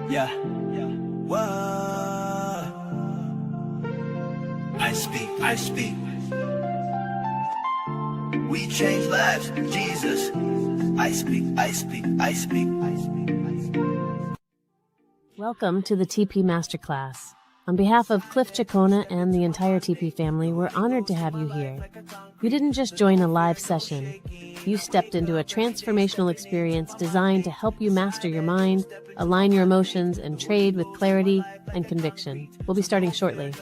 Yeah. Whoa. I speak. We change lives, Jesus. I speak. Welcome to the TP Masterclass. On behalf of Cliff Cheqona and the entire TP family, we're honored to have you here. You didn't just join a live session. You stepped into a transformational experience designed to help you master your mind, align your emotions, and trade with clarity and conviction. We'll be starting shortly.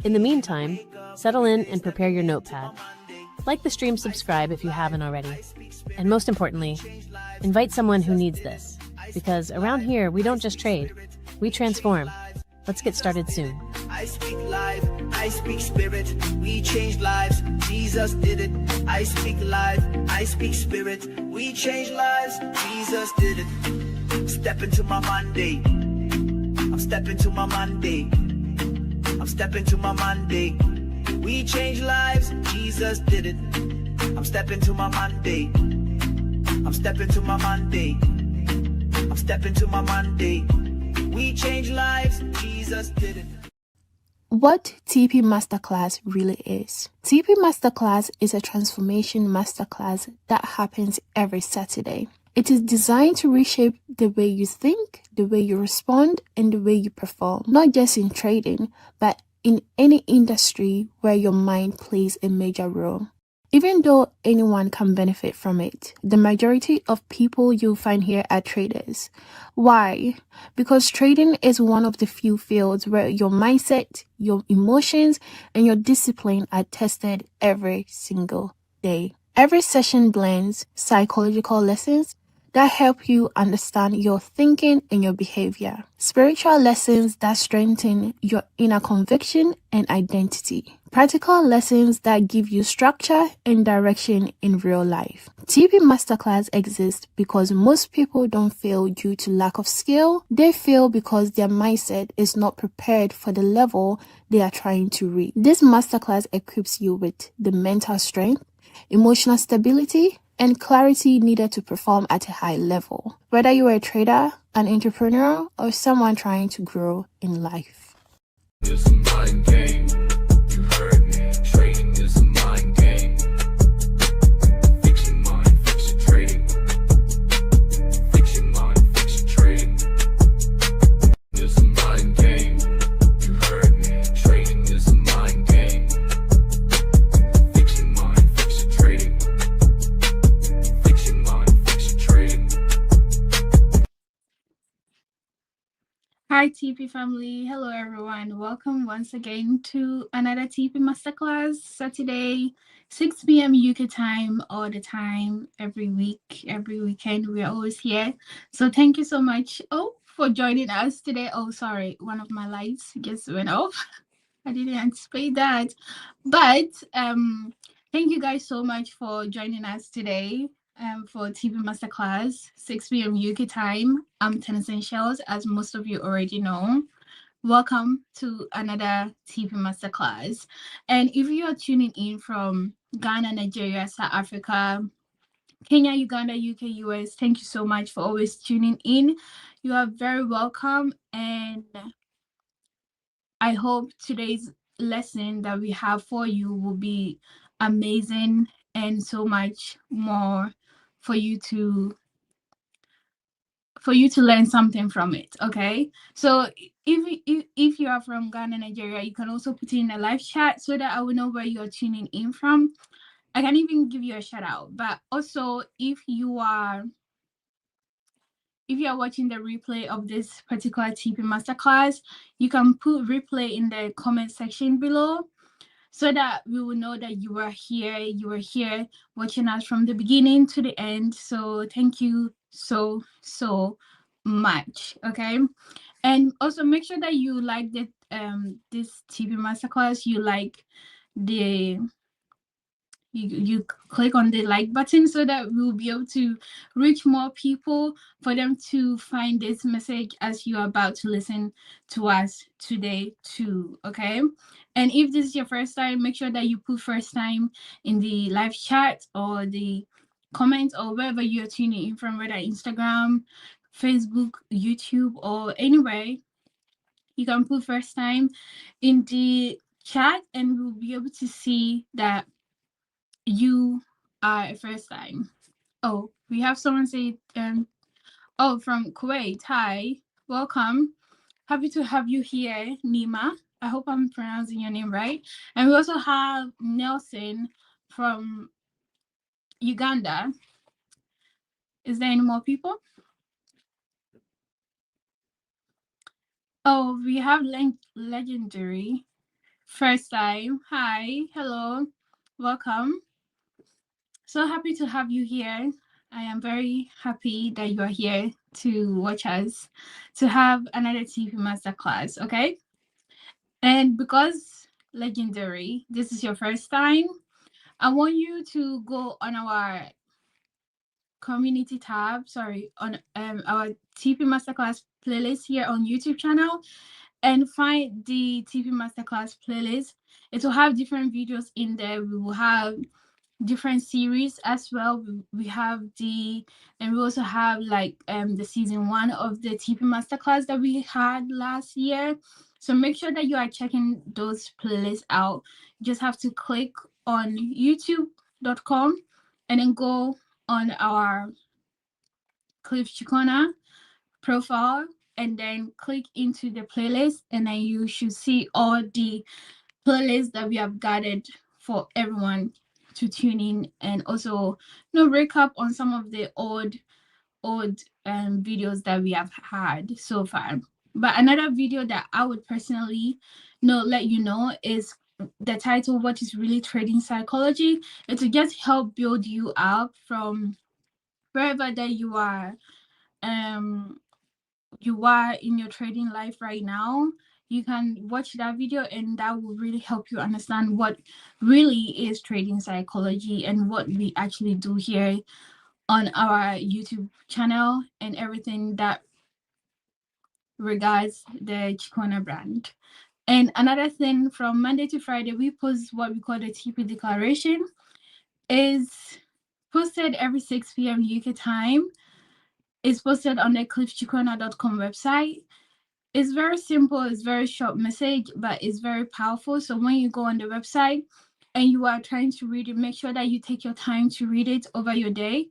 In the meantime, settle in and prepare your notepad. Like the stream, subscribe if you haven't already. And most importantly, invite someone who needs this. Because around here, we don't just trade, we transform. Let's get started soon. I speak life, I speak spirit, we change lives, Jesus did it. I speak life, I speak spirit, we change lives, Jesus did it. Step into my Monday, I'm stepping to my Monday, I'm stepping to my Monday. We change lives, Jesus did it. I'm stepping to my Monday, I'm stepping to my Monday, I'm stepping to my Monday. We change lives, Jesus did it. What TP Masterclass really is. TP Masterclass is a transformation masterclass that happens every Saturday. It is designed to reshape the way you think, the way you respond, and the way you perform, not just in trading, but in any industry where your mind plays a major role. Even though anyone can benefit from it, the majority of people you'll find here are traders. Why? Because trading is one of the few fields where your mindset, your emotions, and your discipline are tested every single day. Every session blends psychological lessons that help you understand your thinking and your behavior, spiritual lessons that strengthen your inner conviction and identity, practical lessons that give you structure and direction in real life. TP Masterclass exists because most people don't fail due to lack of skill. They fail because their mindset is not prepared for the level they are trying to reach. This masterclass equips you with the mental strength, emotional stability, and clarity needed to perform at a high level, whether you are a trader, an entrepreneur, or someone trying to grow in life. It's a mind game. You heard me. Trading is a mind game. Fix your mind, fix your trading. Fix your mind, fix your trading. It's a mind game. You heard me. Trading is a mind game. Fix your mind, fix your trading. Fix your mind, fix your trading. Hi TP family, hello everyone. Welcome once again to another TP Masterclass, Saturday, 6 p.m. UK time, all the time, every week, every weekend. We are always here. So thank you so much for joining us today. Oh, sorry, one of my lights just went off. I didn't anticipate that. But thank you guys so much for joining us today. For TP Masterclass, 6 p.m. UK time. I'm Tennessee Shells, as most of you already know. Welcome to another TP Masterclass. And if you are tuning in from Ghana, Nigeria, South Africa, Kenya, Uganda, UK, US, thank you so much for always tuning in. You are very welcome. And I hope today's lesson that we have for you will be amazing and so much more for you to learn something from it. Okay, so if you are from Ghana, Nigeria, you can also put in a live chat so that I will know where you're tuning in from. I can even give you a shout out. But also, if you are watching the replay of this particular TP Masterclass, you can put replay in the comment section below so that we will know that you were here watching us from the beginning to the end. So thank you so much. Okay, and also make sure that you like the this TP Masterclass. You like the you click on the like button so that we'll be able to reach more people, for them to find this message as you're about to listen to us today too. Okay, and if this is your first time, make sure that you put first time in the live chat or the comments or wherever you're tuning in from, whether Instagram, Facebook, YouTube, or anywhere, you can put first time in the chat and we'll be able to see that you are a first time. Oh, we have someone say, oh, from Kuwait. Hi, welcome. Happy to have you here, Nima. I hope I'm pronouncing your name right. And we also have Nelson from Uganda. Is there any more people? Oh, we have Legendary. First time. Hi, hello, welcome. So happy to have you here. I am very happy that you are here to watch us, to have another TP Masterclass, okay? And because Legendary, this is your first time, I want you to go on our community tab, on our TP Masterclass playlist here on YouTube channel and find the TP Masterclass playlist. It will have different videos in there. We will have different series as well. We have and we also have like the season 1 of the TP Masterclass that we had last year. So make sure that you are checking those playlists out. You just have to click on youtube.com and then go on our Cliff Cheqona profile and then click into the playlist, and then you should see all the playlists that we have gathered for everyone to tune in, and also recap on some of the old videos that we have had so far. But another video that I would personally let you know is the title, what is really trading psychology. It will just help build you up from wherever that you are in your trading life right now. You can watch that video and that will really help you understand what really is trading psychology and what we actually do here on our YouTube channel and everything that regards the Cheqona brand. And another thing, from Monday to Friday, we post what we call the TP declaration. Is posted every 6 p.m. UK time. It's posted on the cliffcheqona.com website. It's very simple, it's very short message, but it's very powerful. So when you go on the website and you are trying to read it, make sure that you take your time to read it over your day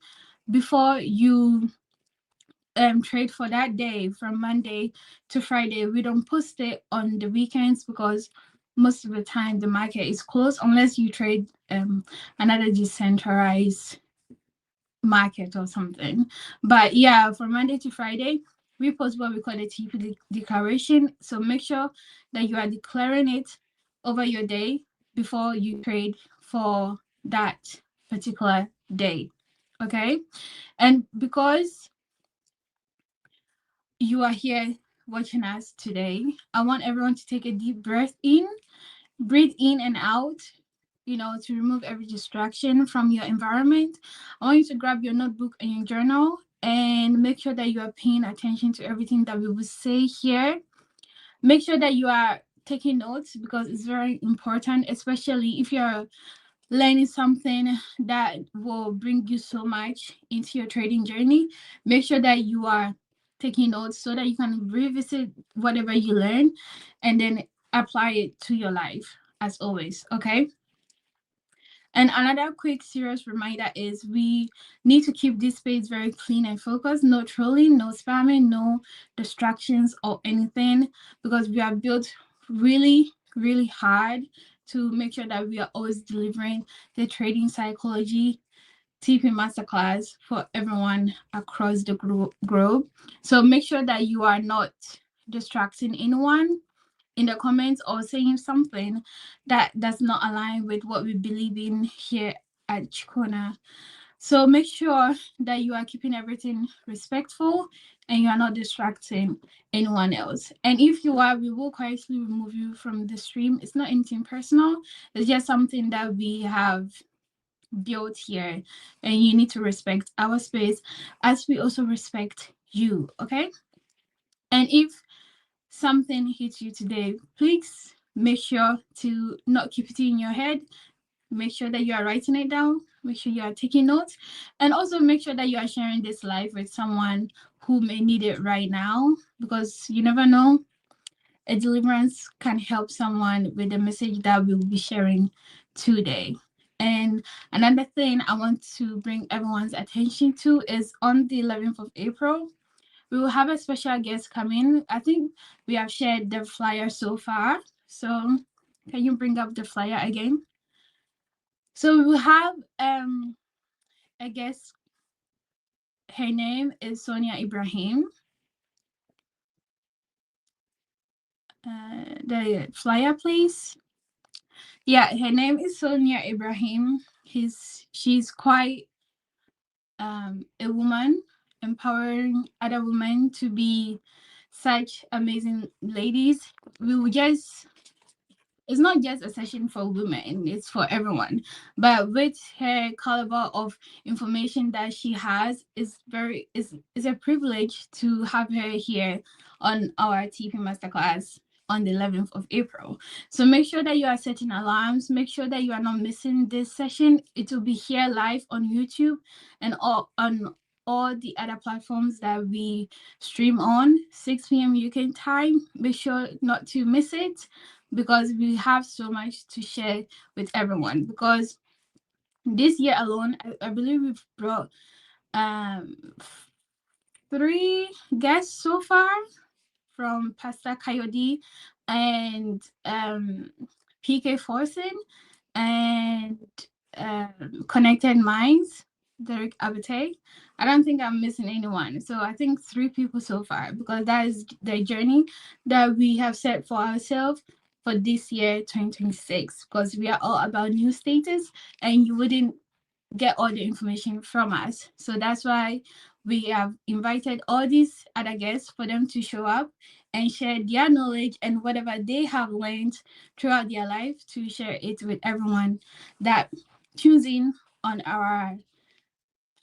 before you trade for that day from Monday to Friday. We don't post it on the weekends because most of the time the market is closed unless you trade another decentralized market or something. But yeah, from Monday to Friday, we post what we call the TP declaration. So make sure that you are declaring it over your day before you trade for that particular day. Okay. And because you are here watching us today, I want everyone to take a deep breath in, breathe in and out, to remove every distraction from your environment. I want you to grab your notebook and your journal and make sure that you are paying attention to everything that we will say here. Make sure that you are taking notes because it's very important, especially if you're learning something that will bring you so much into your trading journey. Make sure that you are taking notes so that you can revisit whatever you learn and then apply it to your life as always. Okay. And another quick serious reminder is we need to keep this space very clean and focused. No trolling, no spamming, no distractions or anything, because we are built really, really hard to make sure that we are always delivering the trading psychology TP Masterclass for everyone across the globe. So make sure that you are not distracting anyone in the comments or saying something that does not align with what we believe in here at Cheqona. So make sure that you are keeping everything respectful and you are not distracting anyone else. And if you are, we will quietly remove you from the stream. It's not anything personal. It's just something that we have built here, and you need to respect our space as we also respect you. Okay. And if something hits you today, please make sure to not keep it in your head. Make sure that you are writing it down. Make sure you are taking notes, and also make sure that you are sharing this live with someone who may need it right now, because you never know, a deliverance can help someone with the message that we will be sharing today. And another thing I want to bring everyone's attention to is on the 11th of April, we will have a special guest coming. I think we have shared the flyer so far. So can you bring up the flyer again? So we will have a guest. Her name is Sonia Ibrahim. The flyer, please. Yeah, her name is Sonia Ibrahim. She's quite a woman, empowering other women to be such amazing ladies. It's not just a session for women, it's for everyone. But with her caliber of information that she has, is a privilege to have her here on our TP Masterclass on the 11th of April. So make sure that you are setting alarms. Make sure that you are not missing this session. It will be here live on YouTube and on all the other platforms that we stream on, 6 p.m. UK time. Make sure not to miss it, because we have so much to share with everyone. Because this year alone, I believe we've brought 3 guests so far, from Pastor Coyote and PK Forson and Connected Minds, Derek Abate. I don't think I'm missing anyone. So I think 3 people so far, because that is the journey that we have set for ourselves for this year, 2026, because we are all about new status, and you wouldn't get all the information from us. So that's why we have invited all these other guests for them to show up and share their knowledge and whatever they have learned throughout their life, to share it with everyone that tunes in on our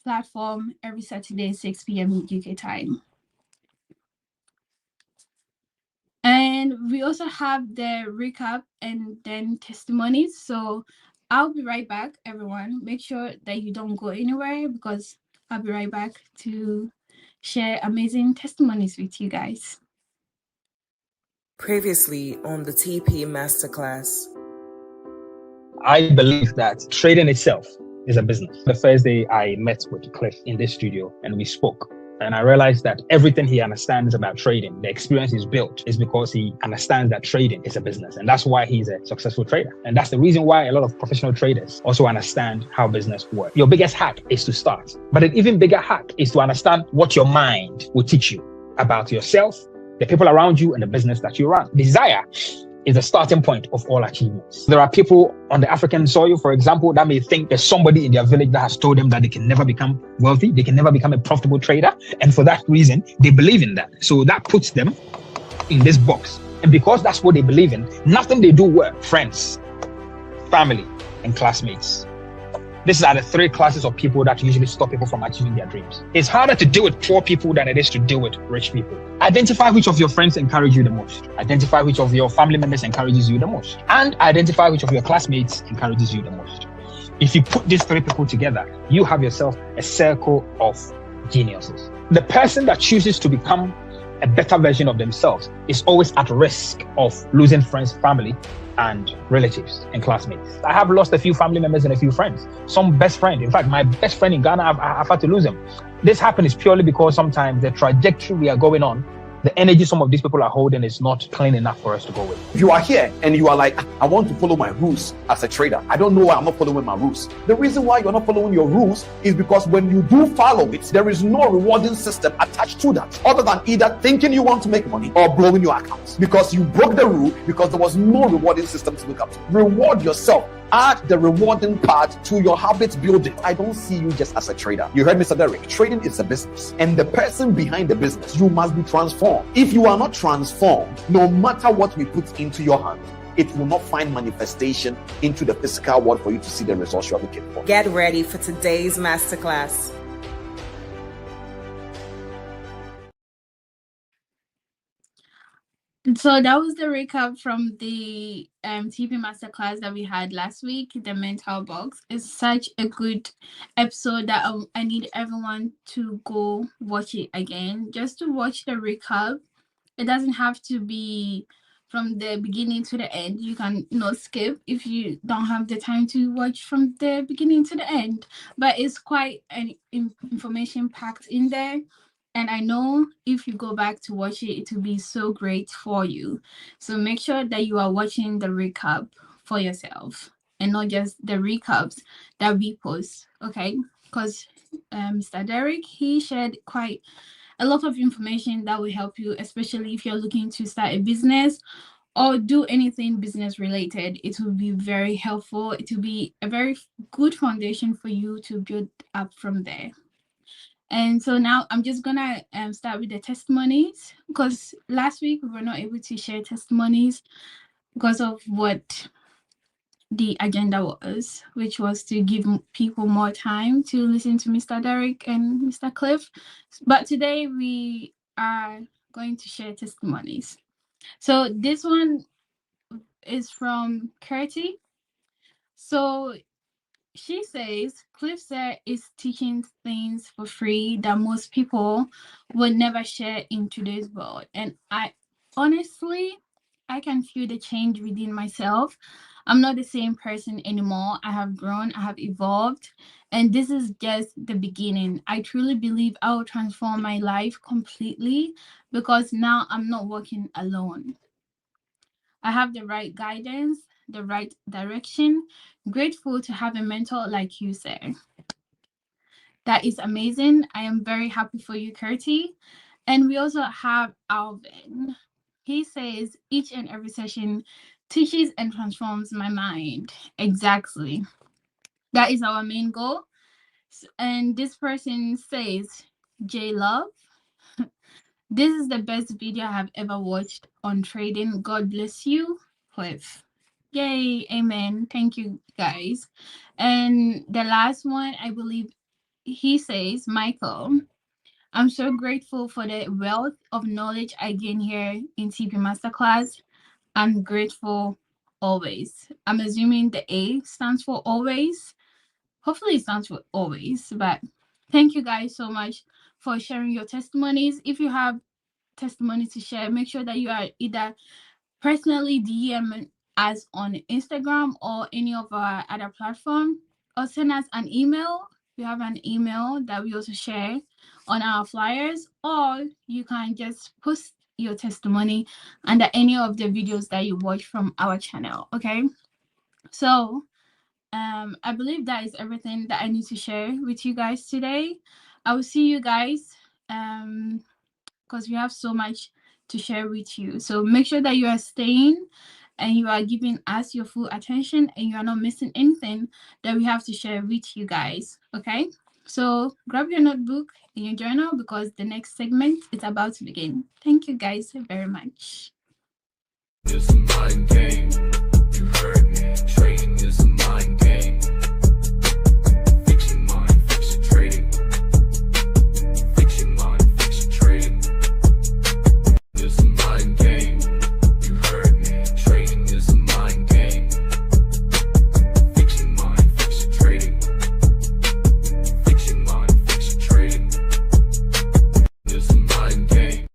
platform every Saturday, 6 p.m. UK time. And we also have the recap and then testimonies. So I'll be right back, everyone. Make sure that you don't go anywhere, because I'll be right back to share amazing testimonies with you guys. Previously on the TP Masterclass. I believe that trading itself is a business. The first day I met with Cliff in this studio and we spoke, and I realized that everything he understands about trading, the experience he's built, is because he understands that trading is a business. And that's why he's a successful trader. And that's the reason why a lot of professional traders also understand how business works. Your biggest hack is to start. But an even bigger hack is to understand what your mind will teach you about yourself, the people around you, and the business that you run. Desire is the starting point of all achievements. There are people on the African soil, for example, that may think there's somebody in their village that has told them that they can never become wealthy, they can never become a profitable trader. And for that reason, they believe in that. So that puts them in this box. And because that's what they believe in, nothing they do work. Friends, family, and classmates. These are the 3 classes of people that usually stop people from achieving their dreams. It's harder to deal with poor people than it is to deal with rich people. Identify which of your friends encourage you the most. Identify which of your family members encourages you the most. And identify which of your classmates encourages you the most. If you put these 3 people together, you have yourself a circle of geniuses. The person that chooses to become a better version of themselves is always at risk of losing friends, family, and relatives and classmates. I have lost a few family members and a few friends. Some best friend, in fact, my best friend in Ghana, I've had to lose him. This happens purely because sometimes the trajectory we are going on, the energy some of these people are holding is not clean enough for us to go with. If you are here and you are like, I want to follow my rules as a trader, I don't know why I'm not following my rules. The reason why you're not following your rules is because when you do follow it, there is no rewarding system attached to that, other than either thinking you want to make money or blowing your accounts, because you broke the rule, because there was no rewarding system to look up to. Reward yourself. Add the rewarding part to your habit building. I don't see you just as a trader. You heard Mr. Derek. Trading is a business, and the person behind the business, you must be transformed. If you are not transformed, no matter what we put into your hand, it will not find manifestation into the physical world for you to see the results you are looking for. Get ready for today's masterclass. So that was the recap from the TP Masterclass that we had last week, the mental box. It's such a good episode that I need everyone to go watch it again, just to watch the recap. It doesn't have to be from the beginning to the end. You can skip if you don't have the time to watch from the beginning to the end. But it's quite an information packed in there. And I know if you go back to watch it, it will be so great for you. So make sure that you are watching the recap for yourself and not just the recaps that we post, okay? Because Mr. Derek, he shared quite a lot of information that will help you, especially if you're looking to start a business or do anything business related. It will be very helpful. It will be a very good foundation for you to build up from there. And so now I'm just gonna start with the testimonies, because last week we were not able to share testimonies because of what the agenda was, which was to give people more time to listen to Mr. Derek and Mr. Cliff. But today we are going to share testimonies. So this one is from Curti. So she says, Cliff Sir is teaching things for free that most people would never share in today's world. And I can feel the change within myself. I'm not the same person anymore. I have grown, I have evolved, and this is just the beginning. I truly believe I will transform my life completely because now I'm not working alone. I have the right guidance, the right direction. Grateful to have a mentor like you, sir. That is amazing. I am very happy for you, Curti. And we also have Alvin. He says, each and every session teaches and transforms my mind. Exactly. That is our main goal. And this person says, J Love, this is the best video I have ever watched on trading. God bless you, Cliff. Yay, amen. Thank you, guys. And the last one, I believe he says, Michael, I'm so grateful for the wealth of knowledge I gain here in TP Masterclass. I'm grateful always. I'm assuming the A stands for always. Hopefully it stands for always. But thank you guys so much for sharing your testimonies. If you have testimony to share, make sure that you are either personally DM us on Instagram or any of our other platform, or send us an email. We have an email that we also share on our flyers, or you can just post your testimony under any of the videos that you watch from our channel. Okay, so I believe that is everything that I need to share with you guys today. I will see you guys because we have so much to share with you. So make sure that you are staying and you are giving us your full attention and you are not missing anything that we have to share with you guys. Okay, so grab your notebook and your journal because the next segment is about to begin. Thank you guys very much. It's a mind game. You heard me. Trading is a mind game. Fix your mind, fix your trading. Fix your mind, fix your trading. It's a mind game. You heard me. Trading is a mind game. Fix your mind, fix your trading. Fix your mind, fix your trading. It's a mind game.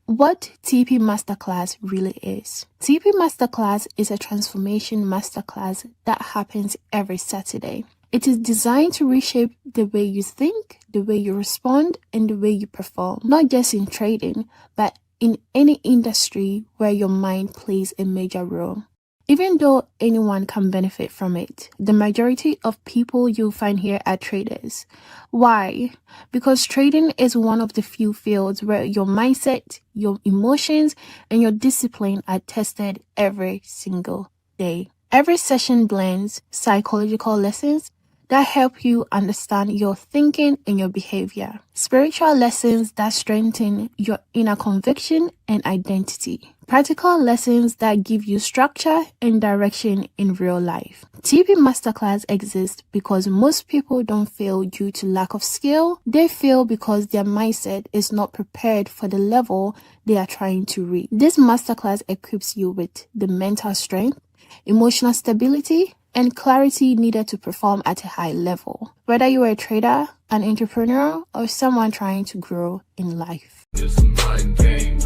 What TP Masterclass really is. TP Masterclass is a transformation masterclass that happens every Saturday. It is designed to reshape the way you think, the way you respond, and the way you perform, not just in trading, but in any industry where your mind plays a major role. Even though anyone can benefit from it, the majority of people you'll find here are traders. Why? Because trading is one of the few fields where your mindset, your emotions, and your discipline are tested every single day. Every session blends psychological lessons that help you understand your thinking and your behavior. Spiritual lessons that strengthen your inner conviction and identity. Practical lessons that give you structure and direction in real life. TP Masterclass exists because most people don't fail due to lack of skill. They fail because their mindset is not prepared for the level they are trying to reach. This masterclass equips you with the mental strength, emotional stability, and clarity needed to perform at a high level. Whether you are a trader, an entrepreneur, or someone trying to grow in life. It's a mind game.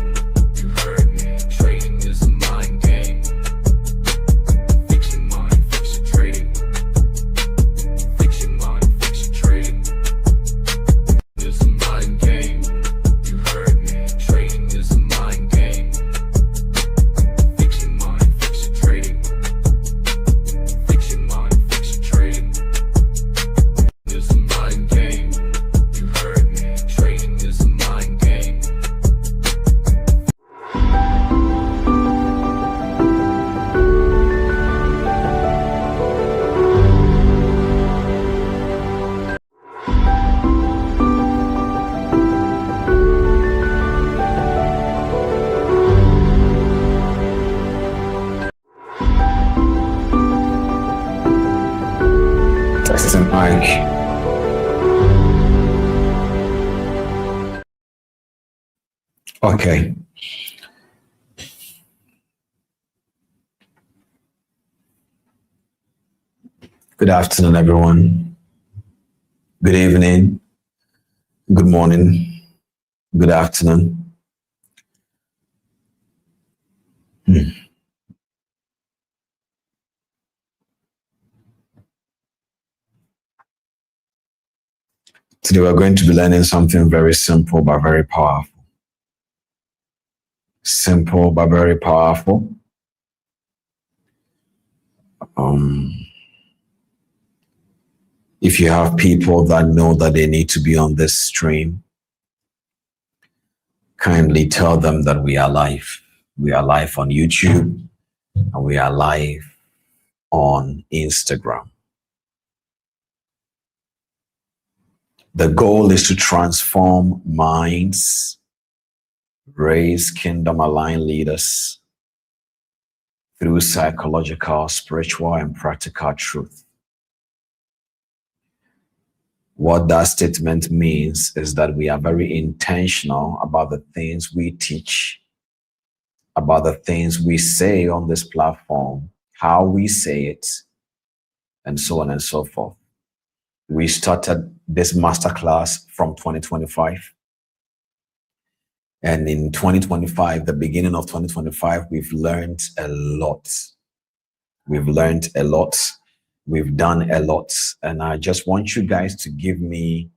You heard me. Trading is a mind game. Fix your mind, fix your trading. Fix your mind, fix your trading. It's a mind game. You heard me. Trading is a mind game. Fix your mind, fix your trading. Fix your mind, fix your trading. It's a mind game. You heard me. Trading is a mind game. This is Mike. Okay. Good afternoon, everyone. Good evening. Good morning. Good afternoon. Today we're going to be learning something very simple but very powerful. Simple but very powerful. If you have people that know that they need to be on this stream, kindly tell them that we are live. We are live on YouTube and we are live on Instagram. The goal is to transform minds, raise kingdom-aligned leaders through psychological, spiritual, and practical truth. What that statement means is that we are very intentional about the things we teach, about the things we say on this platform, how we say it, and so on and so forth. We started this masterclass from 2025. And in 2025, the beginning of 2025, we've learned a lot. We've learned a lot. We've done a lot. And I just want you guys to give me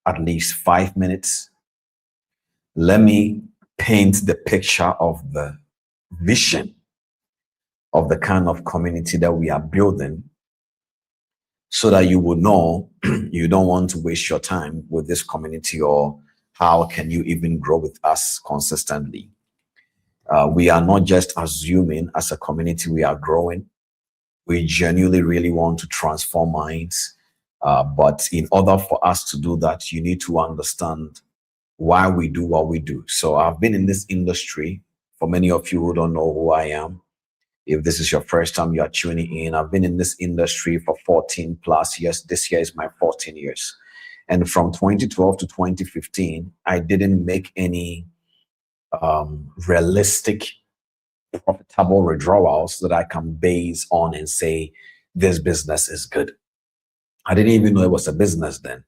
at least 5 minutes. Let me paint the picture of the vision of the kind of community that we are building so that you will know you don't want to waste your time with this community, or how can you even grow with us consistently. We are not just assuming as a community we are growing. We genuinely really want to transform minds. But in order for us to do that, you need to understand why we do what we do. So I've been in this industry. For many of you who don't know who I am, if this is your first time you are tuning in, I've been in this industry for 14 plus years. This year is my 14 years. And from 2012 to 2015, I didn't make any realistic, profitable withdrawals that I can base on and say, this business is good. I didn't even know it was a business then.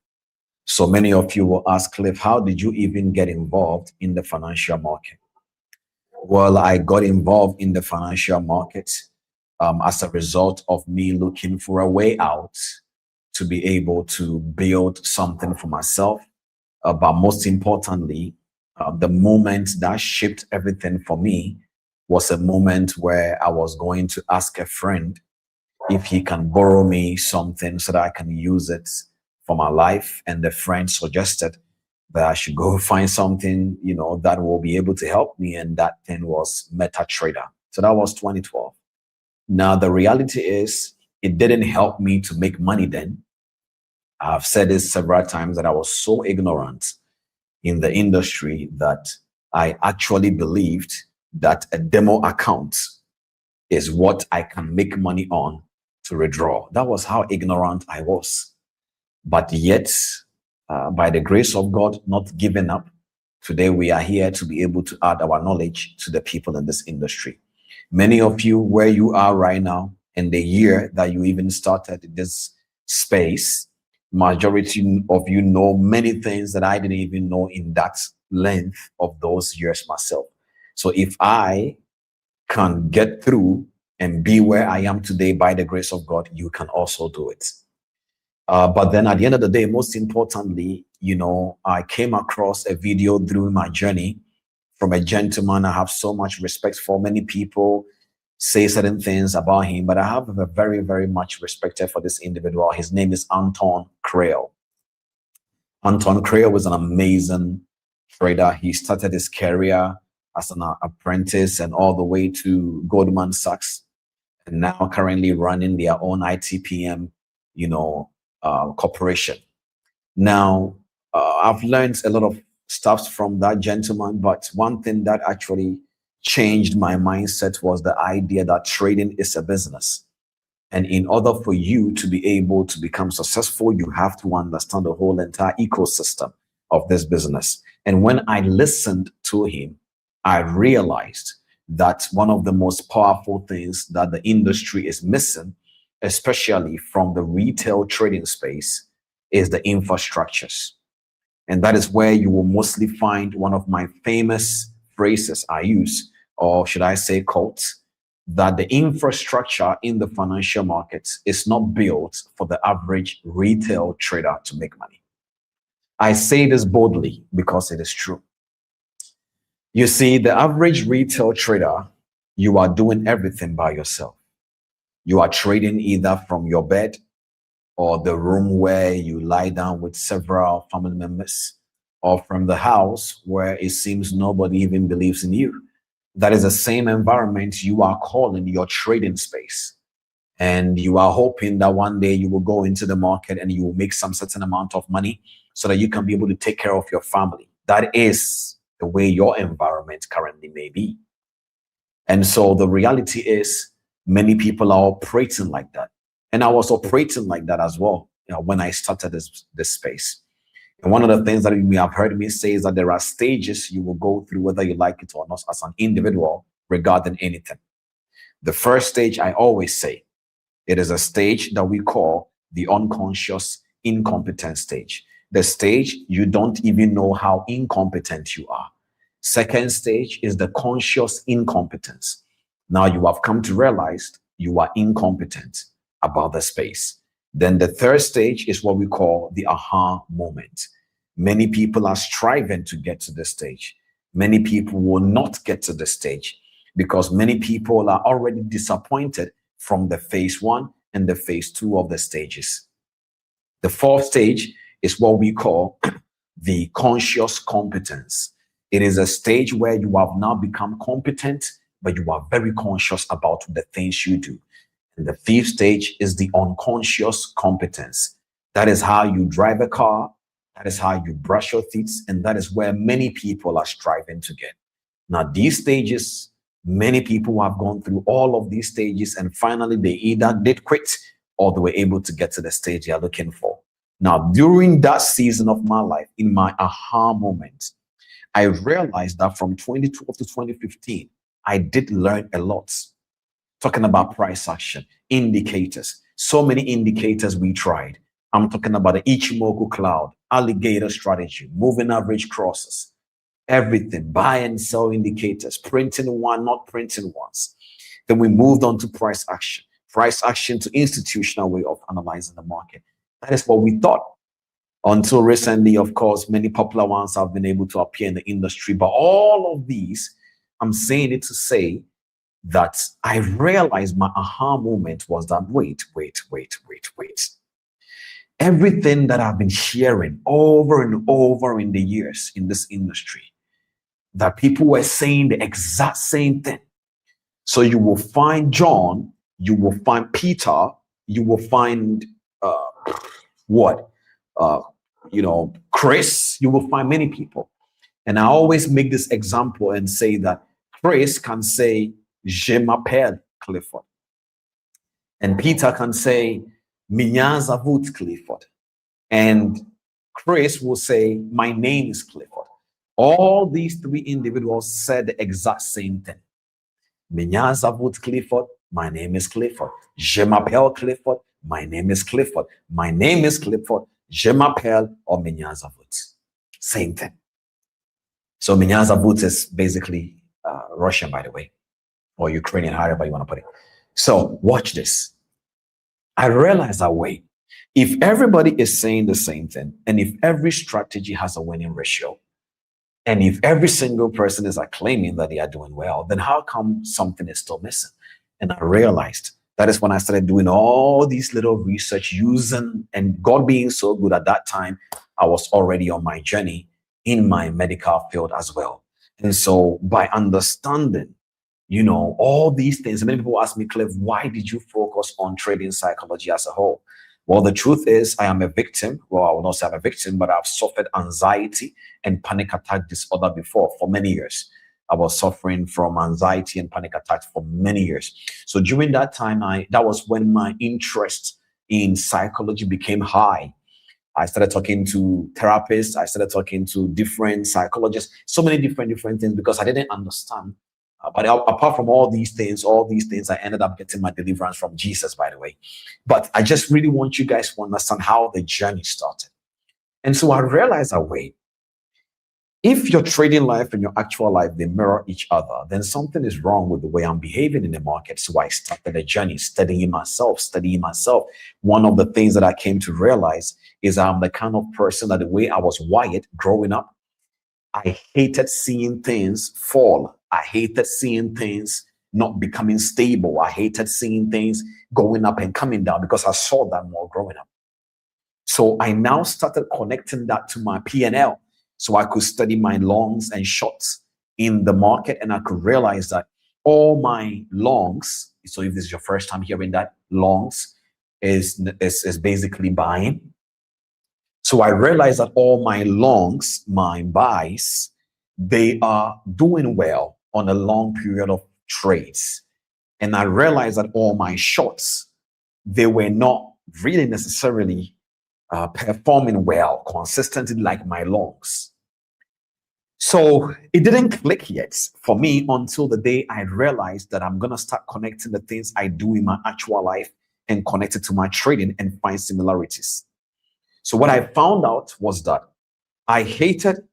So many of you will ask, Cliff, how did you even get involved in the financial market? Well, I got involved in the financial market as a result of me looking for a way out to be able to build something for myself. But most importantly, the moment that shaped everything for me was a moment where I was going to ask a friend if he can borrow me something so that I can use it for my life. And the friend suggested that I should go find something, that will be able to help me. And that thing was MetaTrader. So that was 2012. Now, the reality is it didn't help me to make money then, I've said this several times that I was so ignorant in the industry that I actually believed that a demo account is what I can make money on to withdraw. That was how ignorant I was. But yet, by the grace of God, not giving up, today we are here to be able to add our knowledge to the people in this industry. Many of you, where you are right now, in the year that you even started this space, majority of you know many things that I didn't even know in that length of those years myself. So if I can get through and be where I am today by the grace of God, you can also do it. But then at the end of the day, most importantly, I came across a video through my journey from a gentleman I have so much respect for. Many people say certain things about him, but I have a very, very much respect for this individual. His name is Anton Kreil. Anton Kreil was an amazing trader. He started his career as an apprentice and all the way to Goldman Sachs, and now currently running their own ITPM, corporation. Now, I've learned a lot of stuff from that gentleman, but one thing that actually changed my mindset was the idea that trading is a business. And in order for you to be able to become successful, you have to understand the whole entire ecosystem of this business. And when I listened to him, I realized that one of the most powerful things that the industry is missing, especially from the retail trading space, is the infrastructures. And that is where you will mostly find one of my famous phrases I use, or should I say quotes, that the infrastructure in the financial markets is not built for the average retail trader to make money. I say this boldly because it is true. You see, the average retail trader, you are doing everything by yourself. You are trading either from your bed or the room where you lie down with several family members, or from the house where it seems nobody even believes in you. That is the same environment you are calling your trading space. And you are hoping that one day you will go into the market and you will make some certain amount of money so that you can be able to take care of your family. That is the way your environment currently may be. And so the reality is many people are operating like that. And I was operating like that as well, when I started this space. And one of the things that you may have heard me say is that there are stages you will go through, whether you like it or not, as an individual regarding anything. The first stage, I always say, it is a stage that we call the unconscious incompetent stage. The stage you don't even know how incompetent you are. Second stage is the conscious incompetence. Now you have come to realize you are incompetent about the space. Then the third stage is what we call the aha moment. Many people are striving to get to this stage. Many people will not get to the stage because many people are already disappointed from the phase 1 and the phase 2 of the stages. The fourth stage is what we call the conscious competence. It is a stage where you have now become competent, but you are very conscious about the things you do. And the fifth stage is the unconscious competence. That is how you drive a car. That is how you brush your teeth. And that is where many people are striving to get. Now, these stages, many people have gone through all of these stages, and finally they either did quit or they were able to get to the stage they are looking for. Now, during that season of my life, in my aha moment, I realized that from 2012 to 2015, I did learn a lot. Talking about price action, indicators, so many indicators we tried. I'm talking about the Ichimoku cloud, alligator strategy, moving average crosses, everything, buy and sell indicators, printing one, not printing ones. Then we moved on to price action to institutional way of analyzing the market. That is what we thought. Until recently, of course, many popular ones have been able to appear in the industry. But all of these, I'm saying it to say that I realized my aha moment was that wait. Everything that I've been hearing over and over in the years in this industry, that people were saying the exact same thing. So you will find John, you will find Peter, you will find uh, Chris, you will find many people. And I always make this example and say that Chris can say, Je m'appelle Clifford. And Peter can say, Меня zovут Clifford. And Chris will say, my name is Clifford. All these three individuals said the exact same thing. Меня zovut Clifford, my name is Clifford. Je m'appelle Clifford, my name is Clifford. My name is Clifford. Je m'appelle or Меня zovut. Same thing. So Меня zovut is basically Russian, by the way, or Ukrainian, however you want to put it. So watch this. I realize that wait, if everybody is saying the same thing, and if every strategy has a winning ratio, and if every single person is claiming that they are doing well, then how come something is still missing? And I realized that is when I started doing all these little research using, and God being so good at that time, I was already on my journey in my medical field as well. And so by understanding, all these things, many people ask me, Cliff, why did you focus on trading psychology as a whole? Well, the truth is I am a victim. Well, I will not say I'm a victim, but I've suffered anxiety and panic attack disorder before for many years. I was suffering from anxiety and panic attacks for many years. So during that time, that was when my interest in psychology became high. I started talking to therapists. I started talking to different psychologists, so many different things, because I didn't understand. But apart from all these things, I ended up getting my deliverance from Jesus, by the way. But I just really want you guys to understand how the journey started. And so I realized that, wait, if your trading life and your actual life, they mirror each other, then something is wrong with the way I'm behaving in the market. So I started a journey, studying myself. One of the things that I came to realize is I'm the kind of person that the way I was wired growing up, I hated seeing things fall. I hated seeing things not becoming stable. I hated seeing things going up and coming down because I saw that more growing up. So I now started connecting that to my P&L. So I could study my longs and shorts in the market, and I could realize that all my longs, so if this is your first time hearing that, longs is basically buying. So I realized that all my longs, my buys, they are doing well on a long period of trades. And I realized that all my shorts, they were not really necessarily performing well consistently like my longs. So it didn't click yet for me until the day I realized that I'm going to start connecting the things I do in my actual life and connect it to my trading and find similarities. So what I found out was that I hated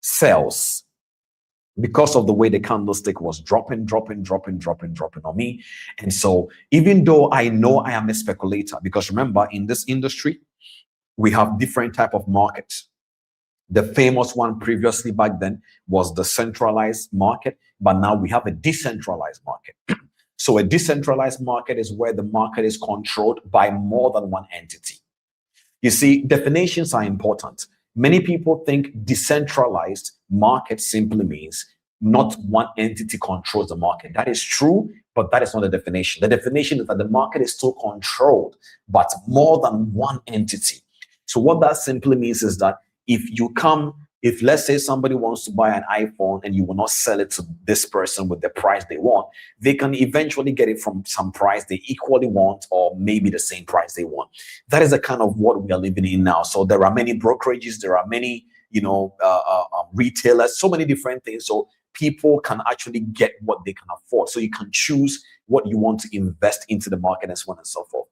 sales because of the way the candlestick was dropping on me. And so even though I know I am a speculator, because remember, in this industry, we have different type of markets. The famous one previously back then was the centralized market, but now we have a decentralized market. So a decentralized market is where the market is controlled by more than one entity. You see, definitions are important. Many people think decentralized market simply means not one entity controls the market. That is true, but that is not the definition. The definition is that the market is still controlled, but more than one entity. So what that simply means is that if let's say somebody wants to buy an iPhone and you will not sell it to this person with the price they want, they can eventually get it from some price they equally want, or maybe the same price they want. That is the kind of what we are living in now. So there are many brokerages, there are many, retailers, so many different things. So people can actually get what they can afford. So you can choose what you want to invest into the market and so on and so forth.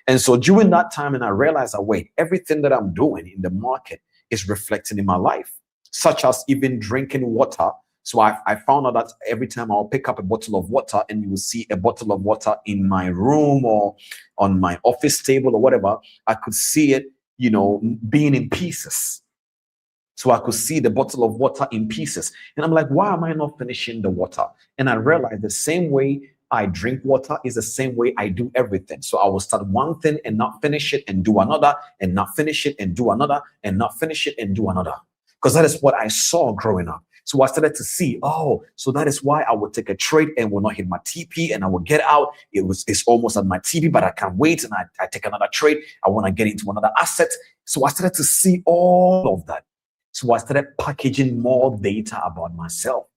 And so during that time, and I realized that, wait, everything that I'm doing in the market is reflecting in my life, such as even drinking water. So I found out that every time I'll pick up a bottle of water, and you will see a bottle of water in my room or on my office table or whatever, I could see it, being in pieces. So I could see the bottle of water in pieces. And I'm like, why am I not finishing the water? And I realized the same way I drink water is the same way I do everything. So I will start one thing and not finish it and do another, and not finish it and do another, and not finish it and do another. Because that is what I saw growing up. So I started to see, so that is why I would take a trade and will not hit my TP, and I will get out. It's almost at my TP, but I can't wait, and I take another trade. I want to get into another asset, So I started to see all of that. So I started packaging more data about myself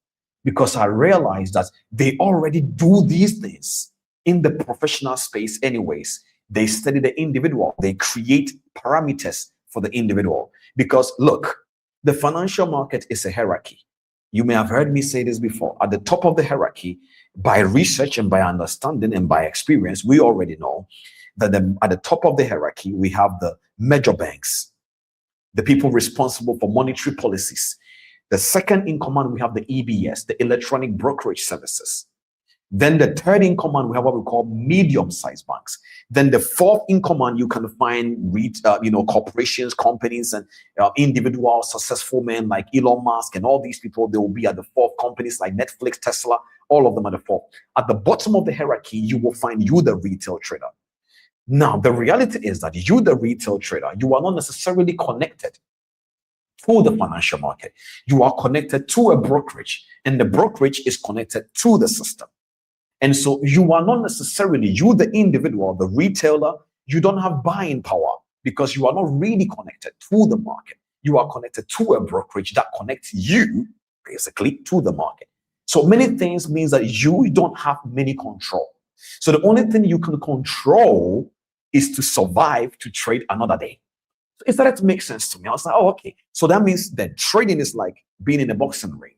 because I realized that they already do these things in the professional space anyways. They study the individual. They create parameters for the individual. Because look, the financial market is a hierarchy. You may have heard me say this before. At the top of the hierarchy, by research and by understanding and by experience, we already know that at the top of the hierarchy, we have the major banks, the people responsible for monetary policies. The second in command, we have the EBS, the electronic brokerage services. Then the third in command, we have what we call medium-sized banks. Then the fourth in command, you can find corporations, companies, and individual successful men like Elon Musk and all these people. They will be at the fourth. Companies like Netflix, Tesla, all of them at the fourth. At the bottom of the hierarchy, you will find you, the retail trader. Now, the reality is that you, the retail trader, you are not necessarily connected to the financial market. You are connected to a brokerage, and the brokerage is connected to the system. And so you are not necessarily, you, the individual, the retailer, you don't have buying power because you are not really connected to the market. You are connected to a brokerage that connects you basically to the market. So many things means that you don't have many control. So the only thing you can control is to survive to trade another day. So it started to make sense to me. I was like, oh, okay. So that means that trading is like being in a boxing ring.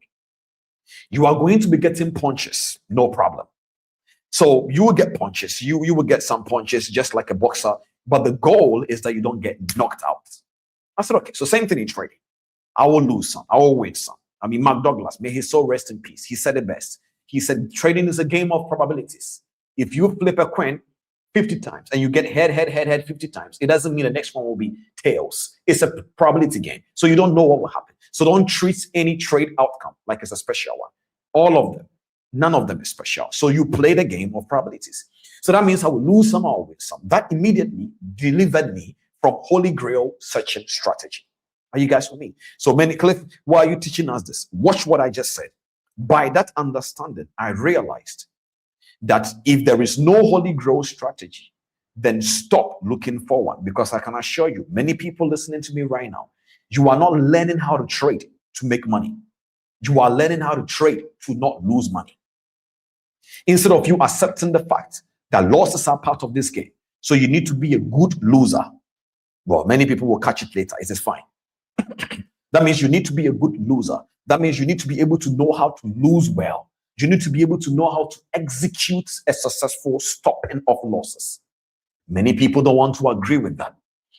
You are going to be getting punches, no problem. So you will get punches. You will get some punches just like a boxer. But the goal is that you don't get knocked out. I said, okay. So same thing in trading. I will lose some. I will win some. I mean, Mark Douglas, may his soul rest in peace. He said it best. He said, trading is a game of probabilities. If you flip a coin 50 times and you get head 50 times, it doesn't mean the next one will be tails. It's a probability game. So you don't know what will happen. So don't treat any trade outcome like it's a special one. All of them. None of them is special. So you play the game of probabilities. So that means I will lose some, I will win some. That immediately delivered me from Holy Grail searching strategy. Are you guys with me? So Cliff, why are you teaching us this? Watch what I just said. By that understanding, I realized that if there is no Holy Grail strategy, then stop looking forward, because I can assure you, many people listening to me right now, you are not learning how to trade to make money. You are learning how to trade to not lose money. Instead of you accepting the fact that losses are part of this game, so you need to be a good loser. Well, many people will catch it later. It is fine. That means you need to be a good loser. That means you need to be able to know how to lose well. You need to be able to know how to execute a successful stopping of losses. Many people don't want to agree with that.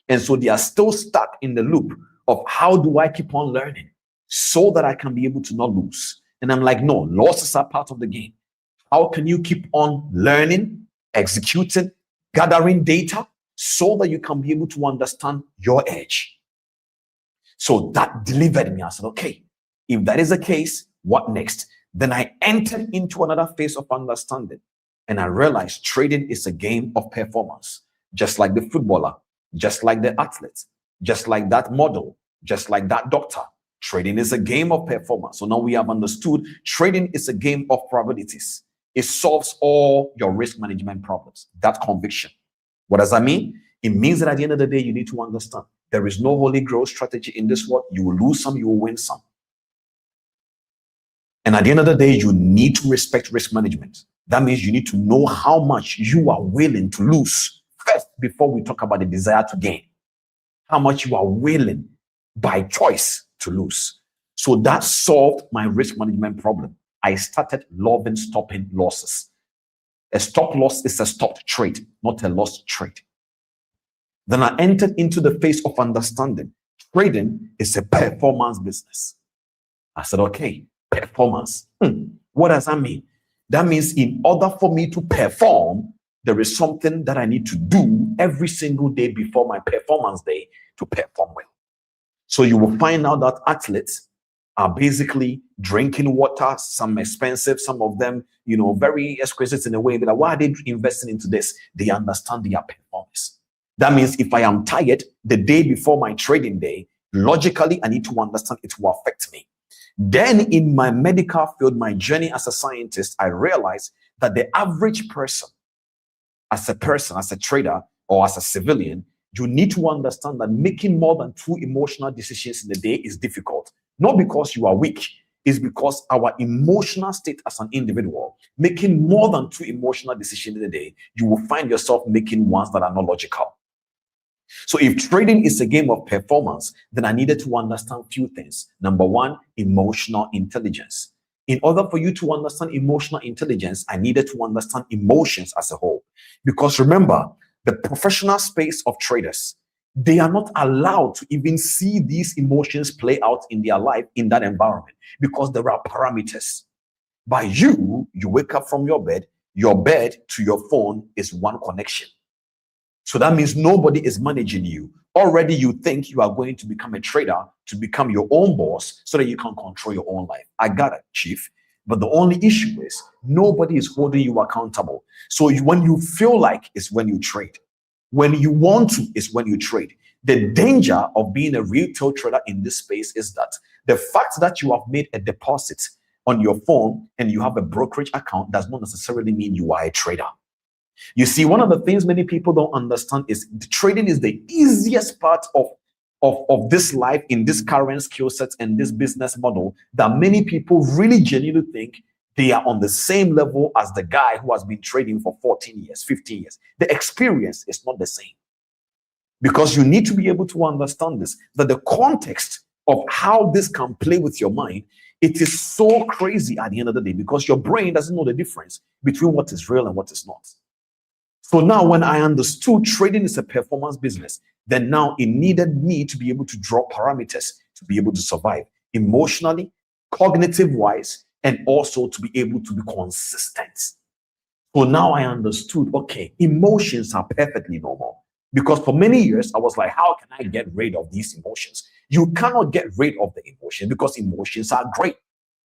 And so they are still stuck in the loop of how do I keep on learning so that I can be able to not lose. And I'm like, no, losses are part of the game. How can you keep on learning, executing, gathering data so that you can be able to understand your edge? So that delivered me. I said, okay, if that is the case, what next? Then I entered into another phase of understanding, and I realized trading is a game of performance, just like the footballer, just like the athlete, just like that model, just like that doctor. Trading is a game of performance. So now we have understood trading is a game of probabilities. It solves all your risk management problems. That conviction. What does that mean? It means that at the end of the day, you need to understand there is no Holy Grail strategy in this world. You will lose some, you will win some. And at the end of the day, you need to respect risk management. That means you need to know how much you are willing to lose first before we talk about the desire to gain. How much you are willing by choice to lose. So that solved my risk management problem. I started loving stopping losses. A stop loss is a stopped trade, not a lost trade. Then I entered into the phase of understanding. Trading is a performance business. I said, okay, performance. What does that mean? That means in order for me to perform, there is something that I need to do every single day before my performance day to perform well. So you will find out that athletes are basically drinking water, some expensive, some of them, very exquisite in a way. But why are they investing into this? They understand their performance. That means if I am tired the day before my trading day, logically, I need to understand it will affect me. Then in my medical field, my journey as a scientist, I realized that the average person, as a trader or as a civilian, you need to understand that making more than 2 emotional decisions in a day is difficult. Not because you are weak, it's because our emotional state as an individual, making more than 2 emotional decisions in a day, you will find yourself making ones that are not logical. So if trading is a game of performance, then I needed to understand few things. Number one, emotional intelligence. In order for you to understand emotional intelligence, I needed to understand emotions as a whole. Because remember, the professional space of traders, they are not allowed to even see these emotions play out in their life in that environment because there are parameters. By you wake up from your bed to your phone is one connection. So that means nobody is managing you. Already you think you are going to become a trader, to become your own boss so that you can control your own life. I got it, Chief. But the only issue is nobody is holding you accountable. So when you feel like is when you trade. When you want to is when you trade. The danger of being a retail trader in this space is that the fact that you have made a deposit on your phone and you have a brokerage account does not necessarily mean you are a trader. You see, one of the things many people don't understand is trading is the easiest part of this life in this current skill sets and this business model that many people really genuinely think they are on the same level as the guy who has been trading for 14 years, 15 years. The experience is not the same. Because you need to be able to understand this, that the context of how this can play with your mind, it is so crazy at the end of the day because your brain doesn't know the difference between what is real and what is not. So now when I understood trading is a performance business, then now it needed me to be able to draw parameters to be able to survive emotionally, cognitive wise, and also to be able to be consistent. So now I understood, okay, emotions are perfectly normal. Because for many years, I was like, how can I get rid of these emotions? You cannot get rid of the emotion because emotions are great.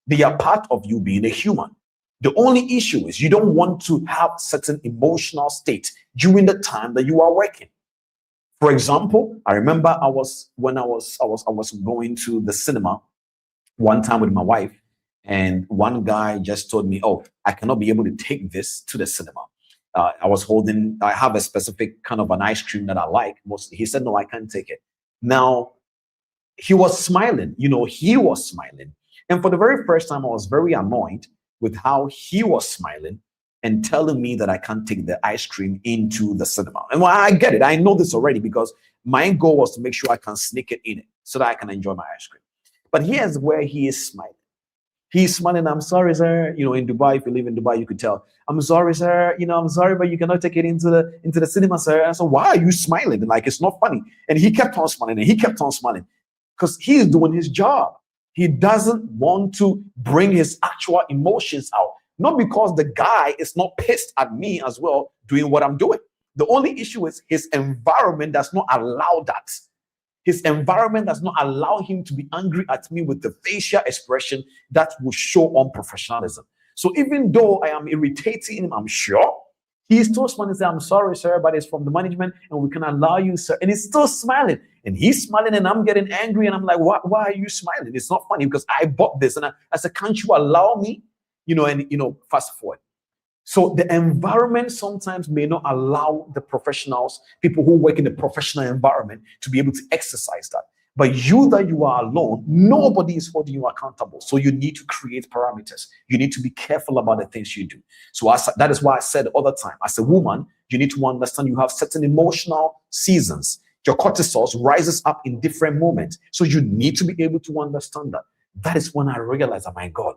They are part of you being a human. The only issue is you don't want to have certain emotional state during the time that you are working. For example, I remember I was going to the cinema one time with my wife, and one guy just told me, "Oh, I cannot be able to take this to the cinema." I have a specific kind of an ice cream that I like mostly. He said, "No, I can't take it." Now, he was smiling, he was smiling. And for the very first time, I was very annoyed with how he was smiling and telling me that I can't take the ice cream into the cinema. And I get it. I know this already because my goal was to make sure I can sneak it in it so that I can enjoy my ice cream. But here's where he is smiling. He's smiling. "I'm sorry, sir." In Dubai, if you live in Dubai, you could tell. "I'm sorry, sir. I'm sorry, but you cannot take it into the cinema, sir." And I said, "Why are you smiling?" And like, it's not funny. And he kept on smiling and he kept on smiling because he's doing his job. He doesn't want to bring his actual emotions out. Not because the guy is not pissed at me as well doing what I'm doing. The only issue is his environment does not allow that. His environment does not allow him to be angry at me with the facial expression that will show unprofessionalism. So even though I am irritating him, I'm sure, he's still smiling and saying, "I'm sorry, sir, but it's from the management and we can allow you, sir." And he's still smiling. And he's smiling and I'm getting angry and I'm like, why are you smiling? It's not funny because I bought this. And I said, "Can't you allow me?" Fast forward. So the environment sometimes may not allow the professionals, people who work in the professional environment, to be able to exercise that. But you that you are alone, nobody is holding you accountable. So you need to create parameters. You need to be careful about the things you do. So that is why I said all the time, as a woman, you need to understand you have certain emotional seasons. Your cortisol rises up in different moments. So you need to be able to understand that. That is when I realized, oh my God,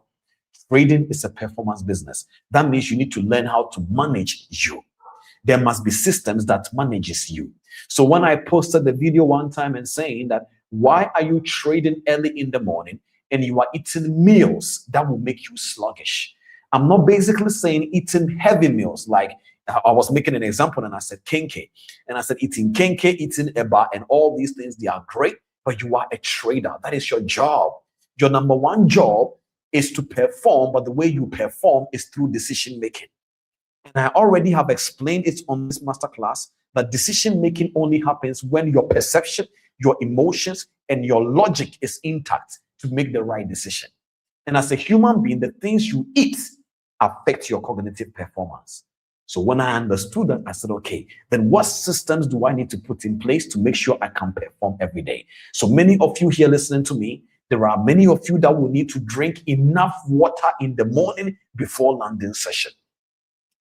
trading is a performance business. That means you need to learn how to manage you. There must be systems that manages you. So when I posted the video one time and saying that, why are you trading early in the morning and you are eating meals that will make you sluggish? I'm not basically saying eating heavy meals. Like I was making an example and I said kenke. And I said eating kenke, eating eba, and all these things, they are great, but you are a trader. That is your job. Your number one job is to perform, but the way you perform is through decision making. And I already have explained it on this masterclass that decision making only happens when your perception, your emotions, and your logic is intact to make the right decision. And as a human being, the things you eat affect your cognitive performance. So when I understood that, I said, okay, then what systems do I need to put in place to make sure I can perform every day? So many of you here listening to me, there are many of you that will need to drink enough water in the morning before landing session.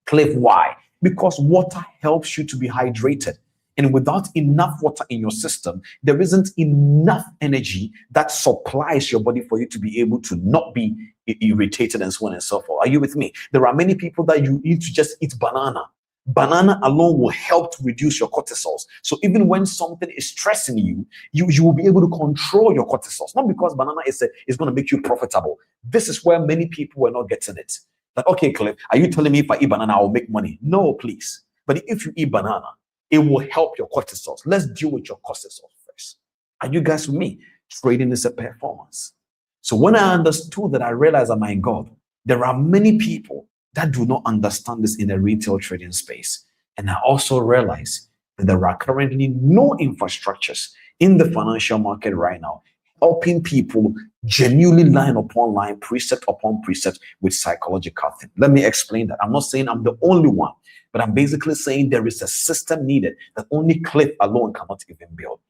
Cliff, why? Because water helps you to be hydrated. And without enough water in your system, there isn't enough energy that supplies your body for you to be able to not be irritated and so on and so forth. Are you with me? There are many people that you need to just eat banana. Banana alone will help to reduce your cortisols. So even when something is stressing you, you will be able to control your cortisols. Not because banana is going to make you profitable. This is where many people were not getting it. Like, okay, Cliff, are you telling me if I eat banana, I will make money? No, please. But if you eat banana, it will help your cortisols. Let's deal with your cortisols first. Are you guys with me? Trading is a performance. So when I understood that, I realized that, my God, there are many people that do not understand this in the retail trading space. And I also realized that there are currently no infrastructures in the financial market right now helping people genuinely line upon line, precept upon precept with psychological things. Let me explain that. I'm not saying I'm the only one, but I'm basically saying there is a system needed that only Cliff alone cannot even build.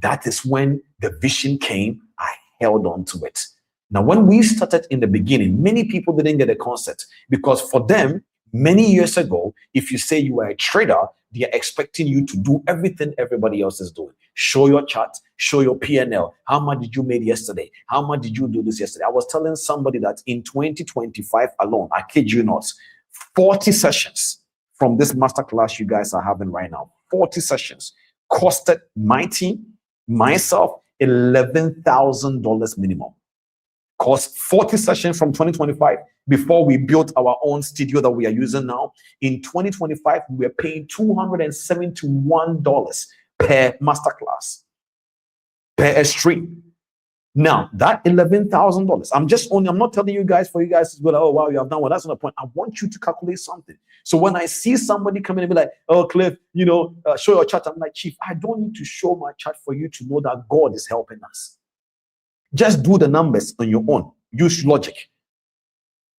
That is when the vision came. I held on to it. Now, when we started in the beginning, many people didn't get the concept because for them, many years ago, if you say you are a trader, they are expecting you to do everything everybody else is doing. Show your chart, show your P&L. How much did you make yesterday? How much did you do this yesterday? I was telling somebody that in 2025 alone, I kid you not, 40 sessions from this masterclass you guys are having right now, 40 sessions costed my team, myself, $11,000 minimum. Cost 40 sessions from 2025 before we built our own studio that we are using now. In 2025, we were paying $271 per masterclass, per stream. Now, that $11,000, I'm not telling you guys for you guys to go, oh, wow, you have done well. That's not the point. I want you to calculate something. So when I see somebody coming and be like, oh, Cliff, show your chart. I'm like, Chief, I don't need to show my chart for you to know that God is helping us. Just do the numbers on your own. Use logic.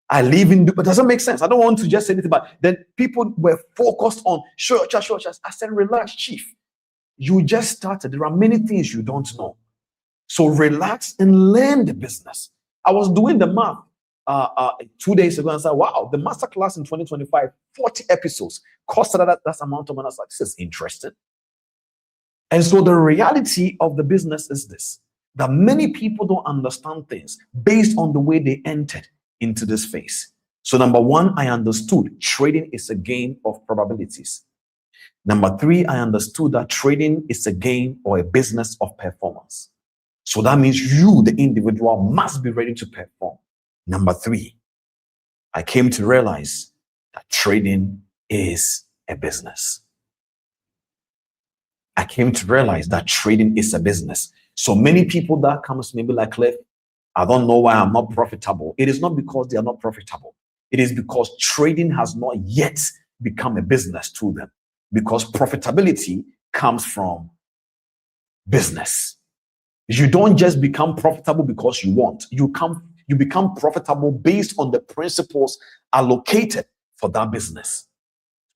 But it doesn't make sense. I don't want to just say anything, but then people were focused on show your chart, show your chart. I said, relax, Chief. You just started. There are many things you don't know. So relax and learn the business. I was doing the math 2 days ago and said, wow, the masterclass in 2025, 40 episodes, costed that amount of money. I was like, this is interesting. And so the reality of the business is this, that many people don't understand things based on the way they entered into this phase. So number one, I understood trading is a game of probabilities. Number three, I understood that trading is a game or a business of performance. So that means you, the individual, must be ready to perform. Number three, I came to realize that trading is a business. I came to realize that trading is a business. So many people that comes to me be like, Cliff, I don't know why I'm not profitable. It is not because they are not profitable. It is because trading has not yet become a business to them. Because profitability comes from business. You don't just become profitable because you want. You become profitable based on the principles allocated for that business.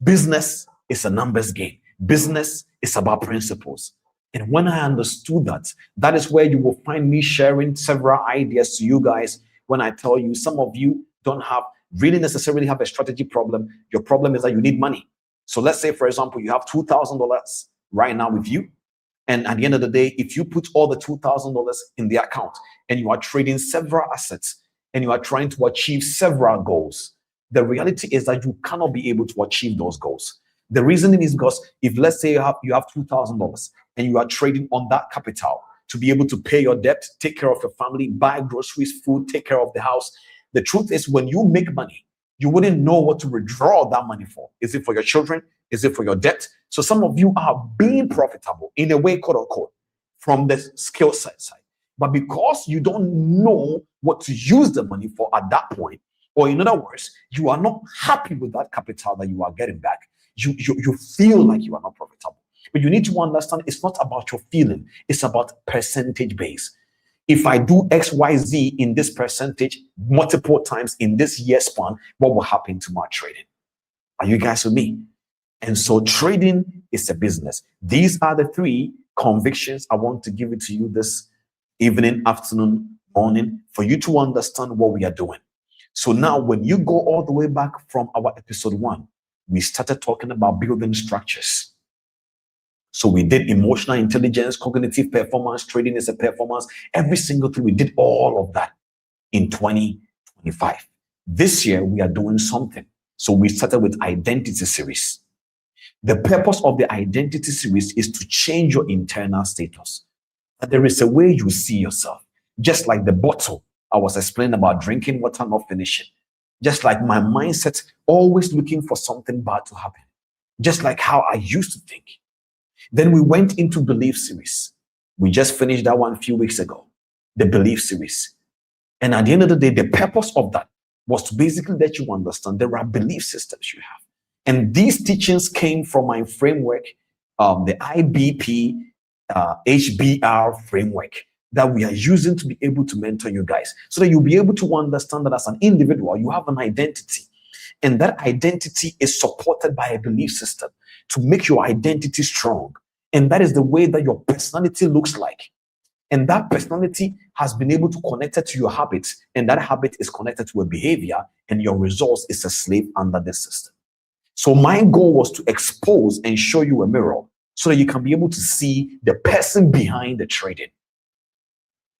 Business is a numbers game. Business is about principles. And when I understood that, that is where you will find me sharing several ideas to you guys. When I tell you, some of you don't really necessarily have a strategy problem. Your problem is that you need money. So let's say, for example, you have $2,000 right now with you. And at the end of the day, if you put all the $2,000 in the account and you are trading several assets and you are trying to achieve several goals, the reality is that you cannot be able to achieve those goals. The reasoning is because if, let's say, you have $2,000 and you are trading on that capital to be able to pay your debt, take care of your family, buy groceries, food, take care of the house. The truth is, when you make money, you wouldn't know what to withdraw that money for. Is it for your children? Is it for your debt? So some of you are being profitable in a way, quote unquote, from the skill set side. But because you don't know what to use the money for at that point, or in other words, you are not happy with that capital that you are getting back, you feel like you are not profitable. But you need to understand it's not about your feeling. It's about percentage base. If I do X, Y, Z in this percentage multiple times in this year span, what will happen to my trading? Are you guys with me? And so trading is a business. These are the 3 convictions I want to give it to you this evening, afternoon, morning, for you to understand what we are doing. So now when you go all the way back from our episode 1, we started talking about building structures. So we did emotional intelligence, cognitive performance, trading is a performance, every single thing. We did all of that in 2025. This year we are doing something. So we started with identity series. The purpose of the identity series is to change your internal status. That there is a way you see yourself. Just like the bottle I was explaining about drinking water, not finishing. Just like my mindset, always looking for something bad to happen. Just like how I used to think. Then we went into belief series. We just finished that one a few weeks ago. The belief series. And at the end of the day, the purpose of that was to basically let you understand there are belief systems you have. And these teachings came from my framework, the IBP HBR framework that we are using to be able to mentor you guys, so that you'll be able to understand that as an individual, you have an identity. And that identity is supported by a belief system to make your identity strong. And that is the way that your personality looks like. And that personality has been able to connect it to your habits. And that habit is connected to a behavior. And your results is a slave under the system. So my goal was to expose and show you a mirror so that you can be able to see the person behind the trading.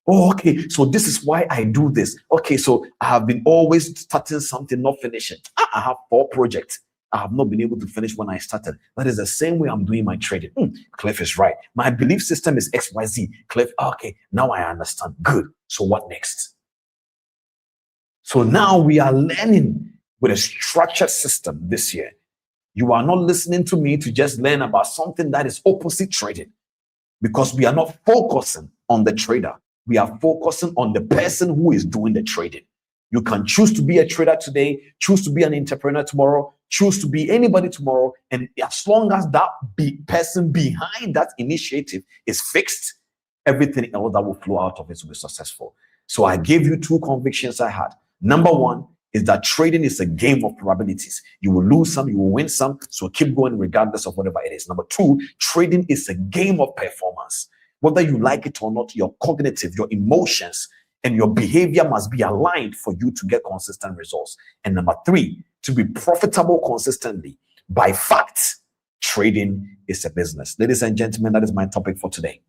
Oh, okay, so this is why I do this. Okay, so I have been always starting something, not finishing. I have 4 projects I have not been able to finish when I started. That is the same way I'm doing my trading. Cliff is right. My belief system is XYZ. Cliff, okay, now I understand. Good. So what next? So now we are learning with a structured system this year. You are not listening to me to just learn about something that is opposite trading, because we are not focusing on the trader. We are focusing on the person who is doing the trading. You can choose to be a trader today, choose to be an entrepreneur tomorrow, choose to be anybody tomorrow. And as long as that person behind that initiative is fixed, everything else that will flow out of it will be successful. So I gave you 2 convictions I had. Number 1 is that trading is a game of probabilities. You will lose some, you will win some. So keep going regardless of whatever it is. Number 2, trading is a game of performance. Whether you like it or not, your cognitive, your emotions, and your behavior must be aligned for you to get consistent results. And number 3, to be profitable consistently. By fact, trading is a business. Ladies and gentlemen, that is my topic for today.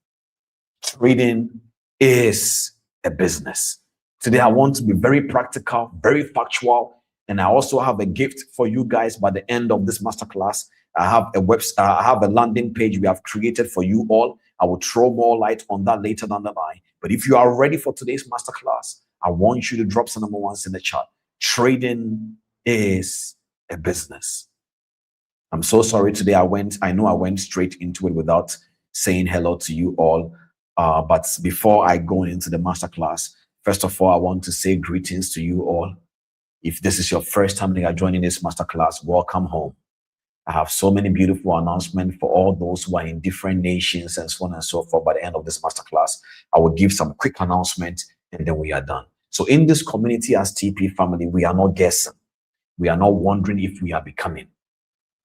Trading is a business. Today, I want to be very practical, very factual, and I also have a gift for you guys by the end of this masterclass. I have a website, I have a landing page we have created for you all. I will throw more light on that later down the line. But if you are ready for today's masterclass, I want you to drop some number ones in the chat. Trading is a business. I'm so sorry today. I know I went straight into it without saying hello to you all. But before I go into the masterclass, first of all, I want to say greetings to you all. If this is your first time that you are joining this masterclass, welcome home. I have so many beautiful announcements for all those who are in different nations and so on and so forth. By the end of this masterclass, I will give some quick announcements and then we are done. So in this community as TP family, we are not guessing. We are not wondering if we are becoming.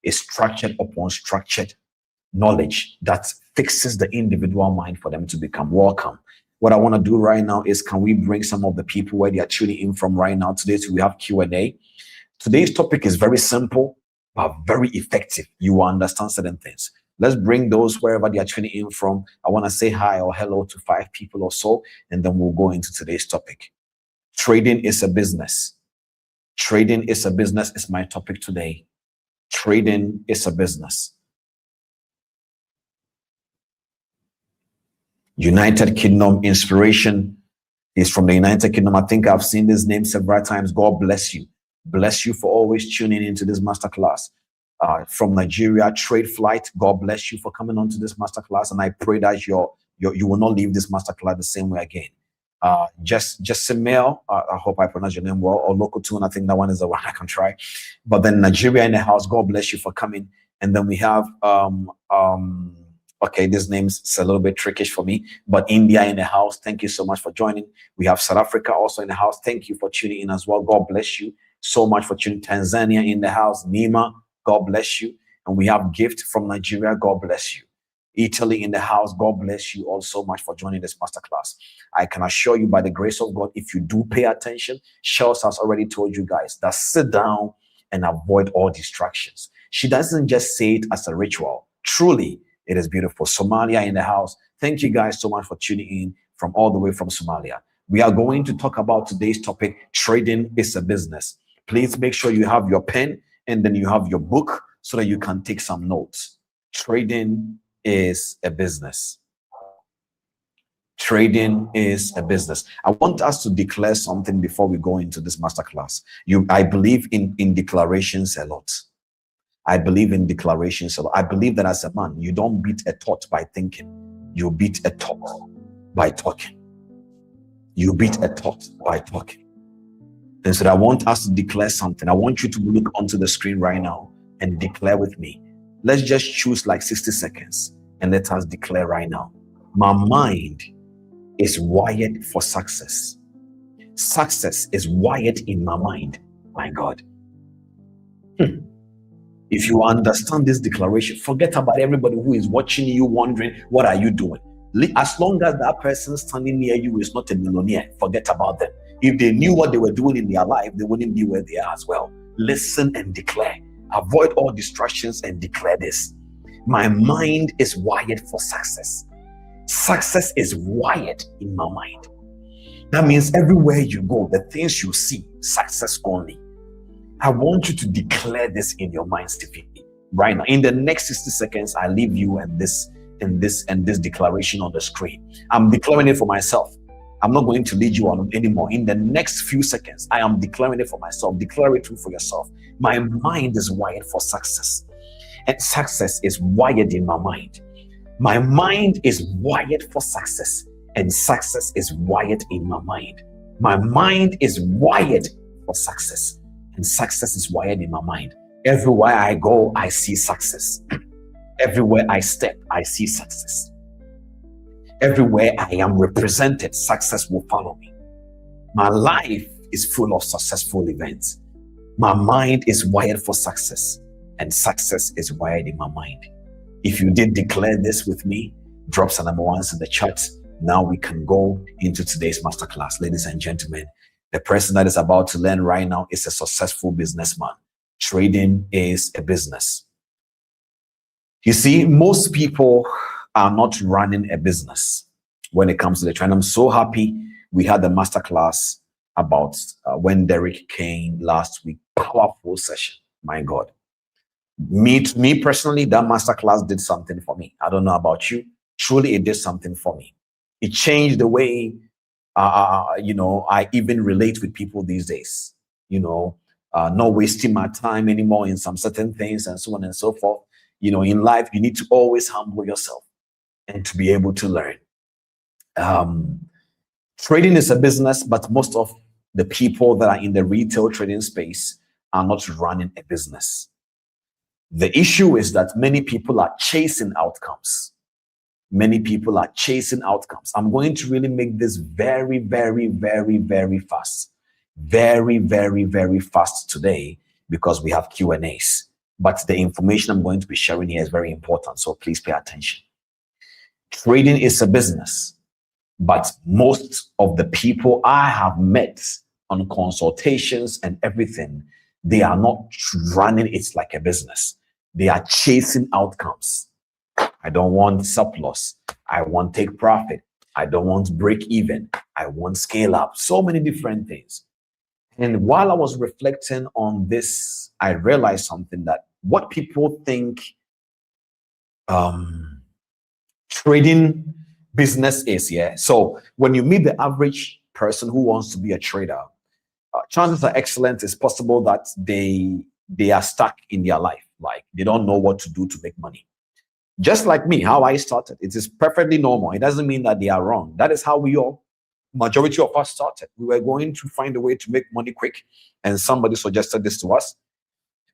It's structured upon structured knowledge that fixes the individual mind for them to become. Welcome. What I want to do right now is, can we bring some of the people where they are tuning in from right now today? So we have Q&A. Today's topic is very simple, but very effective. You will understand certain things. Let's bring those wherever they are tuning in from. I want to say hi or hello to 5 people or so, and then we'll go into today's topic. Trading is a business. Trading is a business is my topic today. Trading is a business. United Kingdom inspiration is from the United Kingdom. I think I've seen this name several times. God bless you. Bless you for always tuning into this masterclass. From Nigeria, Trade Flight, God bless you for coming on to this masterclass. And I pray that you will not leave this masterclass the same way again. Just Semel, I hope I pronounce your name well, or Local Tune, I think that one is the one I can try. But then Nigeria in the house, God bless you for coming. And then we have, okay, this name's a little bit trickish for me, but India in the house, thank you so much for joining. We have South Africa also in the house. Thank you for tuning in as well. God bless you so much for tuning. Tanzania in the house. Nima, God bless you. And we have gift from Nigeria. God bless you. Italy in the house. God bless you all so much for joining this masterclass. I can assure you by the grace of God, if you do pay attention, Shells has already told you guys that sit down and avoid all distractions. She doesn't just say it as a ritual. Truly, it is beautiful. Somalia in the house. Thank you guys so much for tuning in from all the way from Somalia. We are going to talk about today's topic, trading is a business. Please make sure you have your pen and then you have your book so that you can take some notes. Trading is a business. Trading is a business. I want us to declare something before we go into this masterclass. I believe in declarations a lot. I believe in declarations a lot. I believe that as a man, you don't beat a thought by thinking. You beat a thought by talking. You beat a thought by talking. And so I want us to declare something. I want you to look onto the screen right now and declare with me. Let's just choose like 60 seconds and let us declare right now. My mind is wired for success. Success is wired in my mind. My God. If you understand this declaration, forget about everybody who is watching you wondering, what are you doing? As long as that person standing near you is not a millionaire, forget about them. If they knew what they were doing in their life, they wouldn't be where they are as well. Listen and declare. Avoid all distractions and declare this. My mind is wired for success. Success is wired in my mind. That means everywhere you go, the things you see, success only. I want you to declare this in your mind, Stevie, right now. In the next 60 seconds, I leave you and this declaration on the screen. I'm declaring it for myself. I'm not going to lead you on anymore. In the next few seconds, I am declaring it for myself. Declare it for yourself. My mind is wired for success. And success is wired in my mind. My mind is wired for success. And success is wired in my mind. My mind is wired for success. And success is wired in my mind. Everywhere I go, I see success. Everywhere I step, I see success. Everywhere I am represented, success will follow me. My life is full of successful events. My mind is wired for success, and success is wired in my mind. If you did declare this with me, drop some number ones in the chat. Now we can go into today's masterclass. Ladies and gentlemen, the person that is about to learn right now is a successful businessman. Trading is a business. You see, most people are not running a business when it comes to the trend. I'm so happy we had the masterclass about when Derek came last week. Powerful session. My God. Me personally, that masterclass did something for me. I don't know about you. Truly, it did something for me. It changed the way, I even relate with people these days. Not wasting my time anymore in some certain things and so on and so forth. In life, you need to always humble yourself and to be able to learn. Trading is a business, but most of the people that are in the retail trading space are not running a business. The issue is that many people are chasing outcomes. Many people are chasing outcomes. I'm going to really make this very, very, very, very fast. Very, very, very fast today because we have Q&As. But the information I'm going to be sharing here is very important, so please pay attention. Trading is a business, but most of the people I have met on consultations and everything, they are not running it like a business. They are chasing outcomes. I don't want surplus. I want take profit. I don't want break even. I want scale up. So many different things. And while I was reflecting on this, I realized something, that what people think trading business is, yeah. So when you meet the average person who wants to be a trader, chances are excellent it's possible that they are stuck in their life. Like they don't know what to do to make money. Just like me, how I started. It is perfectly normal. It doesn't mean that they are wrong. That is how we all, majority of us started. We were going to find a way to make money quick. And somebody suggested this to us.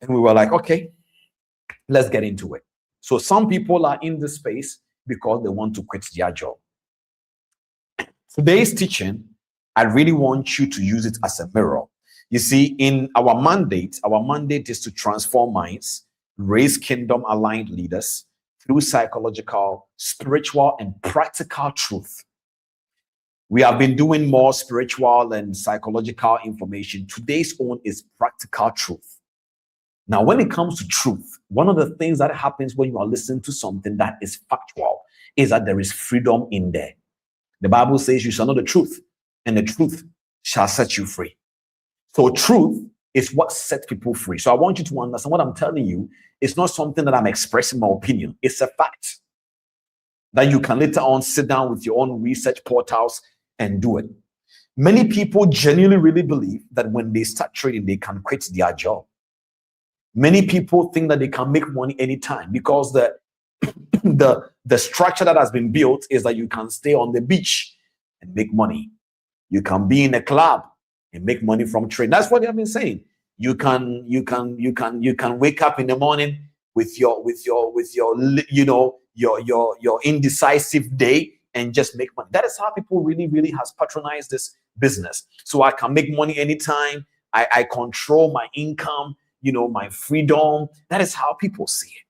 And we were like, okay, let's get into it. So some people are in this space because they want to quit their job. Today's teaching, I really want you to use it as a mirror. You see, in our mandate is to transform minds raise kingdom aligned leaders through psychological, spiritual, and practical truth. We have been doing more spiritual and psychological information. Today's own is practical truth. Now, when it comes to truth, one of the things that happens when you are listening to something that is factual is that there is freedom in there. The Bible says you shall know the truth, and the truth shall set you free. So truth is what sets people free. So I want you to understand what I'm telling you. It's not something that I'm expressing my opinion. It's a fact that you can later on sit down with your own research portals and do it. Many people genuinely really believe that when they start trading, they can quit their job. Many people think that they can make money anytime because the structure that has been built is that you can stay on the beach and make money. You can be in a club and make money from trading. That's what they have been saying. You can wake up in the morning with your indecisive day and just make money. That is how people really has patronized this business. So I can make money anytime. I control my income, my freedom. That is how people see it.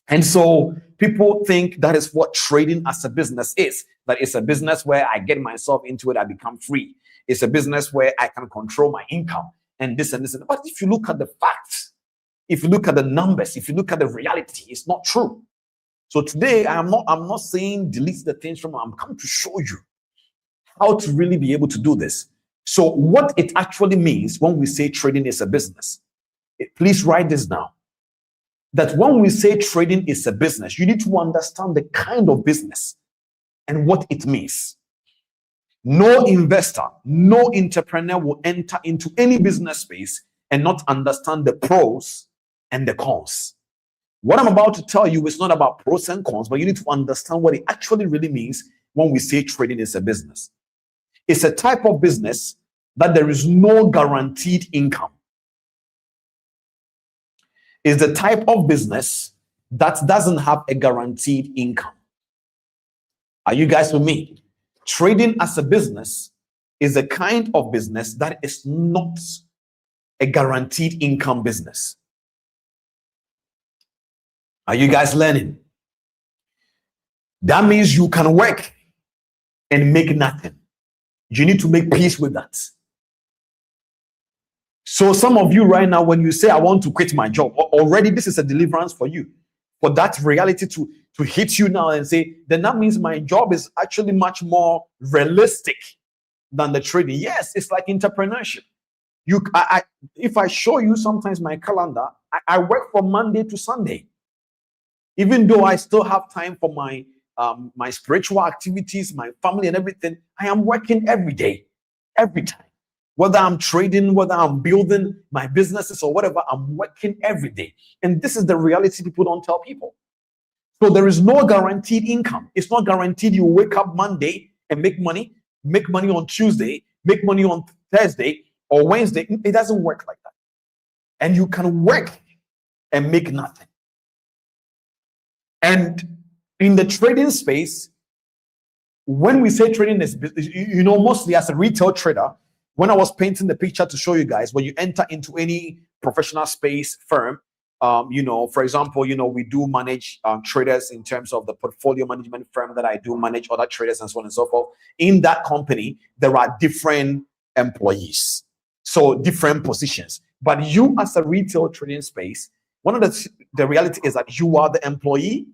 And so people think that is what trading as a business is. That it's a business where I get myself into it, I become free. It's a business where I can control my income and this and this. But if you look at the facts, if you look at the numbers, if you look at the reality, it's not true. So today I'm not saying delete the things from. I'm coming to show you how to really be able to do this. So what it actually means when we say trading is a business, please write this down. That when we say trading is a business, you need to understand the kind of business and what it means. No investor, no entrepreneur will enter into any business space and not understand the pros and the cons. What I'm about to tell you is not about pros and cons, but you need to understand what it actually really means when we say trading is a business. It's a type of business that there is no guaranteed income. It's the type of business that doesn't have a guaranteed income. Are you guys with me? Trading as a business is a kind of business that is not a guaranteed income business. Are you guys learning? That means you can work and make nothing. You need to make peace with that. So some of you right now, when you say, I want to quit my job, already this is a deliverance for you. For that reality to hit you now and say, then that means my job is actually much more realistic than the trading. Yes, it's like entrepreneurship. If I show you sometimes my calendar, I work from Monday to Sunday. Even though I still have time for my spiritual activities, my family and everything, I am working every day, every time. Whether I'm trading, whether I'm building my businesses or whatever, I'm working every day. And this is the reality people don't tell people. So there is no guaranteed income. It's not guaranteed you wake up Monday and make money on Tuesday, make money on Thursday or Wednesday. It doesn't work like that. And you can work and make nothing. And in the trading space, when we say trading is, mostly as a retail trader, when I was painting the picture to show you guys, when you enter into any professional space firm, for example, we do manage traders in terms of the portfolio management firm that I do manage other traders and so on and so forth. In that company, there are different employees, so different positions. But you as a retail trading space, one of the reality is that you are the employee,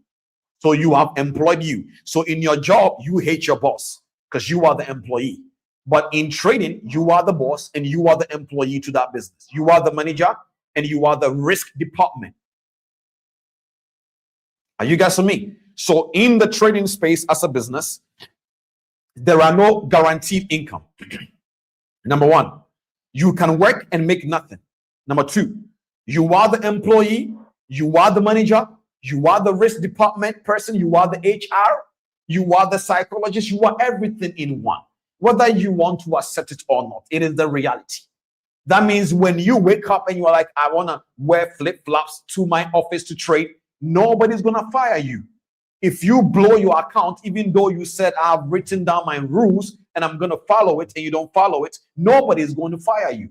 so you have employed you. So in your job, you hate your boss because you are the employee. But in trading, you are the boss and you are the employee to that business. You are the manager and you are the risk department. Are you guys with me? So in the trading space as a business, there are no guaranteed income. Number one, you can work and make nothing. Number two, you are the employee, you are the manager, you are the risk department person, you are the HR, you are the psychologist, you are everything in one. Whether you want to accept it or not, it is the reality. That means when you wake up and you are like, I want to wear flip-flops to my office to trade, nobody's going to fire you. If you blow your account, even though you said, I've written down my rules and I'm going to follow it, and you don't follow it, nobody is going to fire you.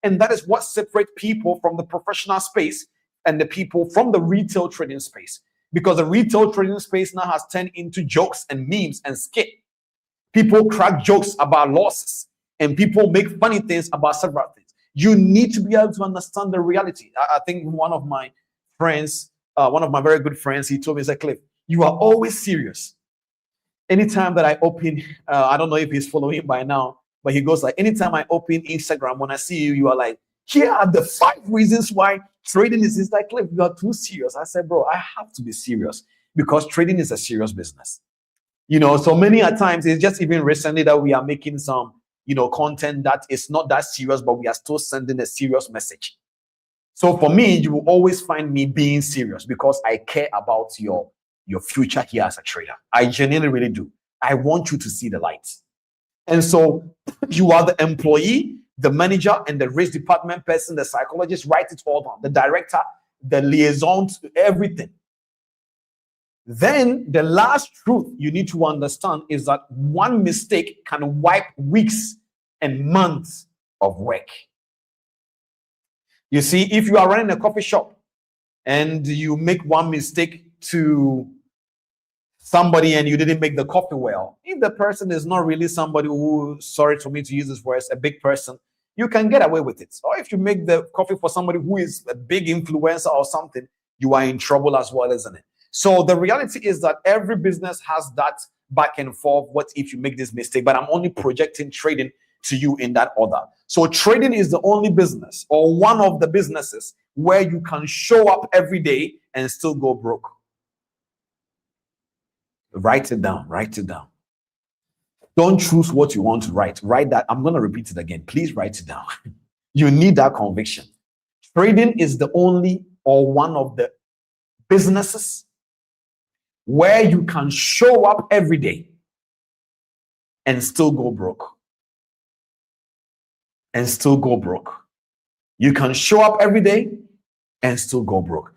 And that is what separates people from the professional space and the people from the retail trading space, because the retail trading space now has turned into jokes and memes and skit. People crack jokes about losses, and people make funny things about several things. You need to be able to understand the reality. I think one of my friends, one of my very good friends, he told me, he said, Cliff, you are always serious. Anytime that I open, I don't know if he's following by now, but he goes like, anytime I open Instagram, when I see you, you are like, here are the 5 reasons why trading is like, Cliff, you are too serious. I said, bro, I have to be serious because trading is a serious business. You know, so many a times, it's just even recently that we are making some, content that is not that serious, but we are still sending a serious message. So for me, you will always find me being serious because I care about your future here as a trader. I genuinely really do. I want you to see the light. And so you are the employee, the manager, and the risk department person, the psychologist, write it all down, the director, the liaison, everything. Then the last truth you need to understand is that one mistake can wipe weeks and months of work. You see, if you are running a coffee shop and you make one mistake to somebody and you didn't make the coffee well, if the person is not really somebody who, sorry for me to use this word, a big person, you can get away with it. Or if you make the coffee for somebody who is a big influencer or something, you are in trouble as well, isn't it? So the reality is that every business has that back and forth. What if you make this mistake? But I'm only projecting trading to you in that order. So trading is the only business or one of the businesses where you can show up every day and still go broke. Write it down. Write it down. Don't choose what you want to write. Write that. I'm going to repeat it again. Please write it down. You need that conviction. Trading is the only or one of the businesses where you can show up every day and still go broke. And still go broke. You can show up every day and still go broke.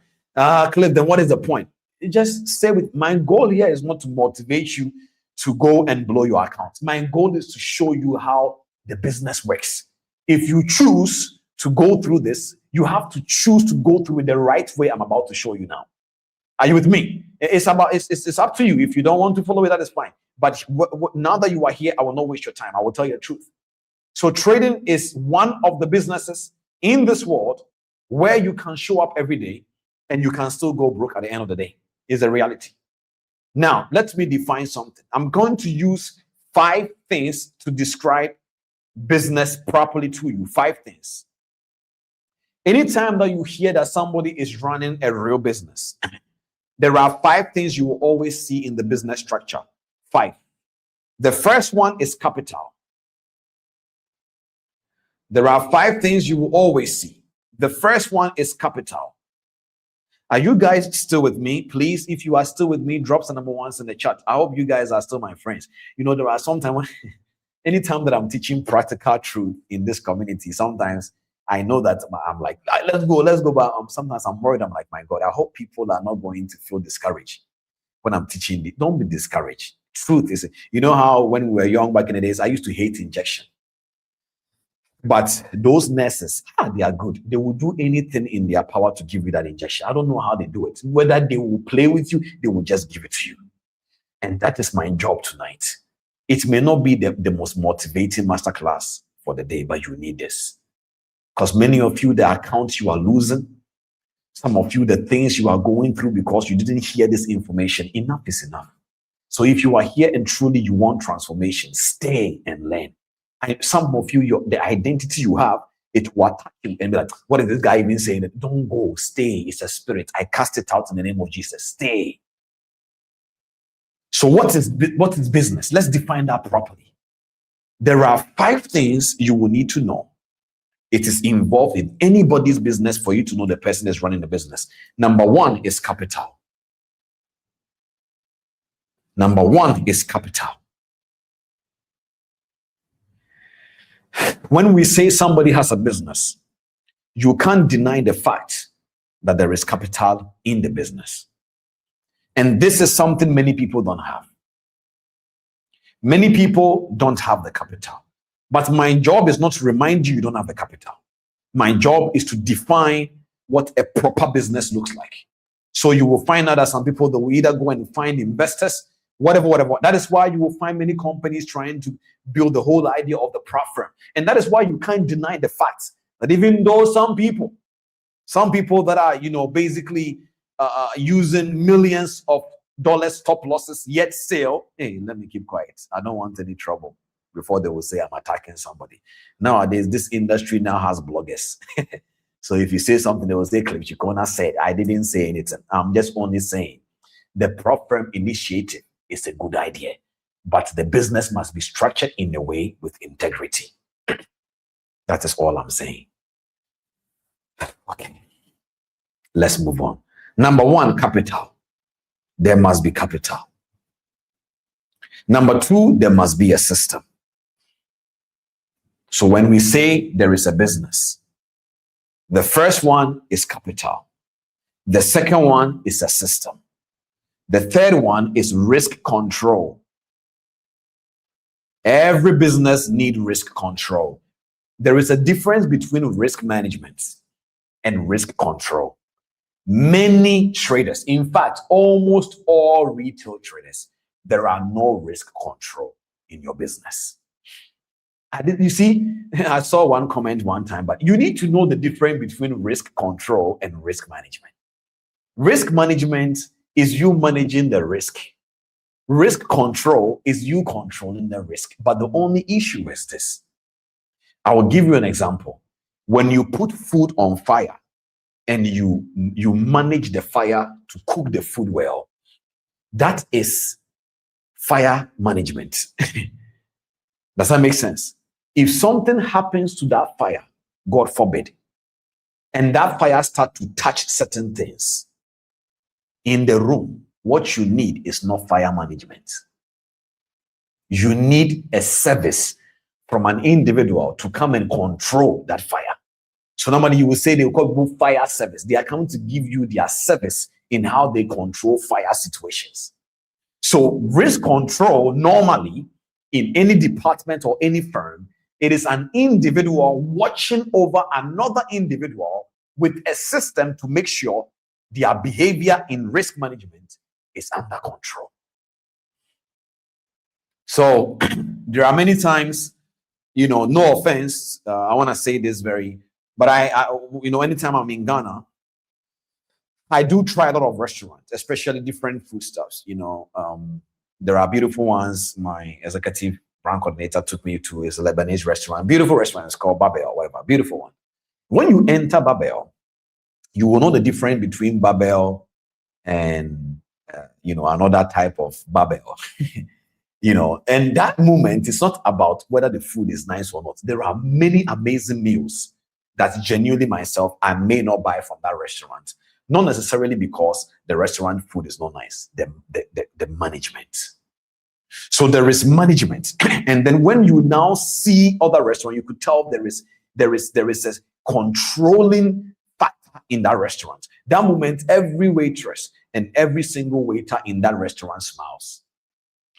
Cliff, then what is the point? You just say with my goal here is not to motivate you to go and blow your account. My goal is to show you how the business works. If you choose to go through this, you have to choose to go through it the right way I'm about to show you now. Are you with me? It's up to you. If you don't want to follow it, that is fine. But now that you are here, I will not waste your time. I will tell you the truth. So trading is one of the businesses in this world where you can show up every day and you can still go broke at the end of the day. Is a reality. Now, let me define something. I'm going to use 5 things to describe business properly to you. 5 things. Anytime that you hear that somebody is running a real business, there are 5 things you will always see in the business structure. 5. The first one is capital. There are 5 things you will always see. The first one is capital. Are you guys still with me? Please, if you are still with me, drop some number ones in the chat. I hope you guys are still my friends. You know, there are sometimes, anytime that I'm teaching practical truth in this community, sometimes I know that I'm like, let's go. But sometimes I'm worried. I'm like, my God, I hope people are not going to feel discouraged when I'm teaching it. Don't be discouraged. Truth is, you know how when we were young back in the days, I used to hate injection. But those nurses, they are good. They will do anything in their power to give you that injection. I don't know how they do it. Whether they will play with you, they will just give it to you. And that is my job tonight. It may not be the most motivating masterclass for the day, but you need this. Because many of you, the accounts you are losing, some of you, the things you are going through because you didn't hear this information, enough is enough. So if you are here and truly you want transformation, stay and learn. Some of you, the identity you have, it will attack you and be like, what is this guy even saying? Don't go, stay. It's a spirit. I cast it out in the name of Jesus. Stay. So what is business? Let's define that properly. There are 5 things you will need to know. It is involved in anybody's business for you to know the person is running the business. Number 1 is capital. Number 1 is capital. When we say somebody has a business, you can't deny the fact that there is capital in the business. And this is something many people don't have. Many people don't have the capital. But my job is not to remind you don't have the capital. My job is to define what a proper business looks like. So you will find out that some people, they will either go and find investors, whatever. That is why you will find many companies trying to build the whole idea of the prop firm. And that is why you can't deny the fact that even though some people that are, basically using millions of dollars stop losses, yet still, hey, let me keep quiet. I don't want any trouble before they will say I'm attacking somebody. Nowadays, this industry now has bloggers. So if you say something, they will say, Cliff Cheqona said, I didn't say anything. I'm just only saying the prop firm initiative is a good idea, but the business must be structured in a way with integrity. That is all I'm saying. Okay, let's move on. Number one, capital. There must be capital. Number two, there must be a system. So when we say there is a business, the first one is capital. The second one is a system. The third one is risk control. Every business needs risk control. There is a difference between risk management and risk control. Many traders, in fact, almost all retail traders, there are no risk control in your business. You see, I saw one comment one time, but you need to know the difference between risk control and risk management. Risk management is you managing the risk. Risk control is you controlling the risk. But the only issue is this. I will give you an example. When you put food on fire and you manage the fire to cook the food well, that is fire management. Does that make sense? If something happens to that fire, God forbid, and that fire starts to touch certain things in the room, what you need is not fire management. You need a service from an individual to come and control that fire. So normally you will say they will call it fire service. They are coming to give you their service in how they control fire situations. So risk control normally in any department or any firm, it is an individual watching over another individual with a system to make sure their behavior in risk management is under control. So there are many times, no offense, I want to say this but I anytime I'm in Ghana, I do try a lot of restaurants, especially different foodstuffs. There are beautiful ones. My executive brand coordinator took me to is a Lebanese restaurant, beautiful restaurant. It's called Babel, whatever, beautiful one. When you enter Babel, you will know the difference between Babel and another type of Babel. And that moment is not about whether the food is nice or not. There are many amazing meals that genuinely myself I may not buy from that restaurant. Not necessarily because the restaurant food is not nice, the management. So there is management. And then when you now see other restaurants, you could tell there is a controlling factor in that restaurant. That moment, every waitress and every single waiter in that restaurant smiles.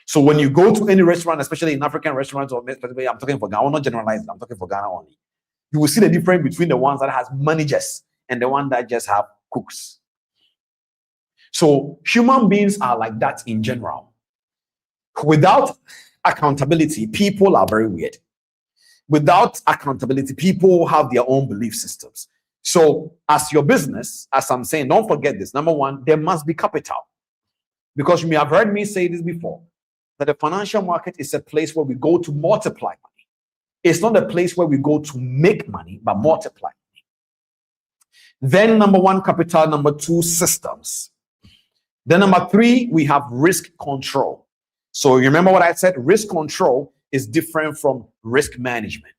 So when you go to any restaurant, especially in African restaurants, or especially I'm talking for Ghana, I'm not generalizing, I'm talking for Ghana only. You will see the difference between the ones that has managers and the one that just have cooks. So human beings are like that in general. Without accountability, people are very weird. Without accountability, people have their own belief systems. So as your business, as I'm saying, don't forget this. Number one, there must be capital. Because you may have heard me say this before, that the financial market is a place where we go to multiply money. It's not a place where we go to make money, but multiply money. Then number one, capital. Number two, systems. Then number three, we have risk control. So you remember what I said? Risk control is different from risk management.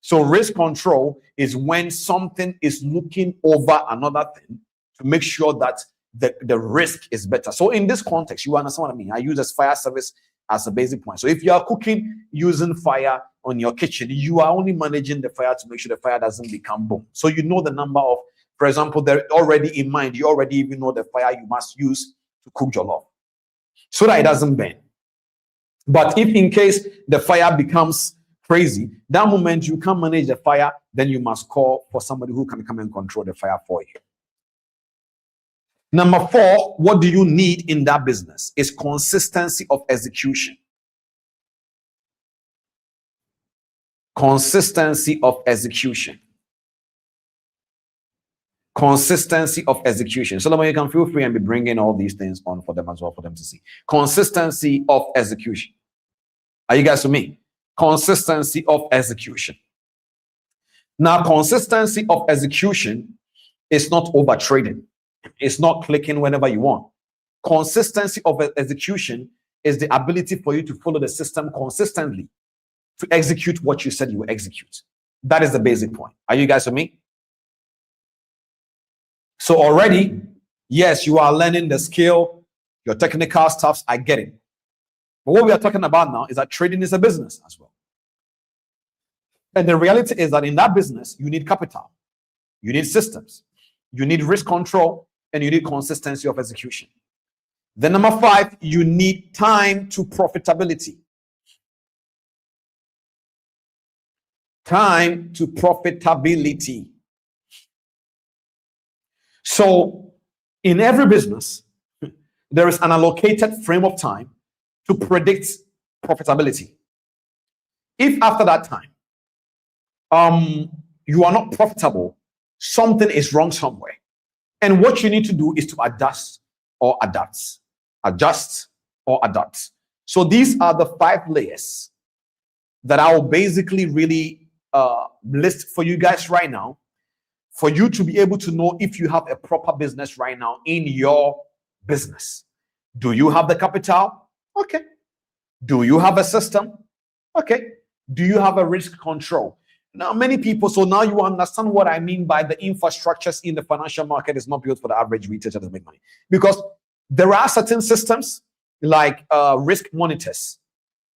So risk control is when something is looking over another thing to make sure that the risk is better. So in this context, you understand what I mean? I use as fire service as a basic point. So if you are cooking using fire on your kitchen, you are only managing the fire to make sure the fire doesn't become boom. So you know the number of, for example, they're already in mind. You already even know the fire you must use to cook jollof so that it doesn't burn. But if in case the fire becomes crazy, that moment you can't manage the fire, then you must call for somebody who can come and control the fire for you. Number 4, what do you need in that business? Is consistency of execution. Consistency of execution. Consistency of execution. Solomon, you can feel free and be bringing all these things on for them as well, for them to see. Consistency of execution. Are you guys with me? Consistency of execution. Now, consistency of execution is not over trading. It's not clicking whenever you want. Consistency of execution is the ability for you to follow the system consistently to execute what you said you will execute. That is the basic point. Are you guys with me? So already, yes, you are learning the skill, your technical stuffs, I get it. But what we are talking about now is that trading is a business as well. And the reality is that in that business, you need capital, you need systems, you need risk control, and you need consistency of execution. Then number 5, you need time to profitability. Time to profitability. So in every business, there is an allocated frame of time to predict profitability. If after that time, you are not profitable, something is wrong somewhere. And what you need to do is to adjust or adapt. Adjust or adapt. So these are the 5 layers that I will basically really list for you guys right now, for you to be able to know if you have a proper business right now in your business. Do you have the capital? Okay. Do you have a system? Okay. Do you have a risk control? Now, many people, so now you understand what I mean by the infrastructures in the financial market is not built for the average retailer to make money. Because there are certain systems like risk monitors.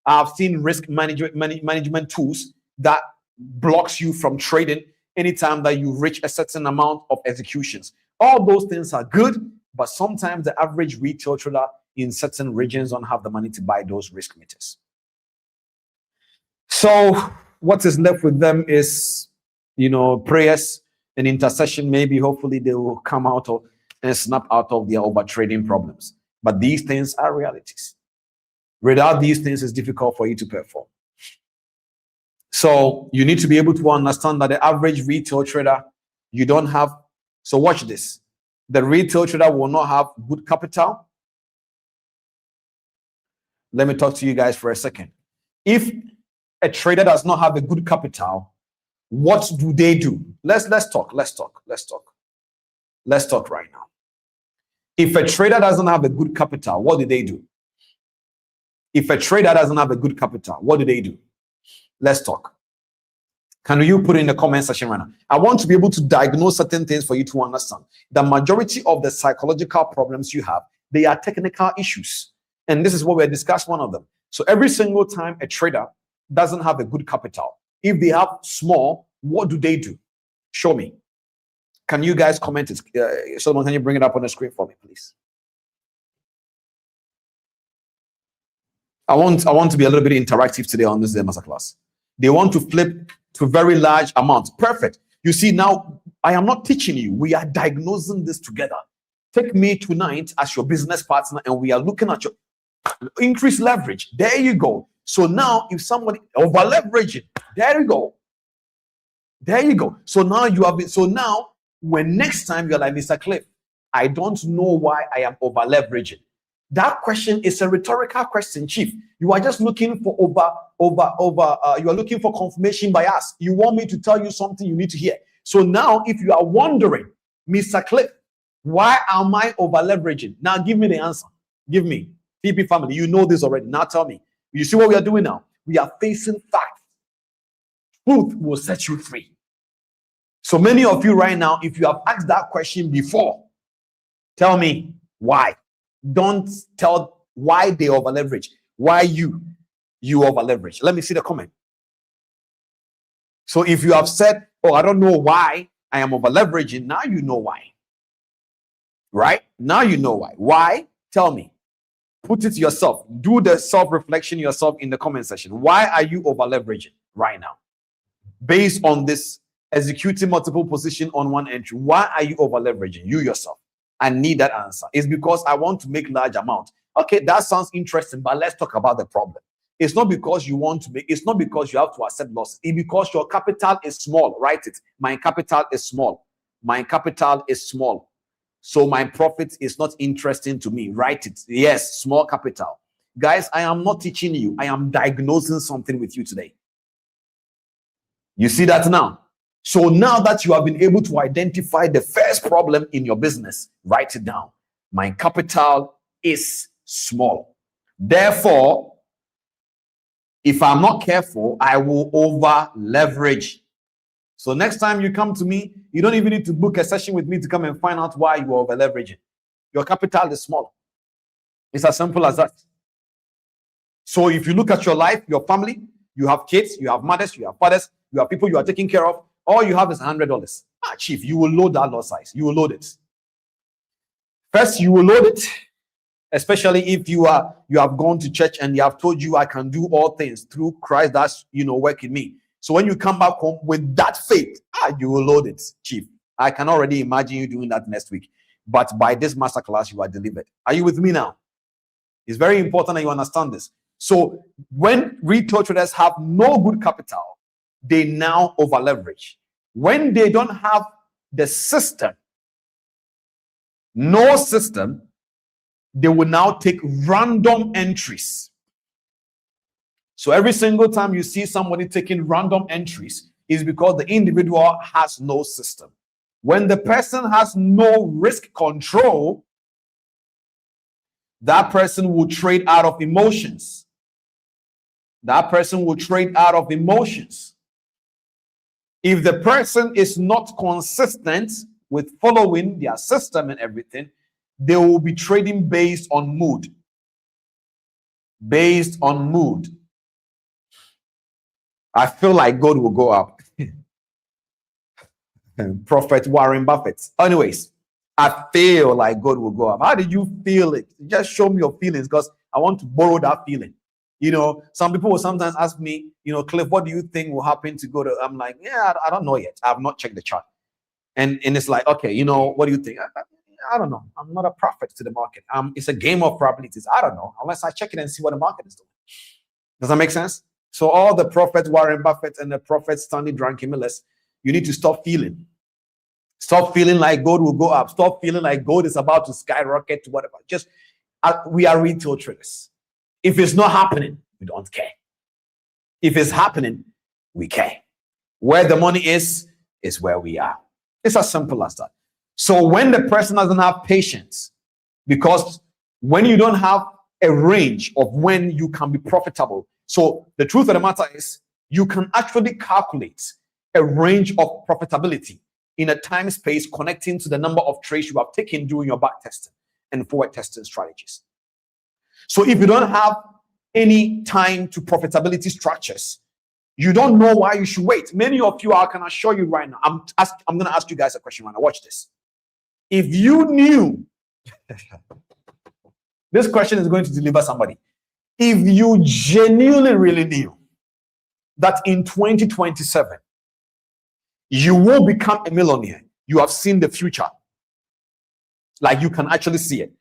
I've seen risk management tools that blocks you from trading anytime that you reach a certain amount of executions. All those things are good, but sometimes the average retail trader in certain regions don't have the money to buy those risk meters. So what is left with them is, prayers and intercession. Maybe, hopefully, they will come out of and snap out of their over trading problems. But these things are realities. Without these things, it's difficult for you to perform. So you need to be able to understand that the average retail trader, you don't have. So watch this. The retail trader will not have good capital. Let me talk to you guys for a second. If a trader does not have a good capital, what do they do? Let's talk right now. If a trader doesn't have a good capital, what do they do? If a trader doesn't have a good capital, what do they do? Let's talk. Can you put it in the comment section right now? I want to be able to diagnose certain things for you to understand. The majority of the psychological problems you have, they are technical issues. And this is what we're discussing, one of them. So every single time a trader doesn't have a good capital, if they have small, what do they do? Show me. Can you guys comment it? Solomon, can you bring it up on the screen for me, please? I want to be a little bit interactive today on this masterclass. They want to flip to very large amounts. Perfect. You see, now I am not teaching you. We are diagnosing this together. Take me tonight as your business partner, and we are looking at your increased leverage. There you go. So now, if somebody over leveraging, there you go. There you go. So now you have been. So now, when next time you're like, Mr. Cliff, I don't know why I am over leveraging. That question is a rhetorical question, Chief. You are just looking for you are looking for confirmation bias. You want me to tell you something you need to hear. So now, if you are wondering, Mr. Cliff, why am I over leveraging? Now give me the answer. Give me. TP family, you know this already. Now tell me. You see what we are doing now? We are facing facts. Truth will set you free. So many of you right now, if you have asked that question before, tell me why. Don't tell why they over leverage. Why you over leverage. Let me see the comment. So if you have said, oh, I don't know why I am over leveraging, now you know why. Right? Now you know why. Why? Tell me. Put it yourself. Do the self-reflection yourself in the comment section. Why are you over leveraging right now? Based on this executing multiple position on one entry, why are you over leveraging? You yourself. I need that answer. It's because I want to make large amount. Okay, that sounds interesting, but let's talk about the problem. It's not because you want to make, it's not because you have to accept losses. It's because your capital is small. Write it. My capital is small. My capital is small. So my profit is not interesting to me. Write it. Yes, small capital. Guys, I am not teaching you. I am diagnosing something with you today. You see that now? So now that you have been able to identify the first problem in your business, write it down. My capital is small. Therefore, if I'm not careful, I will over leverage. So next time you come to me, you don't even need to book a session with me to come and find out why you are over leveraging. Your capital is small. It's as simple as that. So if you look at your life, your family, you have kids, you have mothers, you have fathers, you have people you are taking care of, all you have is $100. Chief, you will load that lot size. You will load it. First, you will load it, especially if you have gone to church and you have told you I can do all things through Christ that's work in me. So when you come back home with that faith, you will load it, Chief. I can already imagine you doing that next week. But by this masterclass, you are delivered. Are you with me now? It's very important that you understand this. So when retail traders have no good capital, they now over leverage. When they don't have the system, no system, they will now take random entries. So every single time you see somebody taking random entries is because the individual has no system. When the person has no risk control, that person will trade out of emotions. That person will trade out of emotions. If the person is not consistent with following their system and everything, they will be trading based on mood. Based on mood. I feel like gold will go up. Prophet Warren Buffett. Anyways, I feel like gold will go up. How did you feel it? Just show me your feelings, because I want to borrow that feeling. Some people will sometimes ask me, Cliff, what do you think will happen to gold? I'm like, yeah, I don't know yet. I have not checked the chart. And it's like, okay, what do you think? I don't know. I'm not a prophet to the market. It's a game of probabilities. I don't know, unless I check it and see what the market is doing. Does that make sense? So all the prophet Warren Buffett and the prophet Stanley Druckenmiller, you need to stop feeling. Stop feeling like gold will go up. Stop feeling like gold is about to skyrocket to whatever. We are retail traders. If it's not happening, we don't care. If it's happening, we care. Where the money is where we are. It's as simple as that. So when the person doesn't have patience, because when you don't have a range of when you can be profitable, so the truth of the matter is you can actually calculate a range of profitability in a time space connecting to the number of trades you have taken during your back testing and forward testing strategies. So if you don't have any time to profitability structures, you don't know why you should wait. Many of you, I can assure you right now, I'm going to ask you guys a question right now. Watch this. If you knew, this question is going to deliver somebody. If you genuinely really knew that in 2027, you will become a millionaire, you have seen the future. Like you can actually see it.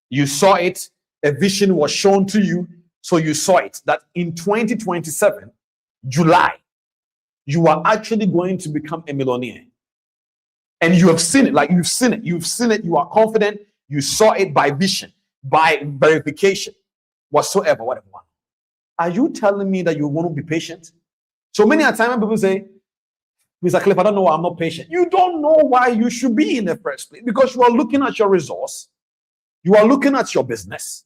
You saw it. A vision was shown to you. So you saw it, that in 2027, July, you are actually going to become a millionaire. And you have seen it, like you've seen it, you are confident, you saw it by vision, by verification, whatsoever, whatever. Are you telling me that you won't be patient? So many a time when people say, Mr. Cliff, I don't know why I'm not patient. You don't know why you should be in the first place, because you are looking at your resource, you are looking at your business,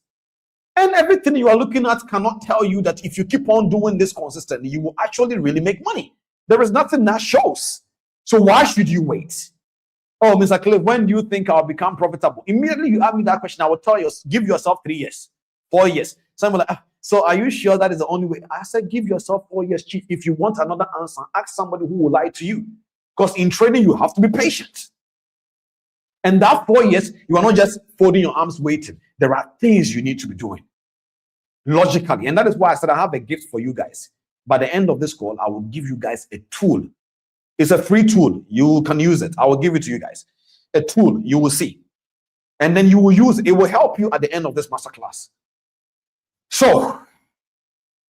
and everything you are looking at cannot tell you that if you keep on doing this consistently, you will actually really make money. There is nothing that shows. So why should you wait? Oh, Mr. Cliff, when do you think I'll become profitable? Immediately you ask me that question, I will tell you, give yourself 3 years, 4 years. Someone like, so are you sure that is the only way? I said, give yourself 4 years, Chief. If you want another answer, ask somebody who will lie to you. Because in trading, you have to be patient. And that 4 years, you are not just folding your arms waiting. There are things you need to be doing. logically. And that is why I said I have a gift for you guys. By the end of this call, I will give you guys a tool. It's a free tool. You can use it. I will give it to you guys. A tool you will see. And then you will use it. It will help you at the end of this masterclass. So,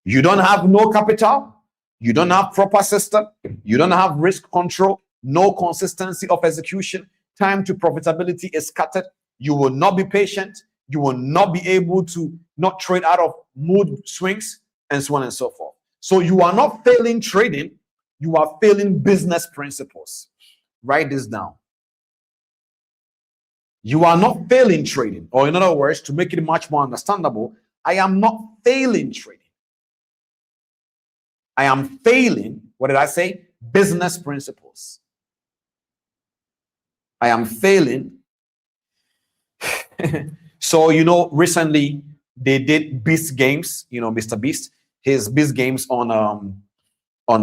you don't have no capital. You don't have proper system. You don't have risk control. No consistency of execution. Time to profitability is scattered. You will not be patient. You will not be able to not trade out of mood swings and so on and so forth. So you are not failing trading. You are failing business principles. Write this down. You are not failing trading. Or in other words, to make it much more understandable, I am not failing trading. I am failing, what did I say? Business principles. I am failing. So, recently they did Beast Games, Mr. Beast, his Beast Games on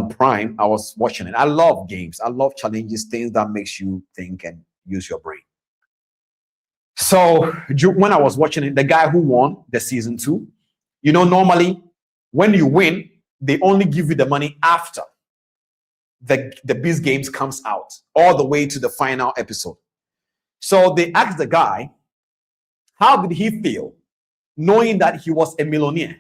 Prime. I was watching it. I love games. I love challenges, things that makes you think and use your brain. So when I was watching it, the guy who won the season 2, normally when you win, they only give you the money after the Beast Games comes out, all the way to the final episode. So they asked the guy, how did he feel knowing that he was a millionaire,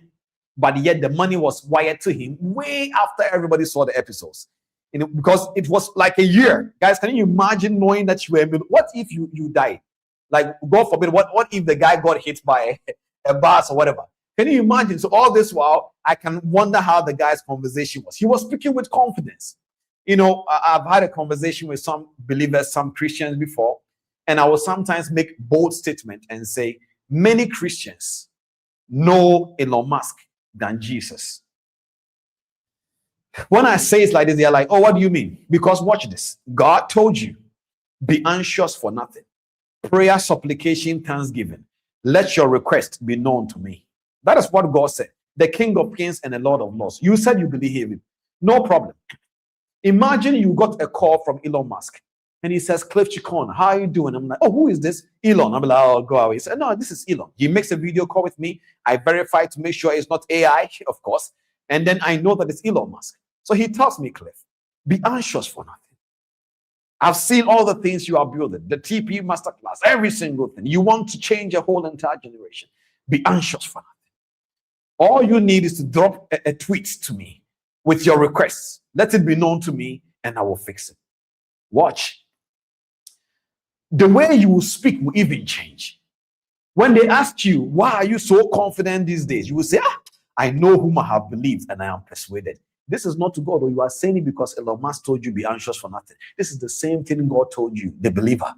but yet the money was wired to him way after everybody saw the episodes? Because it was like a year. Guys, can you imagine knowing that you were a millionaire? What if you died? Like, God forbid, what if the guy got hit by a bus or whatever? Can you imagine? So all this while, I can wonder how the guy's conversation was. He was speaking with confidence. I've had a conversation with some believers, some Christians before, and I will sometimes make bold statement and say, many Christians know Elon Musk than Jesus. When I say it like this, they're like, oh, what do you mean? Because watch this. God told you, be anxious for nothing. Prayer, supplication, thanksgiving. Let your request be known to me. That is what God said. The King of Kings and the Lord of Lords. You said you believe him. No problem. Imagine you got a call from Elon Musk and he says, Cliff Cheqona, how are you doing? I'm like, oh, who is this? Elon. I'm like, oh, go away. He said, no, this is Elon. He makes a video call with me. I verify to make sure it's not AI, of course. And then I know that it's Elon Musk. So he tells me, Cliff, be anxious for nothing. I've seen all the things you are building, the TP Masterclass, every single thing. You want to change a whole entire generation. Be anxious for nothing. All you need is to drop a tweet to me with your requests. Let it be known to me and I will fix it. Watch. The way you will speak will even change. When they ask you, why are you so confident these days? You will say, I know whom I have believed and I am persuaded. This is not to God, or you are saying it because Elon Musk told you be anxious for nothing. This is the same thing God told you, the believer.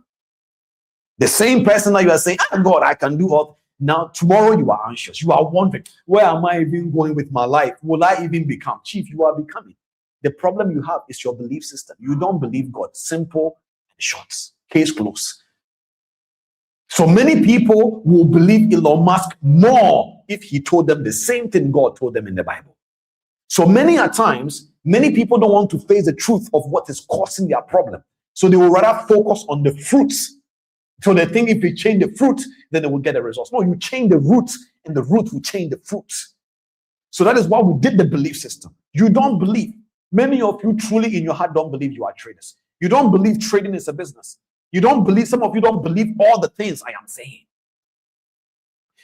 The same person that you are saying, God, I can do all. Now, tomorrow you are anxious. You are wondering, where am I even going with my life? Will I even become? Chief, you are becoming. The problem you have is your belief system. You don't believe God. Simple and short. Case closed. So many people will believe Elon Musk more if he told them the same thing God told them in the Bible. So many a times, many people don't want to face the truth of what is causing their problem. So they will rather focus on the fruits. So they think if you change the fruit, then they will get the results. No, you change the root, and the root will change the fruit. So that is why we did the belief system. You don't believe. Many of you truly in your heart don't believe you are traders. You don't believe trading is a business. You don't believe, some of you don't believe all the things I am saying.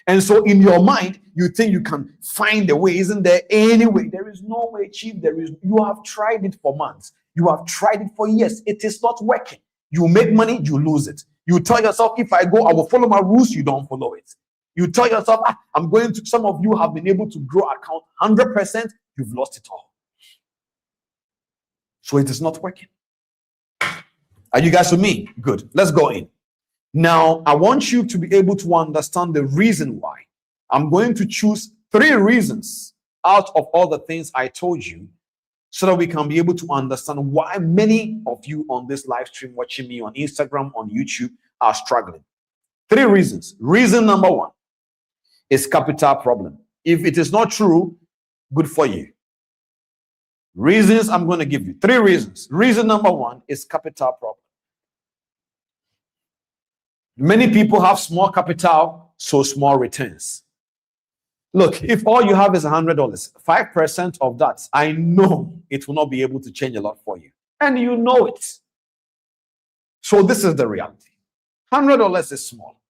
And so in your mind, you think you can find a way. Isn't there any way? There is no way, Chief. You have tried it for months. You have tried it for years. It is not working. You make money, you lose it. You tell yourself, if I go, I will follow my rules. You don't follow it. You tell yourself, I'm going to, some of you have been able to grow account 100%. You've lost it all. So it is not working. Are you guys with me? Good. Let's go in. Now, I want you to be able to understand the reason why. I'm going to choose 3 reasons out of all the things I told you so that we can be able to understand why many of you on this live stream watching me on Instagram, on YouTube are struggling. 3 reasons. Reason number 1 is capital problem. If it is not true, good for you. Reasons I'm going to give you. 3 reasons. Reason number 1 is capital problem. Many people have small capital, so small returns. Look, if all you have is $100, 5% of that, I know it will not be able to change a lot for you. And you know it. So this is the reality. $100 is small.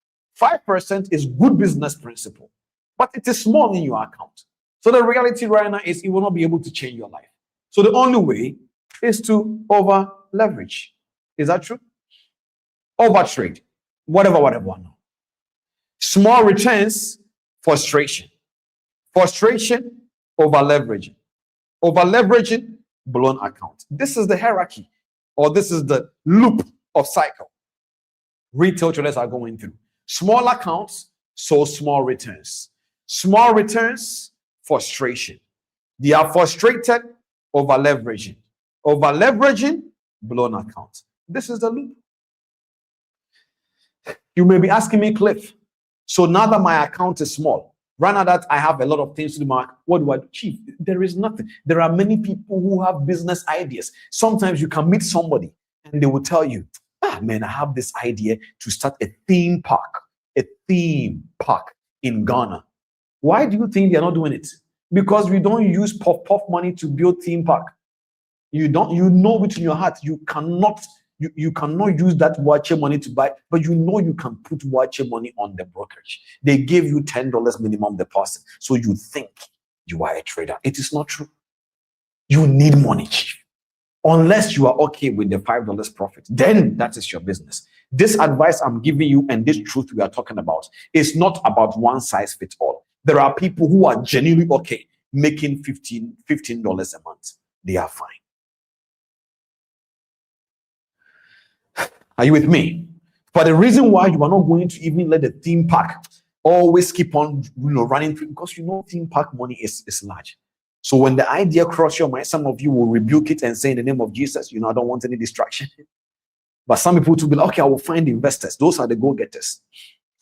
5% is good business principle, but it is small in your account. So the reality right now is it will not be able to change your life. So the only way is to over leverage. Is that true? Over trade. Whatever. No. Small returns, frustration. Frustration, over leveraging. Over leveraging, blown account. This is the hierarchy, or this is the loop of cycle retail traders are going through. Small accounts, so small returns. Small returns, frustration. They are frustrated, over leveraging. Over leveraging, blown account. This is the loop. You may be asking me, Cliff, so now that my account is small, right now that I have a lot of things to do, Mark, what do I do? Chief, there is nothing. There are many people who have business ideas. Sometimes you can meet somebody and they will tell you, man, I have this idea to start a theme park in Ghana. Why do you think they're not doing it? Because we don't use puff money to build theme park. You know it in your heart. You cannot use that watcher money to buy, but you know you can put watcher money on the brokerage. They give you $10 minimum deposit. So you think you are a trader. It is not true. You need money, chief. Unless you are okay with the $5 profit, then that is your business. This advice I'm giving you and this truth we are talking about is not about one size fits all. There are people who are genuinely okay making $15 a month. They are fine. Are you with me? But the reason why you are not going to even let the theme park always keep on running through, because theme park money is large. So when the idea crosses your mind, some of you will rebuke it and say, in the name of Jesus, I don't want any distraction. But some people will be like, okay, I will find investors. Those are the go-getters.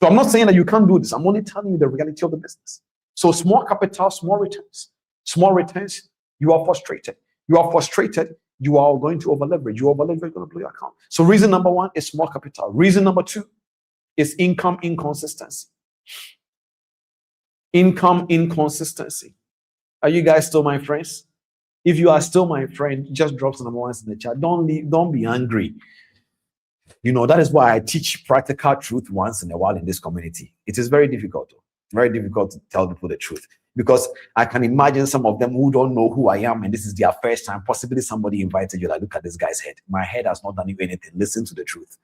So I'm not saying that you can't do this. I'm only telling you the reality of the business. So small capital, small returns. Small returns, you are frustrated. You are frustrated, you are going to over-leverage. You over-leverage, you're going to blow your account. So reason number one is small capital. Reason number two is income inconsistency. Income inconsistency. Are you guys still my friends? If you are still my friend, just drop some number ones in the chat. Don't be angry. That is why I teach practical truth once in a while in this community. It is very difficult to tell people the truth, because I can imagine some of them who don't know who I am and this is their first time. Possibly somebody invited you, like, look at this guy's head. My head has not done you anything. Listen to the truth.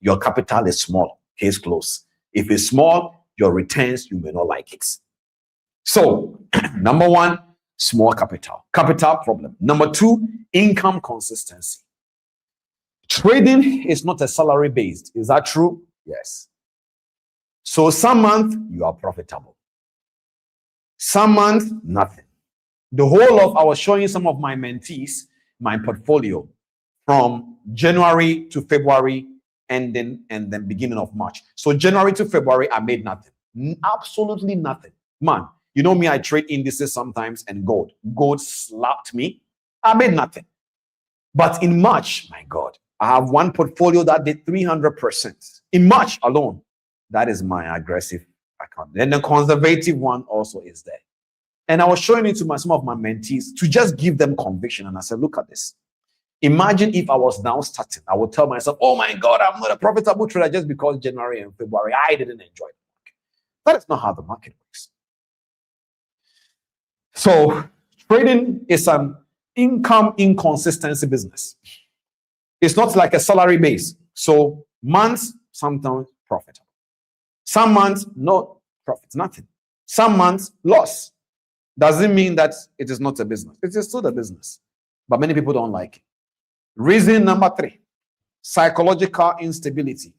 Your capital is small. Case closed. If it's small, your returns, you may not like it. So, number one, small capital problem. Number two, income consistency. Trading is not a salary based. Is that true? Yes. So some month you are profitable. Some month, nothing. The whole of, I was showing some of my mentees, my portfolio from January to February and then beginning of March. So January to February, I made nothing. Absolutely nothing. Man, me, I trade indices sometimes and gold. Gold slapped me. I made nothing. But in March, my God, I have one portfolio that did 300%. In March alone, that is my aggressive account. Then the conservative one also is there. And I was showing it to some of my mentees to just give them conviction. And I said, look at this. Imagine if I was now starting, I would tell myself, oh my God, I'm not a profitable trader just because January and February, I didn't enjoy the market. That is not how the market works. So trading is an income inconsistency business. It's not like a salary base. So months, sometimes profitable. Some months, no profit, nothing. Some months, loss. Doesn't mean that it is not a business. It is still a business. But many people don't like it. Reason number three, psychological instability.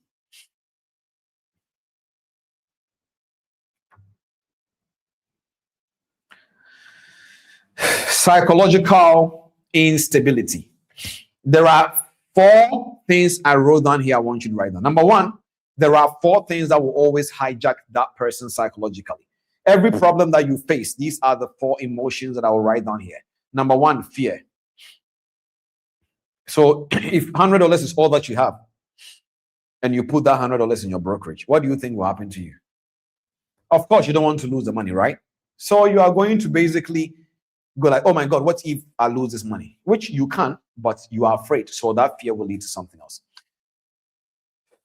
Psychological instability. There are 4 things I wrote down here I want you to write down. Number one, there are 4 things that will always hijack that person psychologically. Every problem that you face, these are the 4 emotions that I will write down here. Number one, fear. So if $100 is all that you have, and you put that $100 in your brokerage, what do you think will happen to you? Of course, you don't want to lose the money, right? So you are going to basically go like, oh my God, what if I lose this money? Which you can, but you are afraid. So that fear will lead to something else.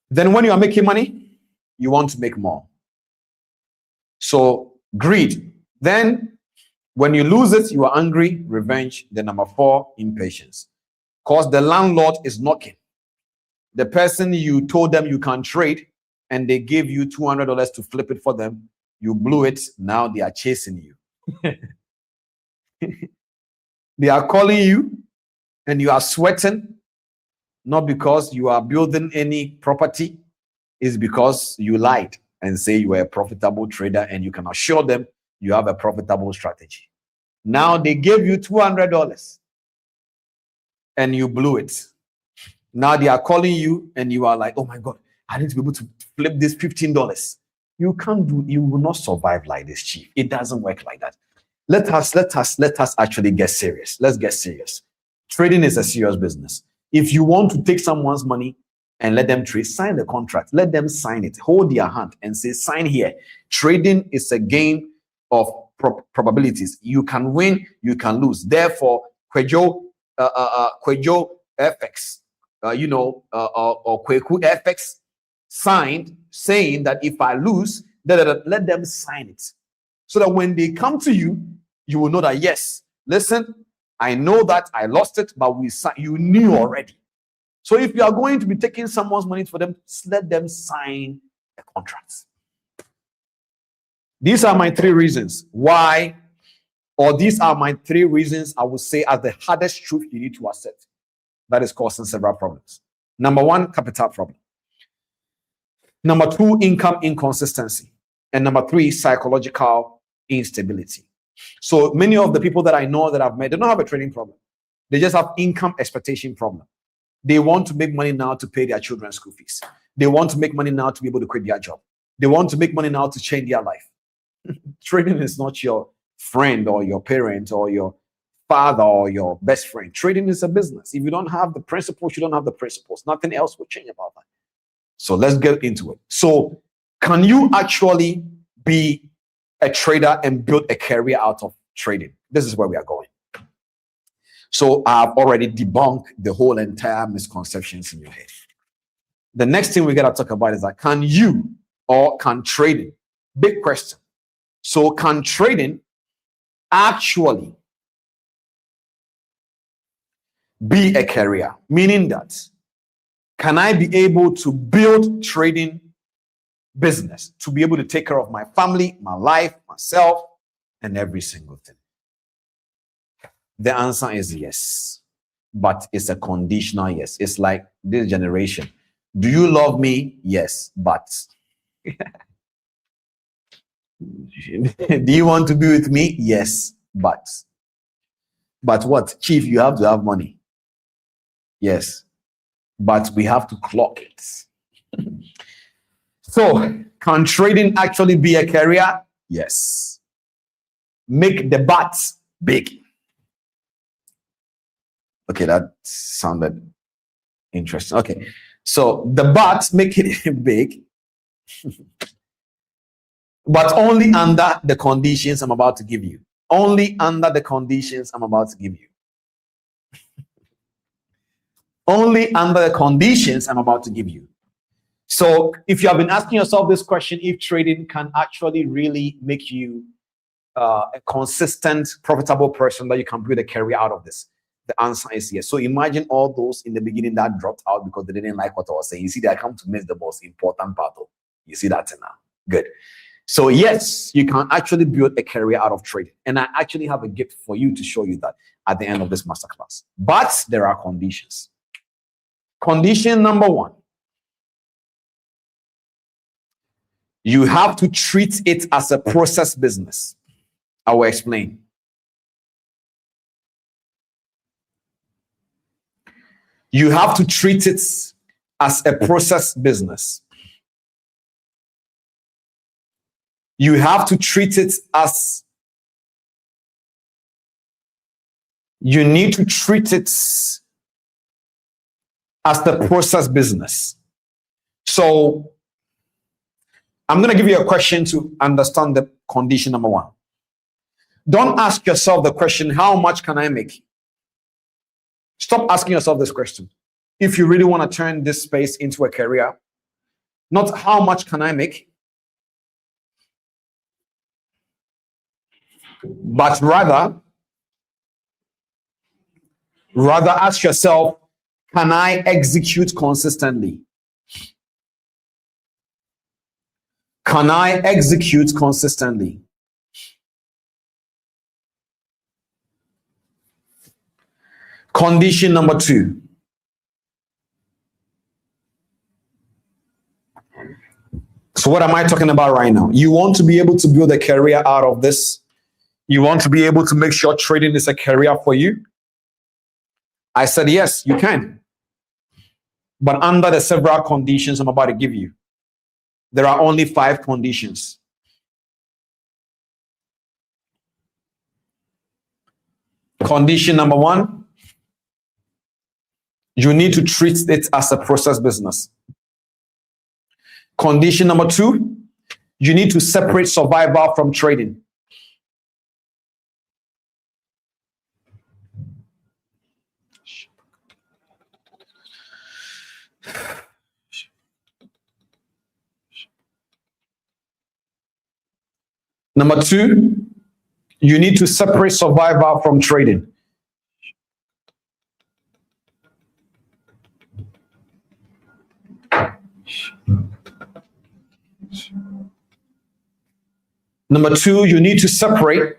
Then when you are making money, you want to make more. So greed. Then when you lose it, you are angry, revenge. Then number 4, impatience. Because the landlord is knocking. The person you told them you can trade and they gave you $200 to flip it for them, you blew it. Now they are chasing you. They are calling you and you are sweating, not because you are building any property. It's because you lied and say you are a profitable trader and you can assure them you have a profitable strategy. Now they gave you $200 and you blew it. Now they are calling you and you are like, oh my God, I need to be able to flip this $15. You can't do, you will not survive like this, Chief. It doesn't work like that. Let us actually get serious. Let's get serious. Trading is a serious business. If you want to take someone's money and let them trade, sign the contract. Let them sign it. Hold their hand and say, sign here. Trading is a game of probabilities. You can win, you can lose. Therefore, Kwejo FX, or Kweku FX signed saying that if I lose, let them sign it. So that when they come to you, you will know that, yes, listen, I know that I lost it, but you knew already. So if you are going to be taking someone's money for them, let them sign a contract. These are my 3 reasons why, or these are my 3 reasons I would say are the hardest truth you need to accept that is causing several problems. Number 1, capital problem. Number 2, income inconsistency. And number 3, psychological instability. So many of the people that I know that I've met, they don't have a trading problem. They just have income expectation problem. They want to make money now to pay their children's school fees. They want to make money now to be able to quit their job. They want to make money now to change their life. Trading is not your friend or your parent or your father or your best friend. Trading is a business. If you don't have the principles, you don't have the principles. Nothing else will change about that. So let's get into it. So can you actually be a trader and build a career out of trading? This is where we are going. So I've already debunked the whole entire misconceptions in your head. The next thing we got to talk about is that can you or can trading? Big question. So can trading actually be a career? Meaning that, can I be able to build trading business to be able to take care of my family, my life, myself, and every single thing? The answer is yes, but it's a conditional yes. It's like this generation. Do you love me? Yes, but. Do you want to be with me? Yes, but. But what? Chief, you have to have money. Yes, but we have to clock it. So, can trading actually be a career? Yes. Make the bats big. Okay, that sounded interesting. Okay, so the bats make it big, but only under the conditions I'm about to give you. Only under the conditions I'm about to give you. Only under the conditions I'm about to give you. So if you have been asking yourself this question, if trading can actually really make you a consistent, profitable person that you can build a career out of this, the answer is yes. So imagine all those in the beginning that dropped out because they didn't like what I was saying. You see, they come to miss the most important part. You see that now? Good. So yes, you can actually build a career out of trading. And I actually have a gift for you to show you that at the end of this masterclass. But there are conditions. Condition number 1. You have to treat it as a process business. I will explain. You have to treat it as a process business. You have to treat it as, you need to treat it as the process business. So I'm going to give you a question to understand the condition number 1. Don't ask yourself the question, how much can I make? Stop asking yourself this question. If you really want to turn this space into a career, not how much can I make, but rather ask yourself, can I execute consistently? Can I execute consistently? Condition number 2. So what am I talking about right now? You want to be able to build a career out of this. You want to be able to make sure trading is a career for you. I said, yes, you can. But under the several conditions I'm about to give you, there are only 5 conditions. Condition number 1, you need to treat it as a process business. Condition number 2, you need to separate survival from trading. Number 2, you need to separate survival from trading. Number 2, you need to separate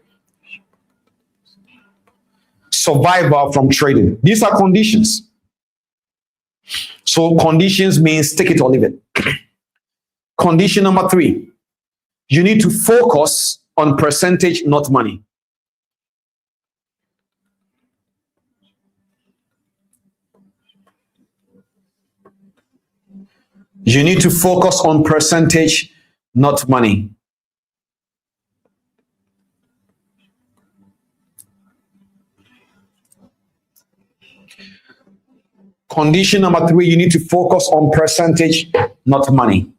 survival from trading. These are conditions. So conditions means take it or leave it. Condition number 3, you need to focus on percentage, not money. You need to focus on percentage, not money. Condition number 3, you need to focus on percentage, not money.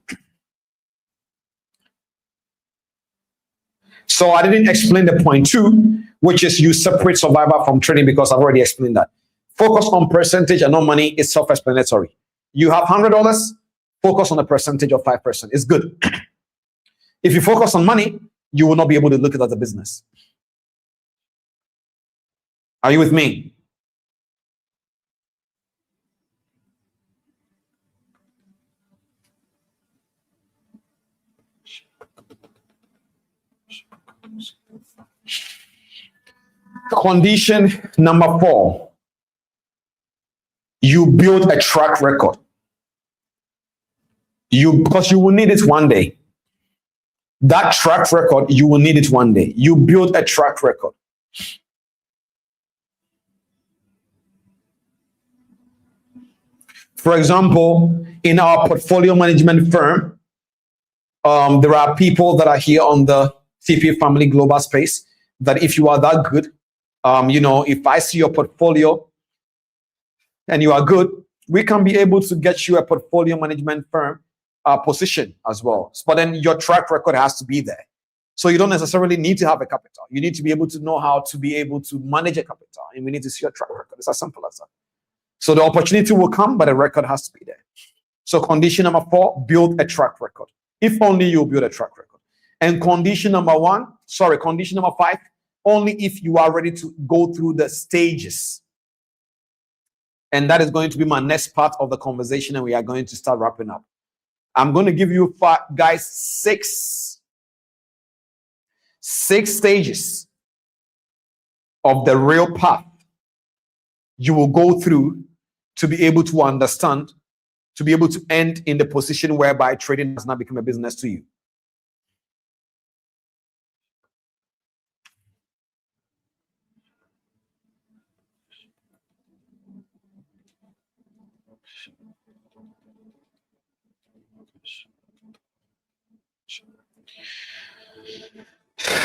So I didn't explain the point 2, which is you separate survival from trading, because I've already explained that. Focus on percentage and not money is self-explanatory. You have $100, focus on a percentage of 5%. It's good. If you focus on money, you will not be able to look at it as a business. Are you with me? Condition number 4, you build a track record. Because you will need it one day. That track record, you will need it one day. You build a track record. For example, in our portfolio management firm, there are people that are here on the TP Family Global Space that if you are that good, if I see your portfolio and you are good, we can be able to get you a portfolio management firm position as well. But then your track record has to be there. So you don't necessarily need to have a capital. You need to be able to know how to be able to manage a capital. And we need to see your track record. It's as simple as that. So the opportunity will come, but the record has to be there. So condition number 4, build a track record. If only you build a track record. And condition number 5, only if you are ready to go through the stages. And that is going to be my next part of the conversation, and we are going to start wrapping up. I'm going to give you guys 6 stages of the real path you will go through to be able to understand, to be able to end in the position whereby trading has not become a business to you.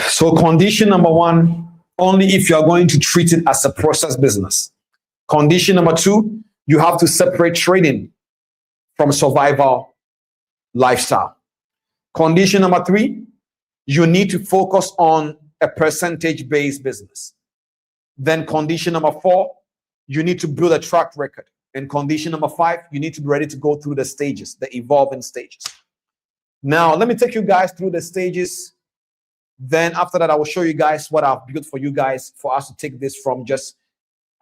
So condition number 1, only if you are going to treat it as a process business. Condition number 2, you have to separate trading from survival lifestyle. Condition number 3, you need to focus on a percentage-based business. Then condition number 4, you need to build a track record. And condition number 5, you need to be ready to go through the stages, the evolving stages. Now, let me take you guys through the stages. Then after that, I will show you guys what I've built for you guys for us to take this from just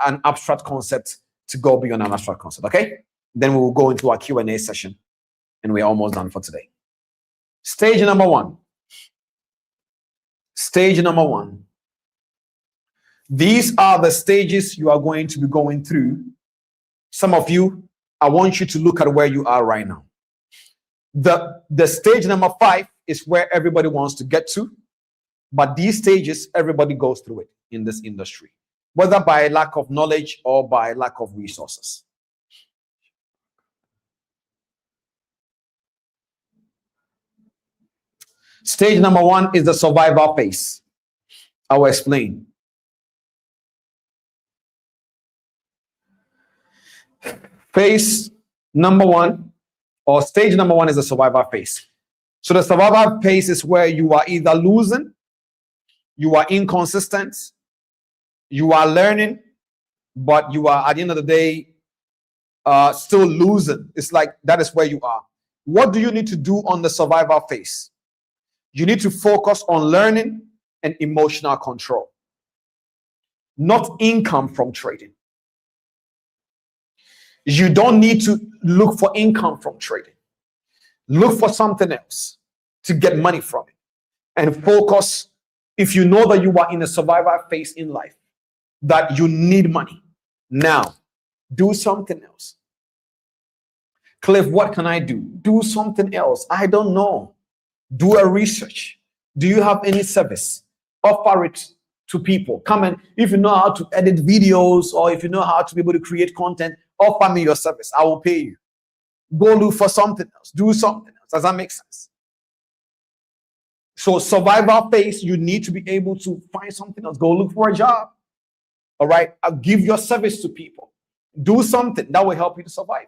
an abstract concept to go beyond an abstract concept, okay? Then we will go into our Q&A session, and we're almost done for today. Stage number 1. Stage number 1. These are the stages you are going to be going through. Some of you, I want you to look at where you are right now. The stage number 5 is where everybody wants to get to, but these stages, everybody goes through it in this industry, whether by lack of knowledge or by lack of resources. Stage number 1 is the survival phase. I will explain. Phase number 1, or stage number 1, is the survival phase. So the survival phase is where you are either losing, you are inconsistent, you are learning, but you are at the end of the day still losing. It's like that is where you are. What do you need to do on the survival phase? You need to focus on learning and emotional control, not income from trading. You don't need to look for income from trading. Look for something else to get money from it. And focus, if you know that you are in a survival phase in life, that you need money. Now, do something else. Cliff, what can I do? Do something else. I don't know. Do a research. Do you have any service? Offer it to people. Come and, if you know how to edit videos, or if you know how to be able to create content, offer me your service. I will pay you. Go look for something else. Do something else. Does that make sense? So survival phase, you need to be able to find something else. Go look for a job. All right. I'll give your service to people. Do something that will help you to survive.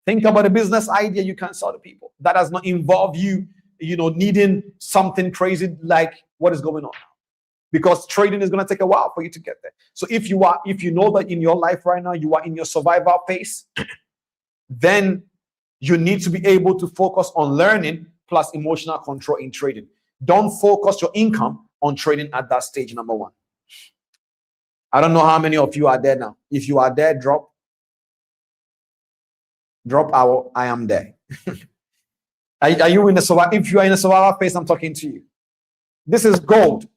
Think about a business idea you can sell to people. That does not involve you, needing something crazy like what is going on now. Because trading is going to take a while for you to get there. So if you know that in your life right now, you are in your survival phase, then you need to be able to focus on learning plus emotional control in trading. Don't focus your income on trading at that stage number 1. I don't know how many of you are there now. If you are there, drop our I am there. Are you in the survival? If you are in a survival phase, I'm talking to you. This is gold.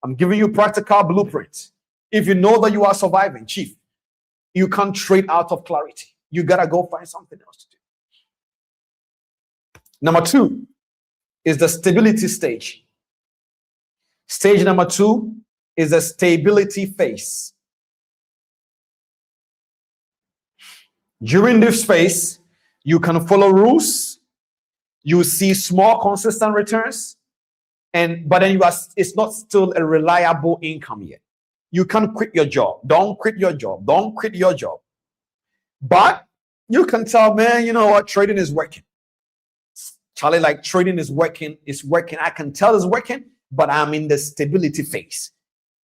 I'm giving you practical blueprints. If you know that you are surviving, chief, you can't trade out of clarity. You gotta go find something else to do. Number 2 is the stability stage. Stage number 2 is the stability phase. During this phase, you can follow rules. You see small, consistent returns. But then it's not still a reliable income yet. You can't quit your job. Don't quit your job. Don't quit your job. But you can tell, man, you know what? Trading is working. Charlie, like trading is working. It's working. I can tell it's working, but I'm in the stability phase.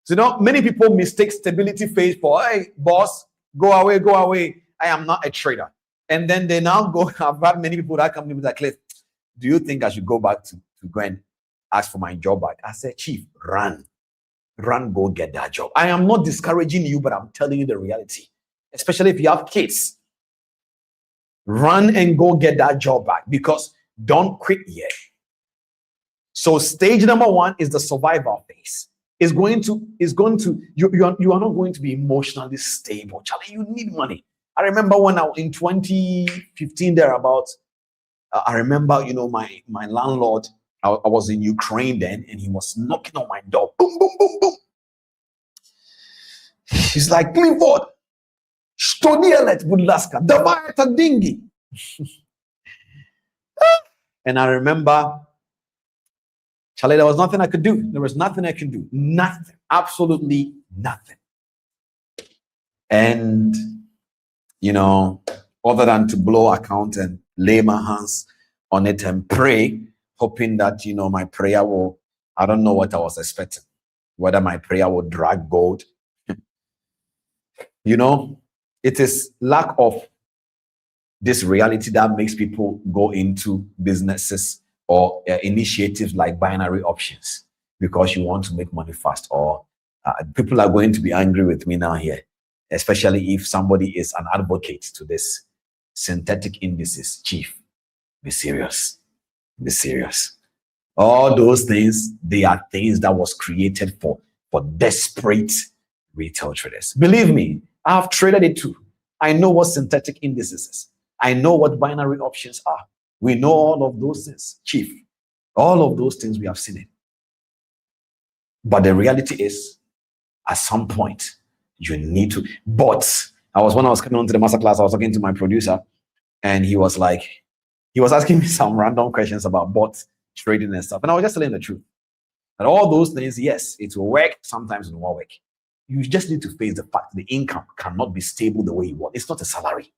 So, many people mistake stability phase for, hey, boss, go away, go away. I am not a trader. And then they now go, I've had many people that come to me like, Cliff, do you think I should go back to go and ask for my job back? I said, chief, run, go get that job. I am not discouraging you, but I'm telling you the reality, especially if you have kids. Run and go get that job back, because don't quit yet. So stage number 1 is the survival phase. You are not going to be emotionally stable. Charlie, you need money. I remember when in 2015 thereabouts, I remember, my landlord, I was in Ukraine then, and he was knocking on my door. Boom, boom, boom, boom. He's like, Clifford, что делать, будь ласка? Давай это деньги. And I remember, Charlie, there was nothing I could do. There was nothing I could do. Nothing. Absolutely nothing. And, other than to blow account and lay my hands on it and pray, hoping that, my prayer will, I don't know what I was expecting. whether my prayer will drag gold. You know, it is lack of this reality that makes people go into businesses or initiatives like binary options because you want to make money fast. Or people are going to be angry with me now here, especially if somebody is an advocate to this synthetic indices. Chief, be serious. Be serious. All those things, they are things that was created for desperate retail traders. Believe me, I've traded it too. I know what synthetic indices is. I know what binary options are. We know all of those things, Chief. All of those things we have seen it. But the reality is, at some point, you need to. But when I was coming on to the masterclass, I was talking to my producer, and he was asking me some random questions about bot trading and stuff. And I was just telling the truth. And all those things, yes, it will work. Sometimes it won't work. You just need to face the fact the income cannot be stable the way you want. It's not a salary.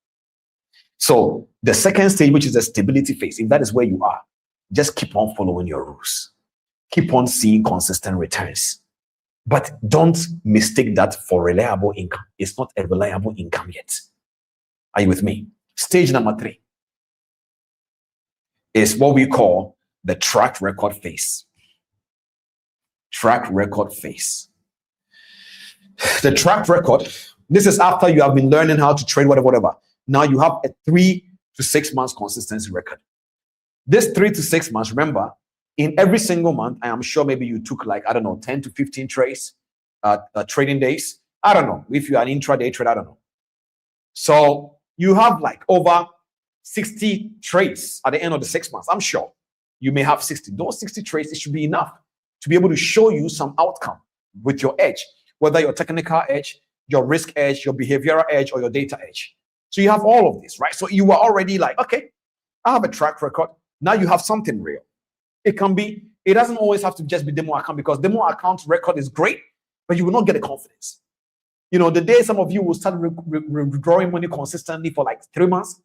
So the second stage, which is the stability phase, if that is where you are, just keep on following your rules. Keep on seeing consistent returns. But don't mistake that for reliable income. It's not a reliable income yet. Are you with me? Stage number 3 is what we call the track record phase. Track record phase. The track record, this is after you have been learning how to trade, whatever. Now you have a 3 to 6 months consistency record. This 3 to 6 months, remember, in every single month, I am sure maybe you took 10 to 15 trades, trading days. I don't know. If you are an intraday trader, I don't know. So you have over 60 trades at the end of the 6 months. I'm sure you may have 60. Those 60 trades, it should be enough to be able to show you some outcome with your edge, whether your technical edge, your risk edge, your behavioral edge, or your data edge. So you have all of this, right? So you were already okay, I have a track record. Now you have something real. It doesn't always have to just be demo account, because demo account record is great, but you will not get the confidence. The day some of you will start withdrawing money consistently for 3 months,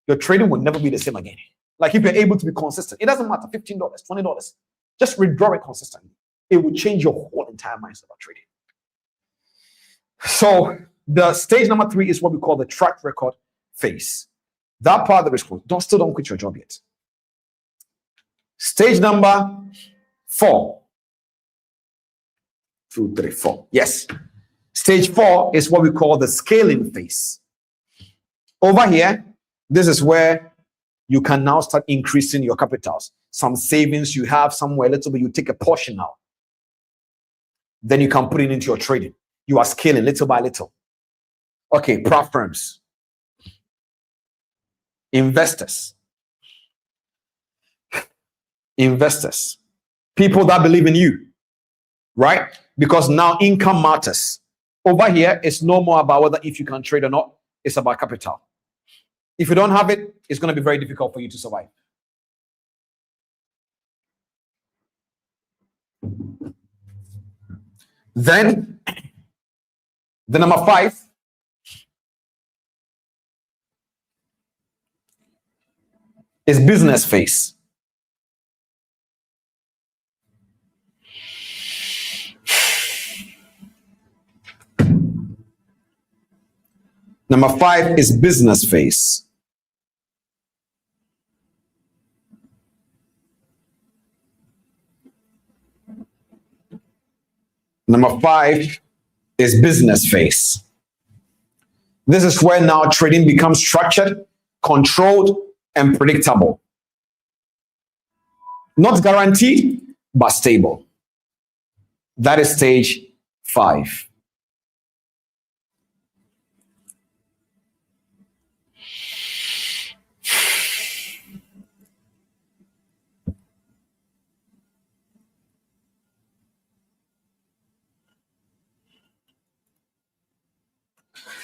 your trading will never be the same again. If you're able to be consistent, it doesn't matter, $15, $20, just withdraw it consistently. It will change your whole entire mindset about trading. So the stage number 3 is what we call the track record phase. That part of the risk, still don't quit your job yet. Stage number 4. 2, 3, 4. Yes. Stage 4 is what we call the scaling phase. Over here, this is where you can now start increasing your capitals. Some savings you have somewhere, a little bit, you take a portion now. Then you can put it into your trading. You are scaling little by little. Okay, prop firms, investors, people that believe in you, right? Because now income matters. Over here, it's no more about whether if you can trade or not. It's about capital. If you don't have it, it's going to be very difficult for you to survive. Then, the number 5 is business phase. Number 5 is business phase. Number 5 is business phase. This is where now trading becomes structured, controlled, and predictable. Not guaranteed, but stable. That is stage 5.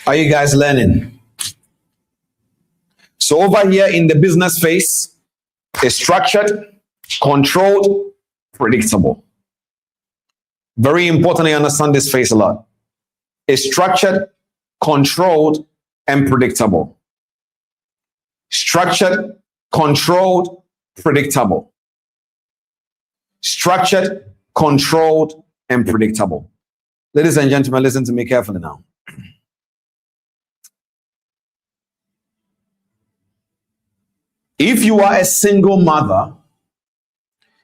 Are you guys learning? So over here in the business phase, is structured, controlled, predictable. Very importantly, understand this phase a lot. Is structured, controlled, and predictable. Structured, controlled, predictable. Structured, controlled, and predictable. Ladies and gentlemen, listen to me carefully now. If you are a single mother,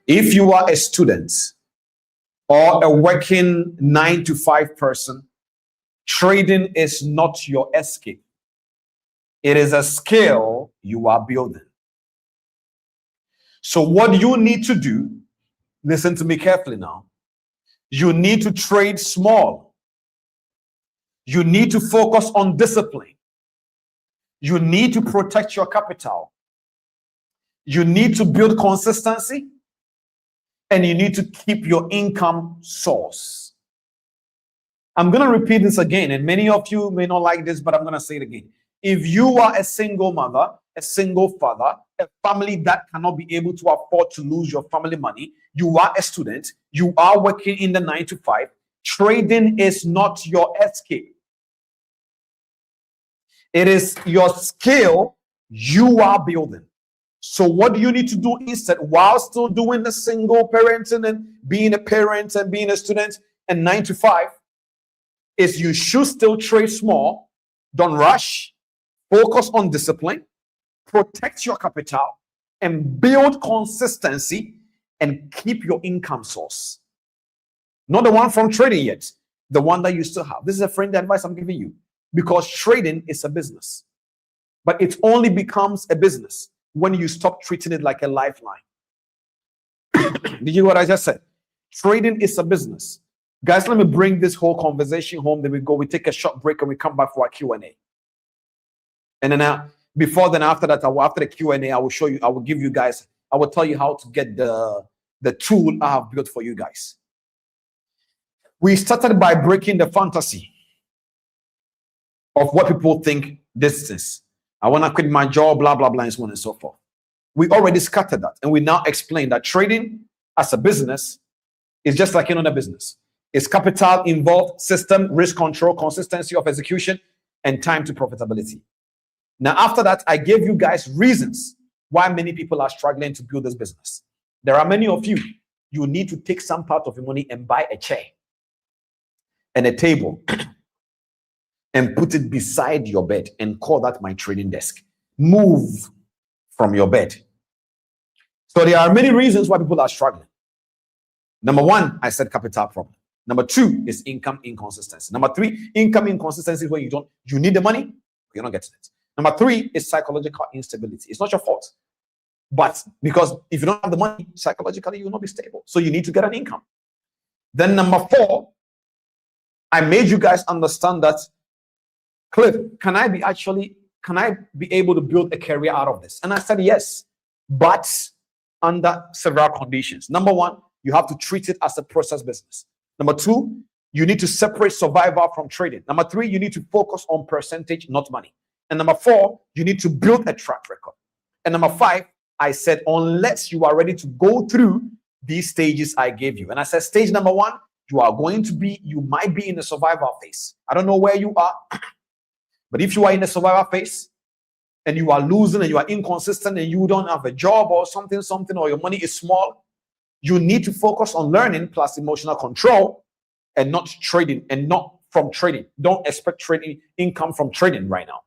if you are a student, or a working 9-to-5 person, trading is not your escape. It is a skill you are building. So what you need to do, listen to me carefully now, you need to trade small. You need to focus on discipline. You need to protect your capital. You need to build consistency, and you need to keep your income source. I'm going to repeat this again, and many of you may not like this, but I'm going to say it again. If you are a single mother, a single father, a family that cannot be able to afford to lose your family money, you are a student, you are working in the 9-to-5, trading is not your escape. It is your skill you are building. So what do you need to do instead, while still doing the single parenting and being a parent and being a student and 9-to-5, is you should still trade small, don't rush, focus on discipline, protect your capital, and build consistency and keep your income source. Not the one from trading yet, the one that you still have. This is a friendly advice I'm giving you, because trading is a business, but it only becomes a business when you stop treating it like a lifeline. Did you hear what I just said? Trading is a business. Guys, let me bring this whole conversation home. Then we take a short break and we come back for our Q&A. And then after that, after the Q&A, I will show you, I will give you guys, I will tell you how to get the tool I have built for you guys. We started by breaking the fantasy of what people think this is. I want to quit my job, blah, blah, blah, and so on and so forth. We already scattered that, and we now explain that trading as a business is just like any other business. It's capital involved, system, risk control, consistency of execution, and time to profitability. Now, after that, I gave you guys reasons why many people are struggling to build this business. There are many of you, you need to take some part of your money and buy a chair and a table and put it beside your bed and call that my trading desk. Move from your bed. So there are many reasons why people are struggling. Number one, I said capital problem. Number two is income inconsistency. Number three, income inconsistency is when you need the money, you're not getting it. Number three is psychological instability. It's not your fault, but because if you don't have the money, psychologically, you will not be stable. So you need to get an income. Then number four, I made you guys understand that, Cliff, can I be able to build a career out of this? And I said, yes, but under several conditions. Number one, you have to treat it as a process business. Number two, you need to separate survival from trading. Number three, you need to focus on percentage, not money. And number four, you need to build a track record. And number five, I said, unless you are ready to go through these stages I gave you. And I said, stage number one, you might be in the survival phase. I don't know where you are. But if you are in the survival phase and you are losing and you are inconsistent and you don't have a job or something, or your money is small, you need to focus on learning plus emotional control and not trading and not from trading. Don't expect trading income from trading right now.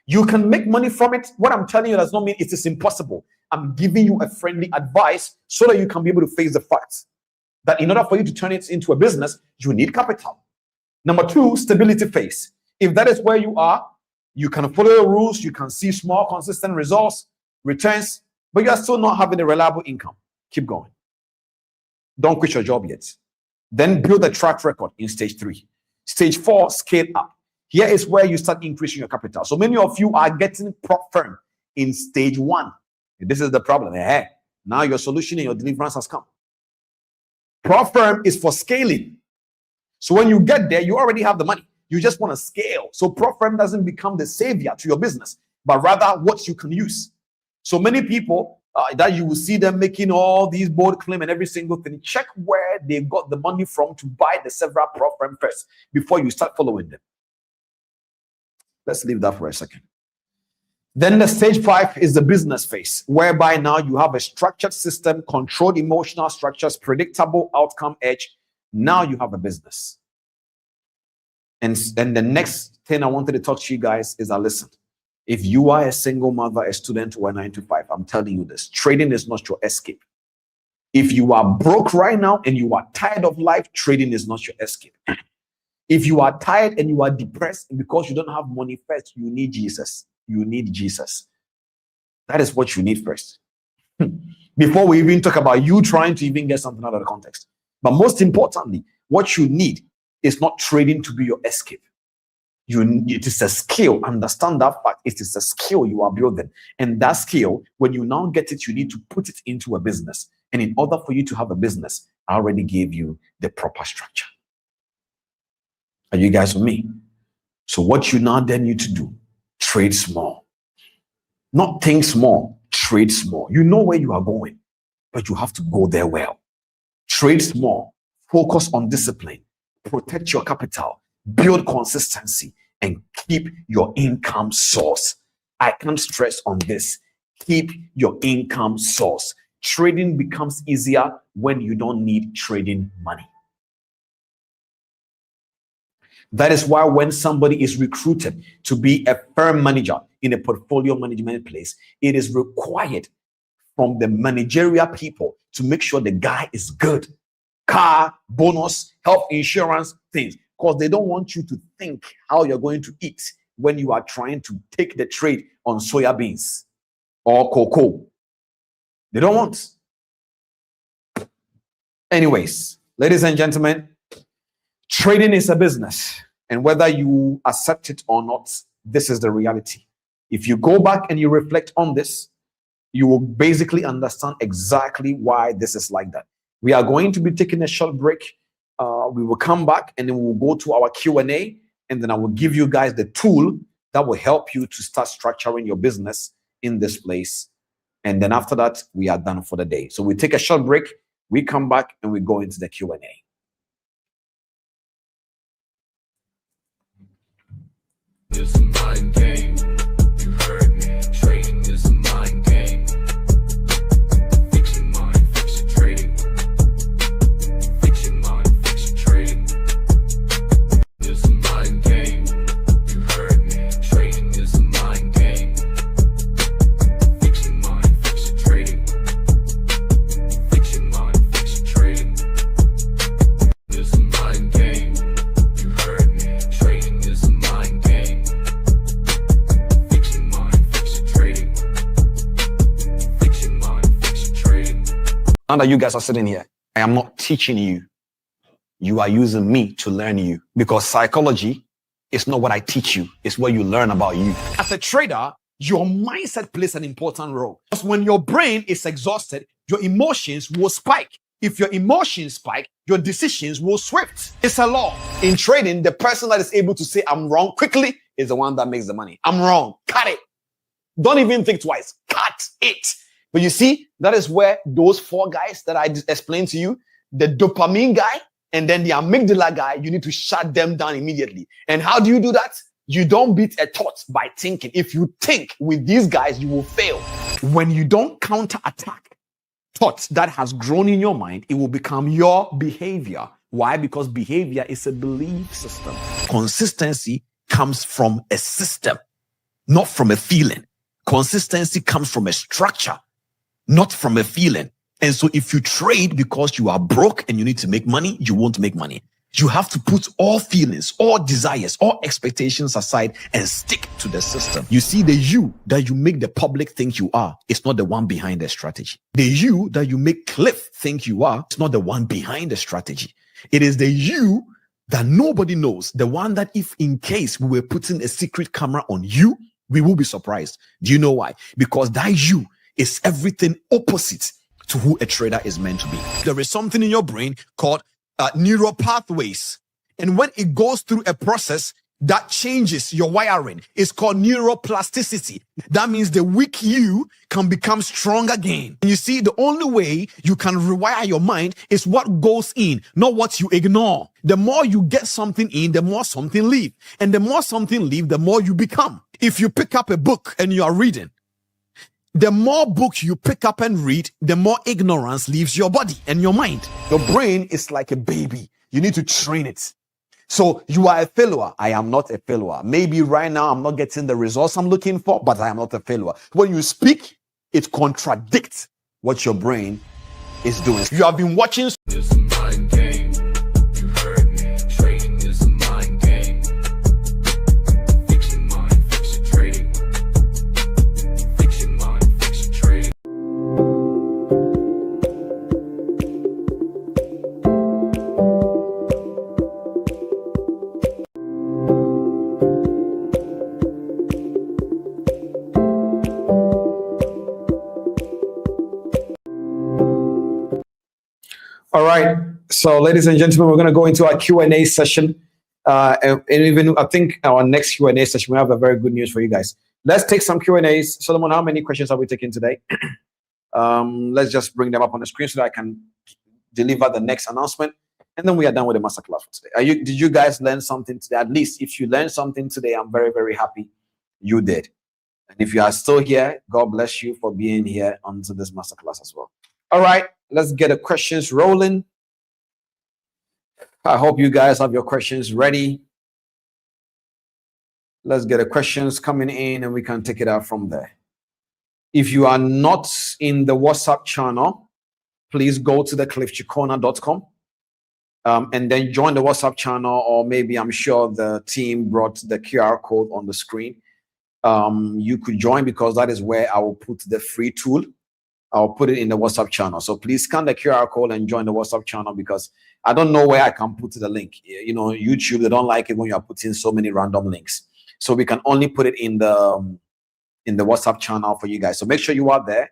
You can make money from it. What I'm telling you does not mean it is impossible. I'm giving you a friendly advice so that you can be able to face the facts that in order for you to turn it into a business, you need capital. Number two, stability phase. If that is where you are, you can follow the rules, you can see small, consistent results, returns, but you are still not having a reliable income. Keep going. Don't quit your job yet. Then build a track record in stage three. Stage four, scale up. Here is where you start increasing your capital. So many of you are getting prop firm in stage one. This is the problem. Now your solution and your deliverance has come. Prop firm is for scaling. So when you get there, you already have the money. You just want to scale. So prop firm doesn't become the savior to your business, but rather what you can use. So many people that you will see them making all these bold claims and every single thing. Check where they got the money from to buy the several prop firm first before you start following them. Let's leave that for a second. Then the stage five is the business phase, whereby now you have a structured system, controlled emotional structures, predictable outcome edge, Now you have a business. And the next thing I wanted to talk to you guys is that, listen, if you are a single mother, a student, or a 9-to-5, I'm telling you this, trading is not your escape. If you are broke right now and you are tired of life, trading is not your escape. If you are tired and you are depressed because you don't have money first, you need Jesus. You need Jesus. That is what you need first. Before we even talk about you trying to even get something out of the context. But most importantly, what you need is not trading to be your escape. It is a skill. Understand that fact. It is a skill you are building. And that skill, when you now get it, you need to put it into a business. And in order for you to have a business, I already gave you the proper structure. Are you guys with me? So what you now then need to do, trade small. Not think small, trade small. You know where you are going, but you have to go there well. Trade small, focus on discipline, protect your capital, build consistency, and keep your income source. I can't stress on this. Keep your income source. Trading becomes easier when you don't need trading money. That is why when somebody is recruited to be a firm manager in a portfolio management place, it is required from the managerial people to make sure the guy is good. Car, bonus, health insurance, things. Because they don't want you to think how you're going to eat when you are trying to take the trade on soya beans or cocoa. They don't want. Anyways, ladies and gentlemen, trading is a business. And whether you accept it or not, this is the reality. If you go back and you reflect on this, you will basically understand exactly why this is like that. We are going to be taking a short break. We will come back and then we will go to our Q&A, and then I will give you guys the tool that will help you to start structuring your business in this place. And then after that, we are done for the day. So we take a short break, we come back and we go into the Q&A. It's a mind game. You heard me. Trading is a mind game. Fix your mind, fix your trading. Fix your mind, fix your trading. It's a mind game. You heard me. Trading is a mind game. Fix your mind, fix your trading. Fix your mind, fix your trading. It's a mind game. You heard me. Trading is a mind game. Now that you guys are sitting here, I am not teaching you. You are using me to learn you, because psychology is not what I teach you. It's what you learn about you. As a trader, your mindset plays an important role. Because when your brain is exhausted, your emotions will spike. If your emotions spike, your decisions will swift. It's a law. In trading, the person that is able to say I'm wrong quickly is the one that makes the money. I'm wrong. Cut it. Don't even think twice. Cut it. But you see, that is where those four guys that I explained to you, the dopamine guy and then the amygdala guy, you need to shut them down immediately. And how do you do that? You don't beat a thought by thinking. If you think with these guys, you will fail. When you don't counterattack thoughts that has grown in your mind, it will become your behavior. Why? Because behavior is a belief system. Consistency comes from a system, not from a feeling. Consistency comes from a structure, not from a feeling. And so if you trade because you are broke and you need to make money, you won't make money. You have to put all feelings, all desires, all expectations aside and stick to the system. You see, the you that you make the public think you are is not the one behind the strategy. The you that you make Cliff think you are is not the one behind the strategy. It is the you that nobody knows, the one that if in case we were putting a secret camera on you, we will be surprised. Do you know why? Because that you is everything opposite to who a trader is meant to be. There is something in your brain called neural pathways. And when it goes through a process that changes your wiring, it's called neuroplasticity. That means the weak you can become strong again. And you see, the only way you can rewire your mind is what goes in, not what you ignore. The more you get something in, the more something leave. And the more something leave, the more you become. If you pick up a book and you are reading, the more books you pick up and read, the more ignorance leaves your body and your mind. Your brain is like a baby. You need to train it. So you are a failure. I am not a failure. Maybe right now I'm not getting the results I'm looking for, but I am not a failure. When you speak, it contradicts what your brain is doing. You have been watching. It's a mind game. You heard me. Trading is a mind game. Fix your mind, fix your trading. Fix your mind, fix your trading. All right. So, ladies and gentlemen, we're going to go into our Q&A session. And even I think our next Q&A session, we have a very good news for you guys. Let's take some Q&As. Solomon, how many questions are we taking today? Let's just bring them up on the screen so that I can deliver the next announcement. And then we are done with the masterclass for today. Did you guys learn something today? At least if you learned something today, I'm very, very happy you did. And if you are still here, God bless you for being here onto this masterclass as well. All right, let's get the questions rolling. I hope you guys have your questions ready. Let's get the questions coming in and we can take it out from there. If you are not in the WhatsApp channel, please go to the cliffcheqona.com and then join the WhatsApp channel, or maybe I'm sure the team brought the QR code on the screen. You could join because that is where I will put the free tool. I'll put it in the WhatsApp channel. So please scan the QR code and join the WhatsApp channel because I don't know where I can put the link. You know, YouTube, they don't like it when you are putting so many random links. So we can only put it in the WhatsApp channel for you guys. So make sure you are there.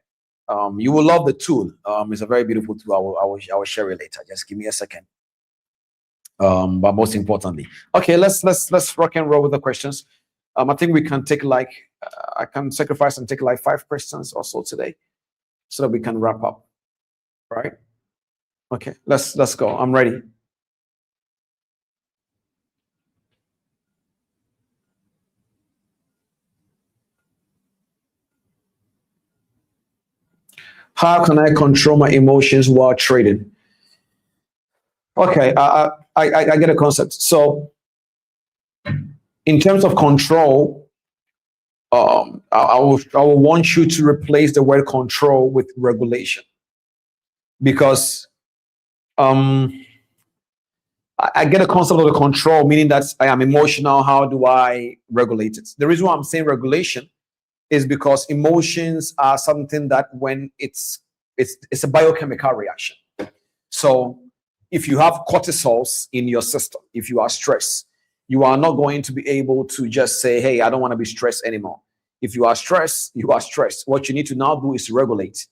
You will love the tool. It's a very beautiful tool. I will share it later. Just give me a second. But most importantly, okay, let's rock and roll with the questions. I think we can take I can sacrifice and take 5 questions or so today, so that we can wrap up, right? Okay, let's go. I'm ready. How can I control my emotions while trading? Okay, I get a concept. So, in terms of control, I will want you to replace the word control with regulation, because I get a concept of the control, meaning that I am emotional. How do I regulate it? The reason why I'm saying regulation is because emotions are something that when it's a biochemical reaction. So if you have cortisols in your system, if you are stressed, you are not going to be able to just say, hey, I don't want to be stressed anymore. If you are stressed, you are stressed. What you need to now do is regulate.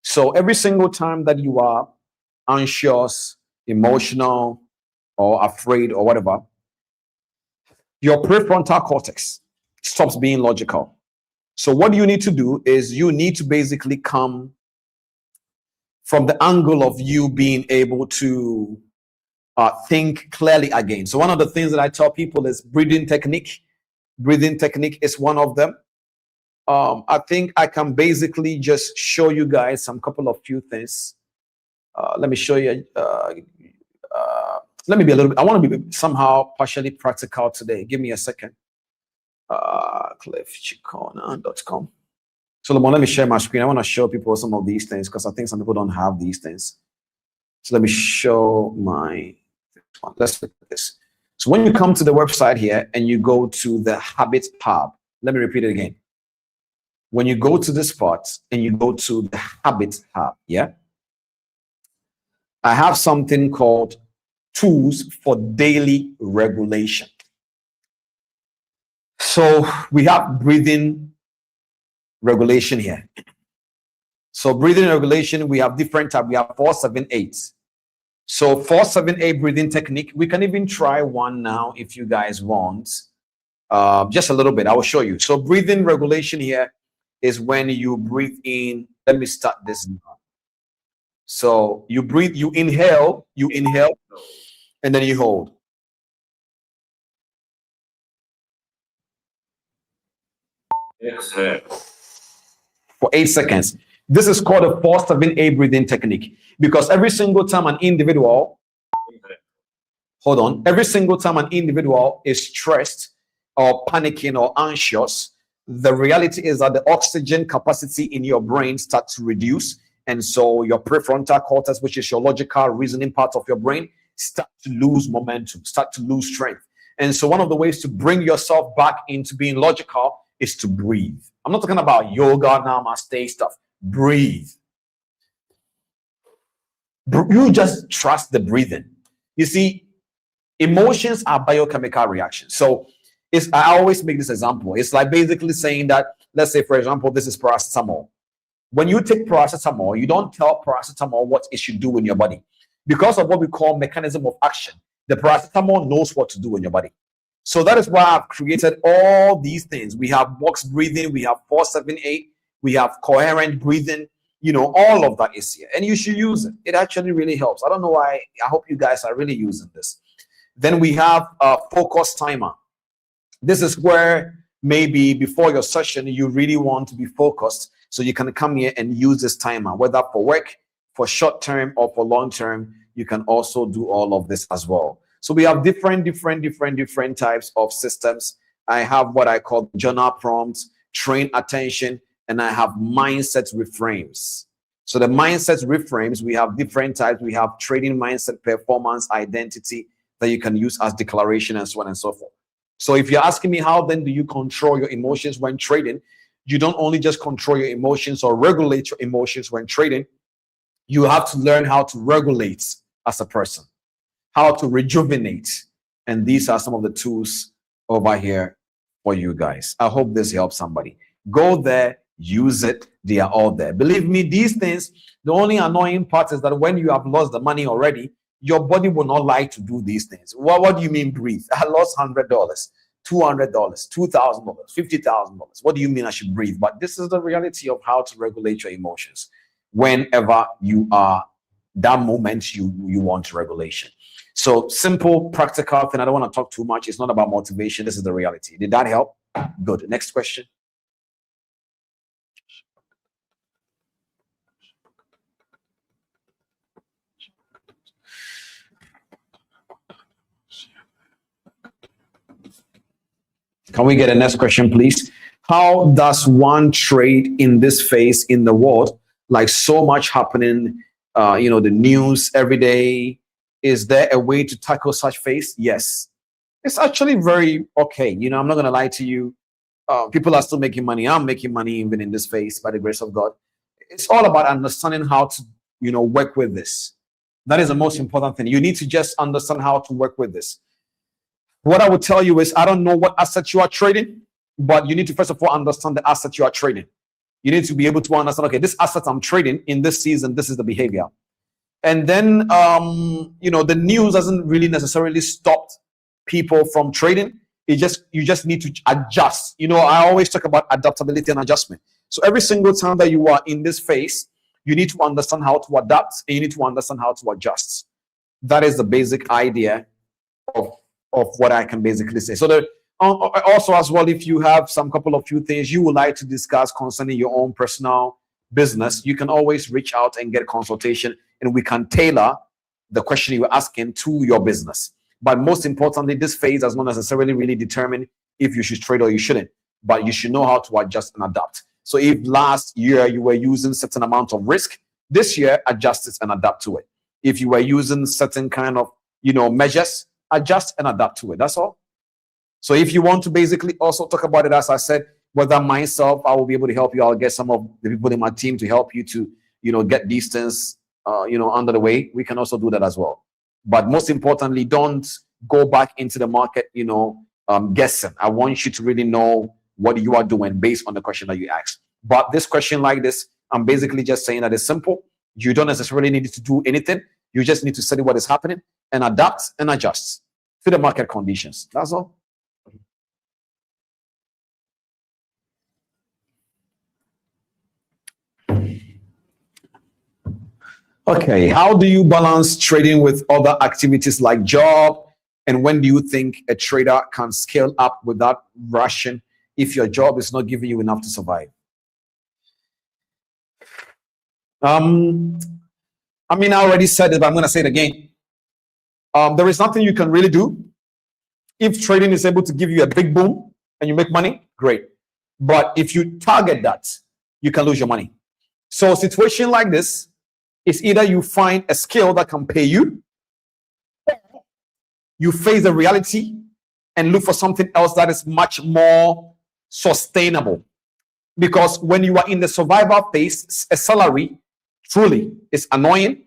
So every single time that you are anxious, emotional, or afraid, or whatever, your prefrontal cortex stops being logical. So what you need to do is you need to basically come from the angle of you being able to think clearly again. So one of the things that I tell people is breathing technique. Breathing technique is one of them. I think I can basically just show you guys some couple of few things. Let me show you. Let me be a little bit. I want to be somehow partially practical today. Give me a second. cliffcheqona.com. Solomon, let me share my screen. I want to show people some of these things because I think some people don't have these things. So let me show my one. Let's look at this. So when you come to the website here and you go to the habits tab, let me repeat it again. When you go to this part and you go to the habits tab, yeah, I have something called tools for daily regulation. So we have breathing regulation here. So breathing regulation, we have different types. We have 4-7-8. So 4-7-8 breathing technique. We can even try one now if you guys want. Just a little bit. I will show you. So breathing regulation here is when you breathe in. Let me start this now. So you breathe, you inhale, and then you hold. Exhale. For 8 seconds. This is called a 4-7-8 breathing technique, because every single time an individual Hold on. Every single time an individual is stressed or panicking or anxious, the reality is that the oxygen capacity in your brain starts to reduce. And so your prefrontal cortex, which is your logical reasoning part of your brain, start to lose momentum, start to lose strength. And so one of the ways to bring yourself back into being logical is to breathe. I'm not talking about yoga, namaste stuff. Breathe. You just trust the breathing. You see, emotions are biochemical reactions. So I always make this example. It's like basically saying that, let's say, for example, this is paracetamol. When you take paracetamol, you don't tell paracetamol what it should do in your body. Because of what we call mechanism of action, the paracetamol knows what to do in your body. So that is why I've created all these things. We have box breathing, we have 4-7-8, we have coherent breathing, all of that is here. And you should use it. It actually really helps. I don't know why. I hope you guys are really using this. Then we have a focus timer. This is where maybe before your session, you really want to be focused. So you can come here and use this timer, whether for work, for short term, or for long term. You can also do all of this as well. So we have different types of systems. I have what I call journal prompts, train attention, and I have mindset reframes. So the mindset reframes, we have different types. We have trading mindset, performance, identity that you can use as declaration and so on and so forth. So if you're asking me how then do you control your emotions when trading, you don't only just control your emotions or regulate your emotions when trading. You have to learn how to regulate as a person, how to rejuvenate. And these are some of the tools over here for you guys. I hope this helps somebody. Go there, use it. They are all there. Believe me, these things, the only annoying part is that when you have lost the money already, your body will not like to do these things. What do you mean breathe? I lost $100, $200, $2,000, $50,000. What do you mean I should breathe? But this is the reality of how to regulate your emotions whenever you are that moment you want regulation. So simple, practical thing. I don't want to talk too much. It's not about motivation. This is the reality. Did that help? Good. Next question. Can we get a next question, please? How does one trade in this phase in the world? Like so much happening, the news every day. Is there a way to tackle such phase? Yes. It's actually very okay. I'm not going to lie to you. People are still making money. I'm making money even in this phase by the grace of God. It's all about understanding how to, work with this. That is the most important thing. You need to just understand how to work with this. What I would tell you is, I don't know what asset you are trading, but you need to first of all understand the asset you are trading. You need to be able to understand, okay, this asset I'm trading in this season, this is the behavior. And then, the news doesn't really necessarily stop people from trading. You just need to adjust. I always talk about adaptability and adjustment. So every single time that you are in this phase, you need to understand how to adapt and you need to understand how to adjust. That is the basic idea of what I can basically say. So also as well, if you have few things you would like to discuss concerning your own personal business, you can always reach out and get a consultation, and we can tailor the question you're asking to your business. But most importantly, this phase does not necessarily really determine if you should trade or you shouldn't, but you should know how to adjust and adapt. So if last year you were using certain amount of risk, this year adjust it and adapt to it. If you were using certain kind of measures, adjust and adapt to it. That's all. So if you want to basically also talk about it, as I said, whether myself, I will be able to help you. I'll get some of the people in my team to help you to, get these things, under the way. We can also do that as well. But most importantly, don't go back into the market, guessing. I want you to really know what you are doing based on the question that you asked. But this question like this, I'm basically just saying that it's simple. You don't necessarily need to do anything. You just need to study what is happening and adapt and adjust to the market conditions. That's all. Okay, how do you balance trading with other activities like job? And when do you think a trader can scale up without rushing if your job is not giving you enough to survive? I already said it, but I'm going to say it again. There is nothing you can really do. If trading is able to give you a big boom and you make money, great. But if you target that, you can lose your money. So a situation like this is either you find a skill that can pay you, you face the reality and look for something else that is much more sustainable. Because when you are in the survival phase, a salary truly is annoying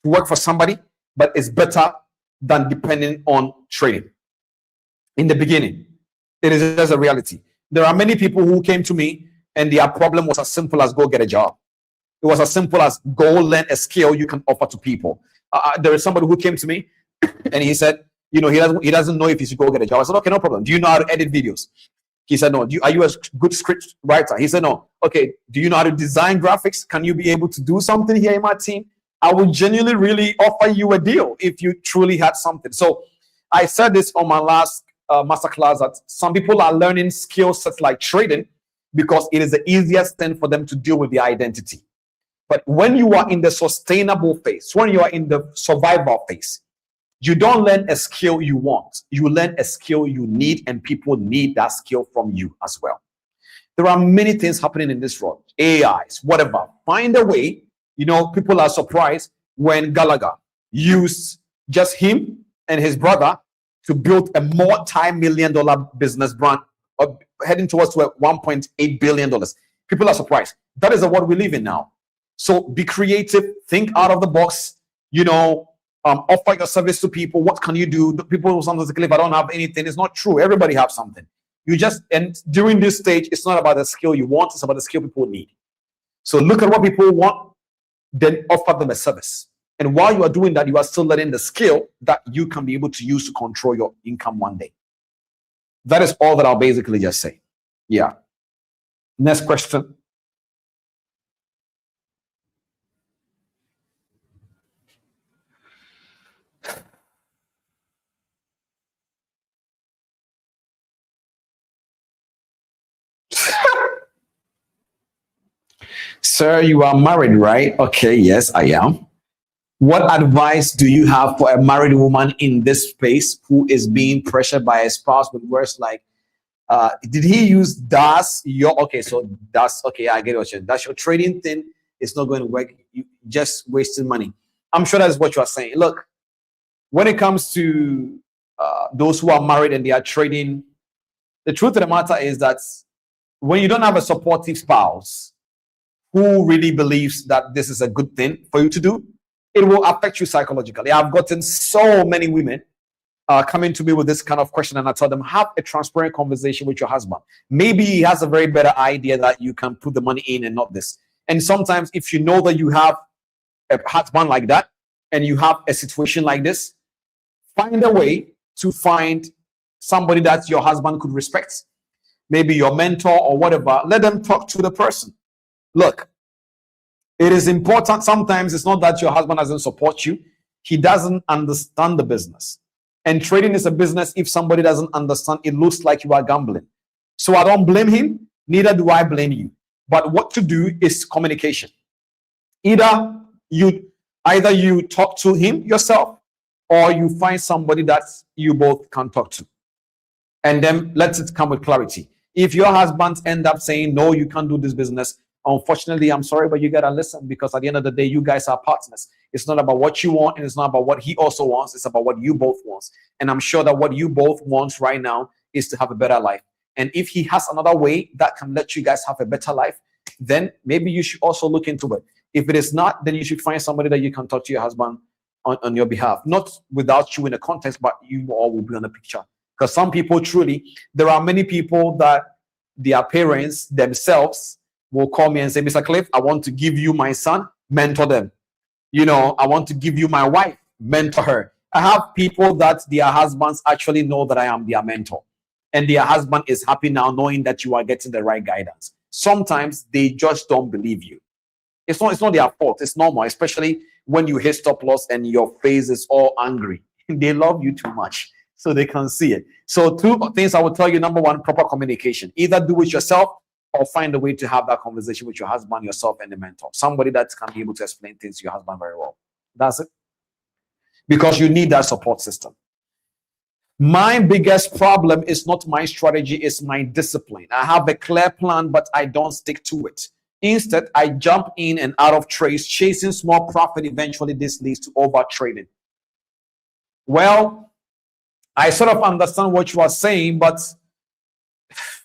to work for somebody, but it's better than depending on trading. In the beginning, it is just a reality. There are many people who came to me and their problem was as simple as go get a job. It was as simple as go learn a skill you can offer to people. There is somebody who came to me and he said, he doesn't know if he should go get a job. I said, okay, no problem. Do you know how to edit videos? He said, no. Are you a good script writer? He said, no. Okay. Do you know how to design graphics? Can you be able to do something here in my team? I would genuinely really offer you a deal if you truly had something. So I said this on my last masterclass that some people are learning skill sets like trading because it is the easiest thing for them to deal with their identity. But when you are in the sustainable phase, when you are in the survival phase, you don't learn a skill you want. You learn a skill you need, and people need that skill from you as well. There are many things happening in this world, AIs, whatever. Find a way. People are surprised when Gallagher used just him and his brother to build a multi-million-dollar business brand heading towards $1.8 billion. People are surprised. That is the world we live in now. So be creative, think out of the box, offer your service to people. What can you do? People sometimes say, if I don't have anything, it's not true. Everybody has something. And during this stage, it's not about the skill you want, it's about the skill people need. So look at what people want, then offer them a service. And while you are doing that, you are still learning the skill that you can be able to use to control your income one day. That is all that I'll basically just say. Yeah. Next question. Sir, you are married, right? Okay, yes, I am. What advice do you have for a married woman in this space who is being pressured by a spouse with words like, did he use okay, I get what you're, that's your trading thing. It's not going to work. You just wasting money. I'm sure that's what you are saying. Look, when it comes to those who are married and they are trading, the truth of the matter is that when you don't have a supportive spouse who really believes that this is a good thing for you to do, it will affect you psychologically. I've gotten so many women coming to me with this kind of question, and I tell them, have a transparent conversation with your husband. Maybe he has a very better idea that you can put the money in and not this. And sometimes if you know that you have a husband like that and you have a situation like this, find a way to find somebody that your husband could respect, maybe your mentor or whatever. Let them talk to the person. Look, it is important. Sometimes it's not that your husband doesn't support you. He doesn't understand the business. And trading is a business. If somebody doesn't understand, it looks like you are gambling. So I don't blame him. Neither do I blame you. But what to do is communication. Either you talk to him yourself, or you find somebody that you both can talk to. And then let it come with clarity. If your husband end up saying, no, you can't do this business, unfortunately, I'm sorry, but you got to listen, because at the end of the day, you guys are partners. It's not about what you want, and it's not about what he also wants. It's about what you both want. And I'm sure that what you both want right now is to have a better life. And if he has another way that can let you guys have a better life, then maybe you should also look into it. If it is not, then you should find somebody that you can talk to your husband on your behalf. Not without you in the context, but you all will be on the picture. Because some people truly, there are many people that their parents themselves will call me and say, Mr. Cliff, I want to give you my son, mentor them. I want to give you my wife, mentor her. I have people that their husbands actually know that I am their mentor. And their husband is happy now knowing that you are getting the right guidance. Sometimes they just don't believe you. It's not their fault. It's normal, especially when you hit stop loss and your face is all angry. They love you too much, so they can see it. So 2 things I would tell you. Number 1, proper communication. Either do it yourself or find a way to have that conversation with your husband, yourself, and the mentor. Somebody that can be able to explain things to your husband very well. That's it. because you need that support system. My biggest problem is not my strategy, it's my discipline. I have a clear plan, but I don't stick to it. Instead, I jump in and out of trades, chasing small profit. Eventually, this leads to over trading. Well, I sort of understand what you are saying, but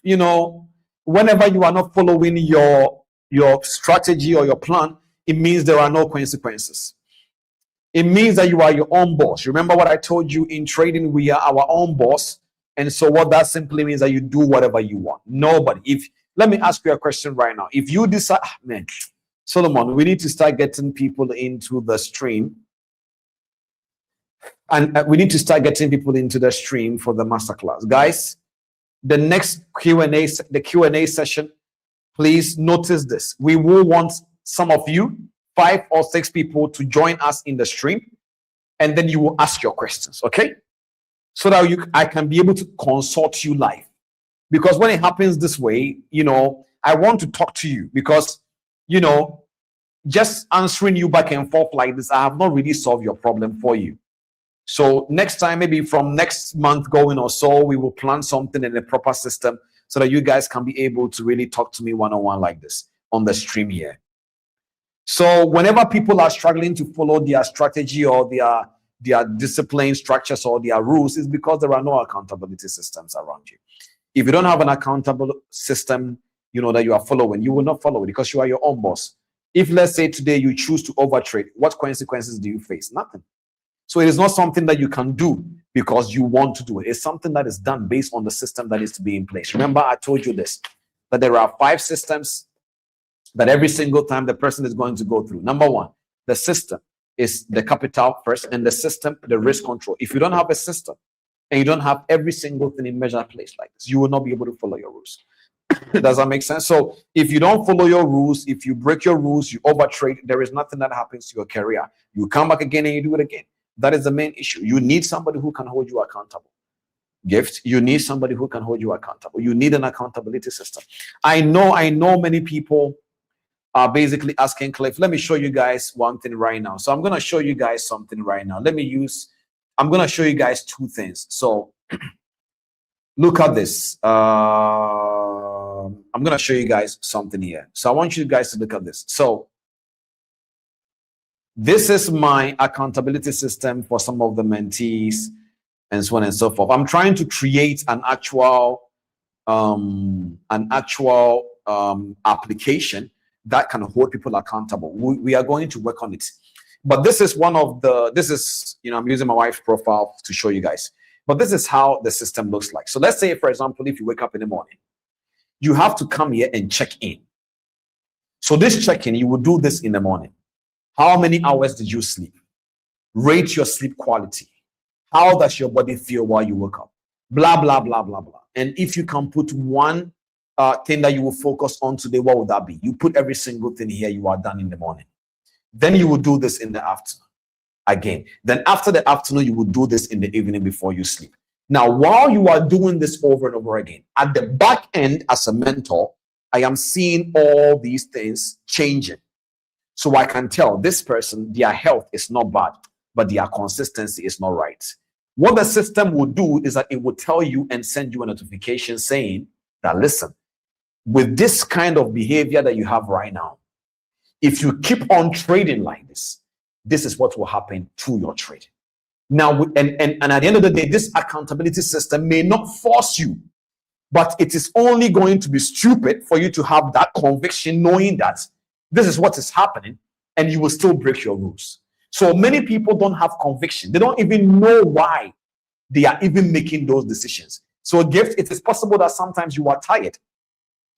you know, whenever you are not following your strategy or your plan, it means there are no consequences. It means that you are your own boss. Remember what I told you, in trading, we are our own boss. And so what that simply means that you do whatever you want. Nobody. Let me ask you a question right now. If you decide, man, Solomon, we need to start getting people into the stream. And we need to start getting people into the stream for the masterclass. Guys, the next Q&A session, please notice this. We will want some of you, 5 or 6 people, to join us in the stream, and then you will ask your questions, okay? So that I can be able to consult you live. Because when it happens this way, you know, I want to talk to you, because, you know, just answering you back and forth like this, I have not really solved your problem for you. So next time, maybe from next month going or so, we will plan something in a proper system so that you guys can be able to really talk to me one-on-one like this on the stream here. So whenever people are struggling to follow their strategy or their discipline structures or their rules, it's because there are no accountability systems around you. If you don't have an accountable system, you know, that you are following, you will not follow it because you are your own boss. If, let's say, today you choose to overtrade, what consequences do you face? Nothing. So it is not something that you can do because you want to do it. It's something that is done based on the system that is to be in place. Remember, I told you this, that there are 5 systems that every single time the person is going to go through. Number 1, the system is the capital first, and the system, the risk control. If you don't have a system and you don't have every single thing in measured place like this, you will not be able to follow your rules. Does that make sense? So if you don't follow your rules, if you break your rules, you overtrade, there is nothing that happens to your career. You come back again and you do it again. That is the main issue. You need somebody who can hold you accountable. Gift, you need somebody who can hold you accountable. You need an accountability system. I know many people are basically asking, Cliff, let me show you guys one thing right now. So I'm going to show you guys something right now. I'm going to show you guys 2 things. So look at this. I'm going to show you guys something here. So I want you guys to look at this. So this is my accountability system for some of the mentees and so on and so forth. I'm trying to create an actual application that can hold people accountable. We are going to work on it. But this is I'm using my wife's profile to show you guys. But this is how the system looks like. So let's say, for example, if you wake up in the morning, you have to come here and check in. So this check-in, you will do this in the morning. How many hours did you sleep? Rate your sleep quality. How does your body feel while you wake up? Blah, blah, blah, blah, blah. And if you can put one thing that you will focus on today, what would that be? You put every single thing here, you are done in the morning. Then you will do this in the afternoon again. Then after the afternoon, you will do this in the evening before you sleep. Now, while you are doing this over and over again, at the back end as a mentor, I am seeing all these things changing. So I can tell this person, their health is not bad, but their consistency is not right. What the system will do is that it will tell you and send you a notification saying that, listen, with this kind of behavior that you have right now, if you keep on trading like this, this is what will happen to your trading. Now, and at the end of the day, this accountability system may not force you, but it is only going to be stupid for you to have that conviction, knowing that this is what is happening, and you will still break your rules. So many people don't have conviction. They don't even know why they are even making those decisions. So Gift, it is possible that sometimes you are tired.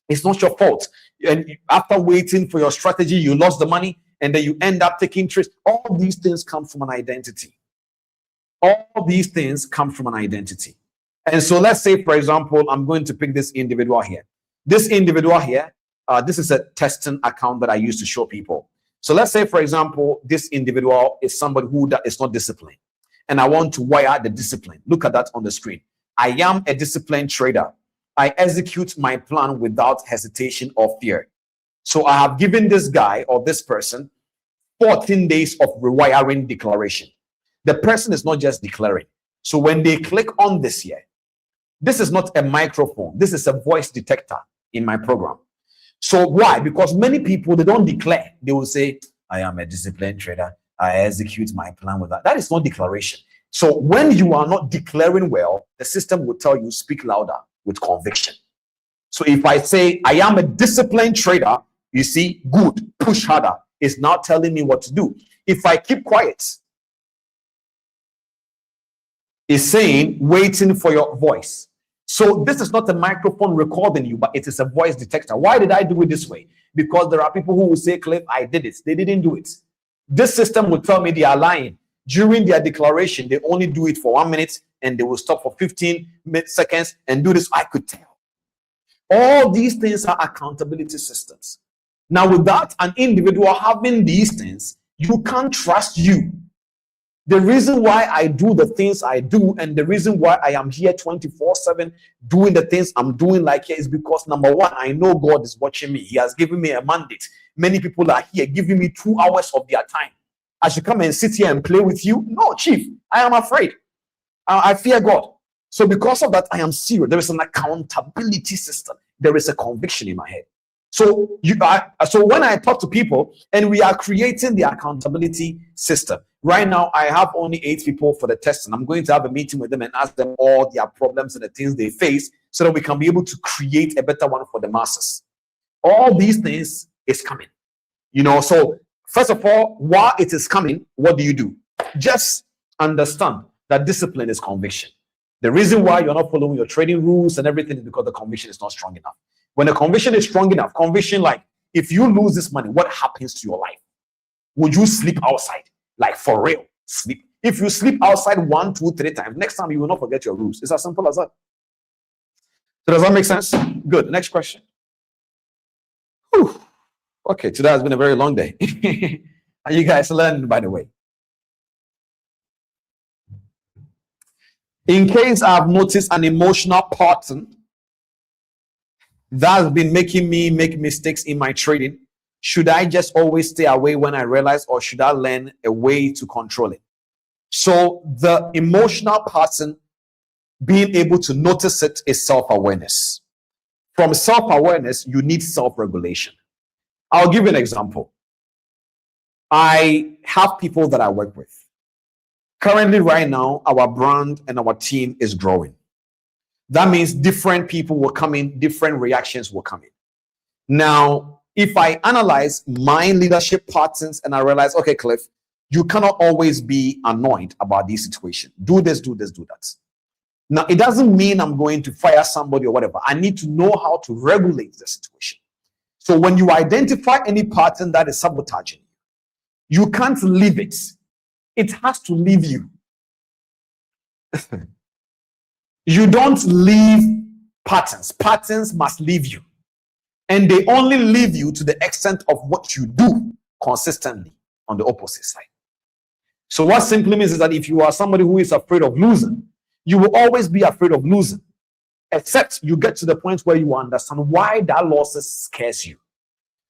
It's not your fault. And after waiting for your strategy, you lost the money, and then you end up taking trades. All these things come from an identity. All these things come from an identity. And so let's say, for example, I'm going to pick this individual here. This individual here, this is a testing account that I use to show people. So let's say, for example, this individual is somebody who is not disciplined, and I want to wire the discipline. Look at that on the screen. I am a disciplined trader. I execute my plan without hesitation or fear. So I have given this guy or this person 14 days of rewiring declaration. The person is not just declaring. So when they click on this here, this is not a microphone. This is a voice detector in my program. So why? Because many people, they don't declare. They will say, I am a disciplined trader. I execute my plan with that. That is not declaration. So when you are not declaring well, the system will tell you speak louder with conviction. So if I say I am a disciplined trader, you see, good, push harder, is now telling me what to do. If I keep quiet, it's saying waiting for your voice. So this is not a microphone recording you, but it is a voice detector. Why did I do it this way? Because there are people who will say, Cliff, I did it. They didn't do it. This system will tell me they are lying. During their declaration, they only do it for 1 minute and they will stop for 15 seconds and do this. I could tell. All these things are accountability systems. Now, without an individual having these things, you can't trust you. The reason why I do the things I do and the reason why I am here 24/7 doing the things I'm doing like here is because, number one, I know God is watching me. He has given me a mandate. Many people are here giving me 2 hours of their time. I should come and sit here and play with you? No, Chief, I am afraid. I fear God. So because of that, I am serious. There is an accountability system. There is a conviction in my head. So when I talk to people and we are creating the accountability system, right now I have only 8 people for the test, and I'm going to have a meeting with them and ask them all their problems and the things they face so that we can be able to create a better one for the masses. All these things is coming. So first of all, while it is coming, what do? Just understand that discipline is conviction. The reason why you're not following your trading rules and everything is because the conviction is not strong enough. When the conviction is strong enough, conviction like, if you lose this money, what happens to your life? Would you sleep outside? Like for real, sleep. If you sleep outside 1, 2, 3 times, next time you will not forget your rules. It's as simple as that. So does that make sense? Good. Next question. Whew. Okay, today has been a very long day. Are you guys learning, by the way? In case I've noticed an emotional pattern that has been making me make mistakes in my trading, should I just always stay away when I realize, or should I learn a way to control it? So the emotional pattern, being able to notice it, is self-awareness. From self-awareness, you need self-regulation. I'll give you an example. I have people that I work with. Currently, right now, our brand and our team is growing. That means different people will come in, different reactions will come in. Now, if I analyze my leadership patterns and I realize, okay, Cliff, you cannot always be annoyed about this situation. Do this, do this, do that. Now, it doesn't mean I'm going to fire somebody or whatever. I need to know how to regulate the situation. So when you identify any pattern that is sabotaging, you can't leave it. It has to leave you. You don't leave patterns. Patterns must leave you. And they only leave you to the extent of what you do consistently on the opposite side. So what simply means is that if you are somebody who is afraid of losing, you will always be afraid of losing, except you get to the point where you understand why that loss scares you.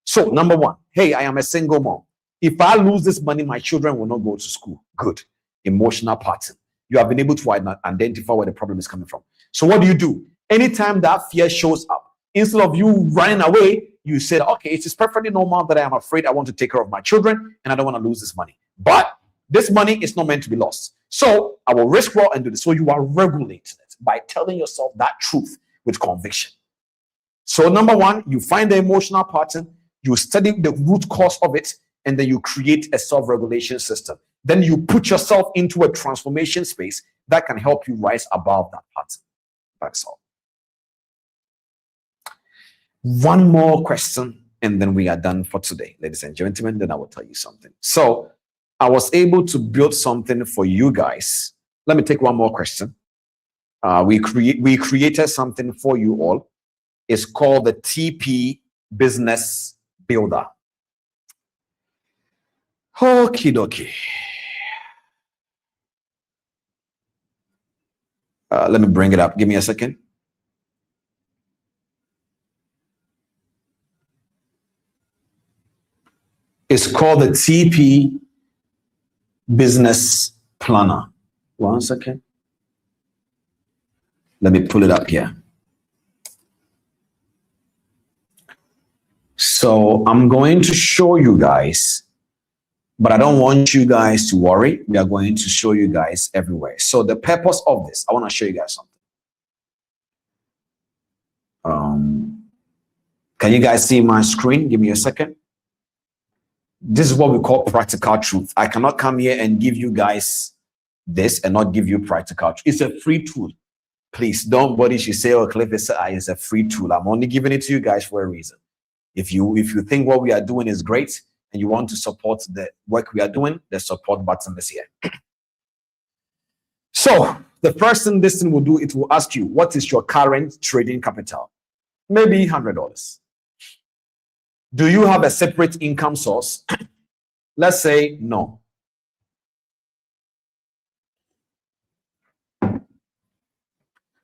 So number one, hey, I am a single mom. If I lose this money, my children will not go to school. Good. Emotional pattern. You have been able to identify where the problem is coming from. So what do? Anytime that fear shows up, instead of you running away, you say, okay, it is perfectly normal that I am afraid. I want to take care of my children and I don't want to lose this money. But this money is not meant to be lost. So I will risk well and do this. So you are regulating it by telling yourself that truth with conviction. So number one, you find the emotional pattern, you study the root cause of it, and then you create a self-regulation system. Then you put yourself into a transformation space that can help you rise above that pattern. That's all. One more question, and then we are done for today, ladies and gentlemen. Then I will tell you something. So I was able to build something for you guys. Let me take one more question. We created something for you all. It's called the TP Business Builder. Okie dokie. Let me bring it up. Give me a second. It's called the TP Business planner. 1 second. Let me pull it up here. So I'm going to show you guys, but I don't want you guys to worry. We are going to show you guys everywhere. So the purpose of this, I want to show you guys something. Can you guys see my screen? Give me a second. This is what we call practical truth. I cannot come here and give you guys this and not give you practical truth. It's a free tool. Please, nobody should say, oh, Cliff is a free tool. I'm only giving it to you guys for a reason. If you think what we are doing is great and you want to support the work we are doing, the support button is here. So the first thing this thing will do, it will ask you, what is your current trading capital? Maybe $100. Do you have a separate income source? Let's say no.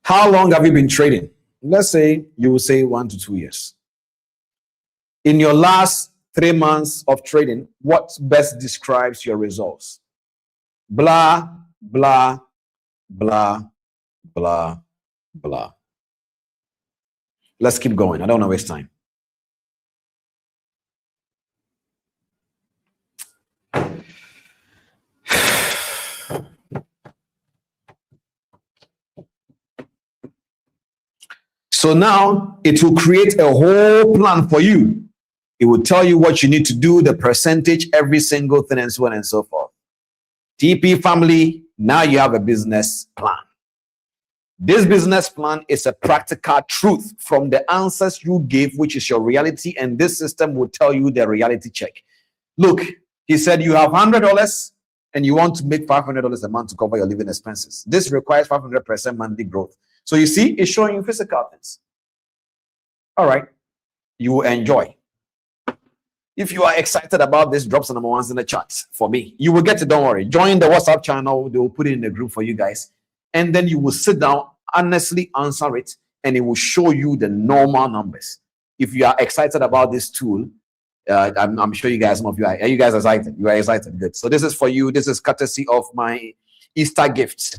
How long have you been trading? Let's say you will say 1 to 2 years. In your last 3 months of trading, what best describes your results? Blah, blah, blah, blah, blah. Let's keep going. I don't want to waste time. So now it will create a whole plan for you. It will tell you what you need to do, the percentage, every single thing, and so on and so forth. TP family, now you have a business plan. This business plan is a practical truth from the answers you gave, which is your reality, and this system will tell you the reality check. Look, he said you have $100 and you want to make $500 a month to cover your living expenses. This requires 500% monthly growth. So you see, it's showing you physical things. All right, you will enjoy. If you are excited about this, drop some number ones in the chat for me. You will get it, don't worry. Join the WhatsApp channel. They will put it in the group for you guys. And then you will sit down, honestly answer it, and it will show you the normal numbers. If you are excited about this tool, I'm sure you guys, some of you are you guys excited? You are excited. Good. So this is for you. This is courtesy of my Easter gift.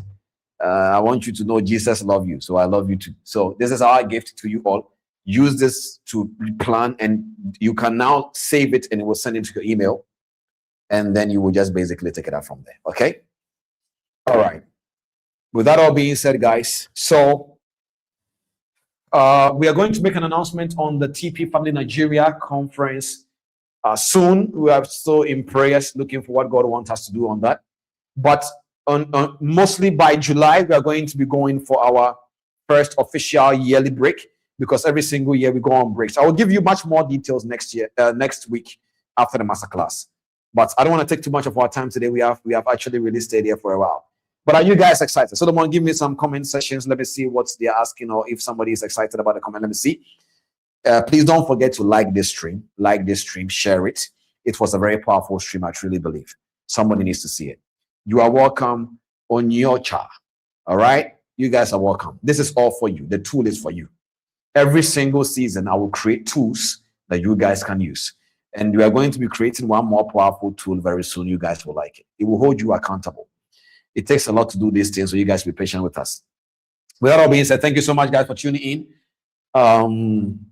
I want you to know Jesus loves you. So I love you too. So this is our gift to you all. Use this to plan, and you can now save it and it will send it to your email. And then you will just basically take it out from there. Okay. All right. With that all being said, guys, so we are going to make an announcement on the TP Family Nigeria conference soon. We are still in prayers looking for what God wants us to do on that. But mostly by July, we are going to be going for our first official yearly break, because every single year we go on breaks. I will give you much more details next week after the masterclass. But I don't want to take too much of our time today. We have actually really stayed here for a while. But are you guys excited? So someone give me some comment sections. Let me see what they're asking, or if somebody is excited about the comment. Let me see. Please don't forget to like this stream, share it. It was a very powerful stream, I truly believe. Somebody needs to see it. You are welcome on your chart. All right? You guys are welcome. This is all for you. The tool is for you. Every single season, I will create tools that you guys can use. And we are going to be creating one more powerful tool very soon. You guys will like it. It will hold you accountable. It takes a lot to do these things, so you guys be patient with us. With that all being said, thank you so much, guys, for tuning in.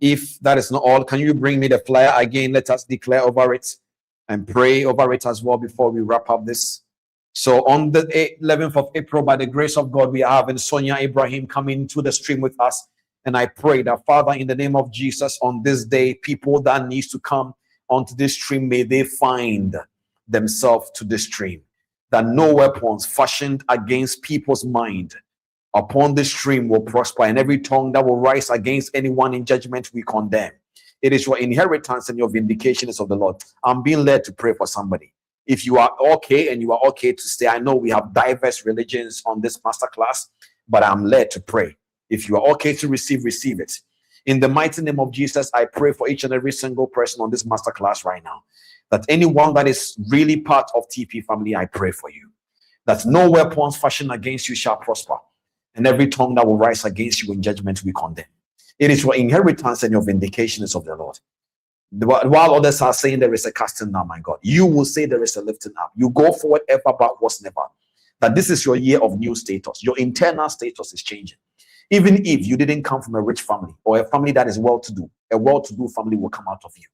If that is not all, can you bring me the flyer again? Let us declare over it and pray over it as well before we wrap up this. So on the 11th of April, by the grace of God, we are having Sonia Ibrahim coming to the stream with us. And I pray that, Father, in the name of Jesus, on this day, people that needs to come onto this stream, may they find themselves to this stream. That no weapons fashioned against people's mind upon this stream will prosper, and every tongue that will rise against anyone in judgment we condemn. It is your inheritance and your vindication is of the Lord. I'm being led to pray for somebody. If you are okay and you are okay to stay, I know we have diverse religions on this masterclass, but I'm led to pray. If you are okay to receive it. In the mighty name of Jesus, I pray for each and every single person on this masterclass right now, that anyone that is really part of TP family, I pray for you, that no weapons fashioned against you shall prosper, and every tongue that will rise against you in judgment we condemn. It is your inheritance and your vindication is of the Lord. While others are saying there is a casting down, my God, you will say there is a lifting up. You go forward ever, but was never. that this is your year of new status. Your internal status is changing. Even if you didn't come from a rich family or a family that is well-to-do, a well-to-do family will come out of you.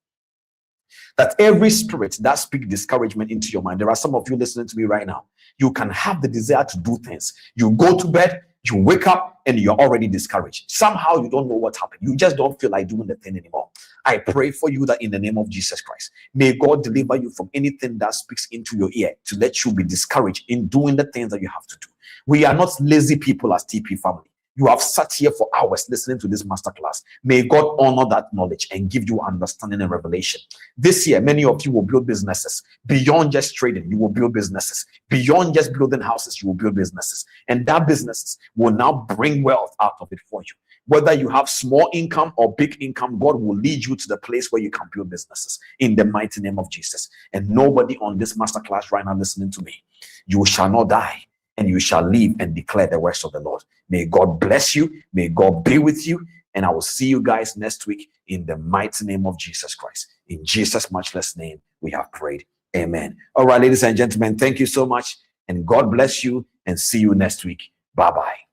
That every spirit that speaks discouragement into your mind, there are some of you listening to me right now, you can have the desire to do things. You go to bed, you wake up, and you're already discouraged. Somehow you don't know what happened. You just don't feel like doing the thing anymore. I pray for you that in the name of Jesus Christ, may God deliver you from anything that speaks into your ear to let you be discouraged in doing the things that you have to do. We are not lazy people as TP family. You have sat here for hours listening to this masterclass. May God honor that knowledge and give you understanding and revelation. This year, many of you will build businesses beyond just trading. You will build businesses beyond just building houses. You will build businesses, and that businesses will now bring wealth out of it for you. Whether you have small income or big income, God will lead you to the place where you can build businesses in the mighty name of Jesus. And nobody on this masterclass right now listening to me, you shall not die, and you shall live and declare the works of the Lord. May God bless you. May God be with you. And I will see you guys next week in the mighty name of Jesus Christ. In Jesus' matchless name, we have prayed. Amen. All right, ladies and gentlemen, thank you so much. And God bless you, and see you next week. Bye-bye.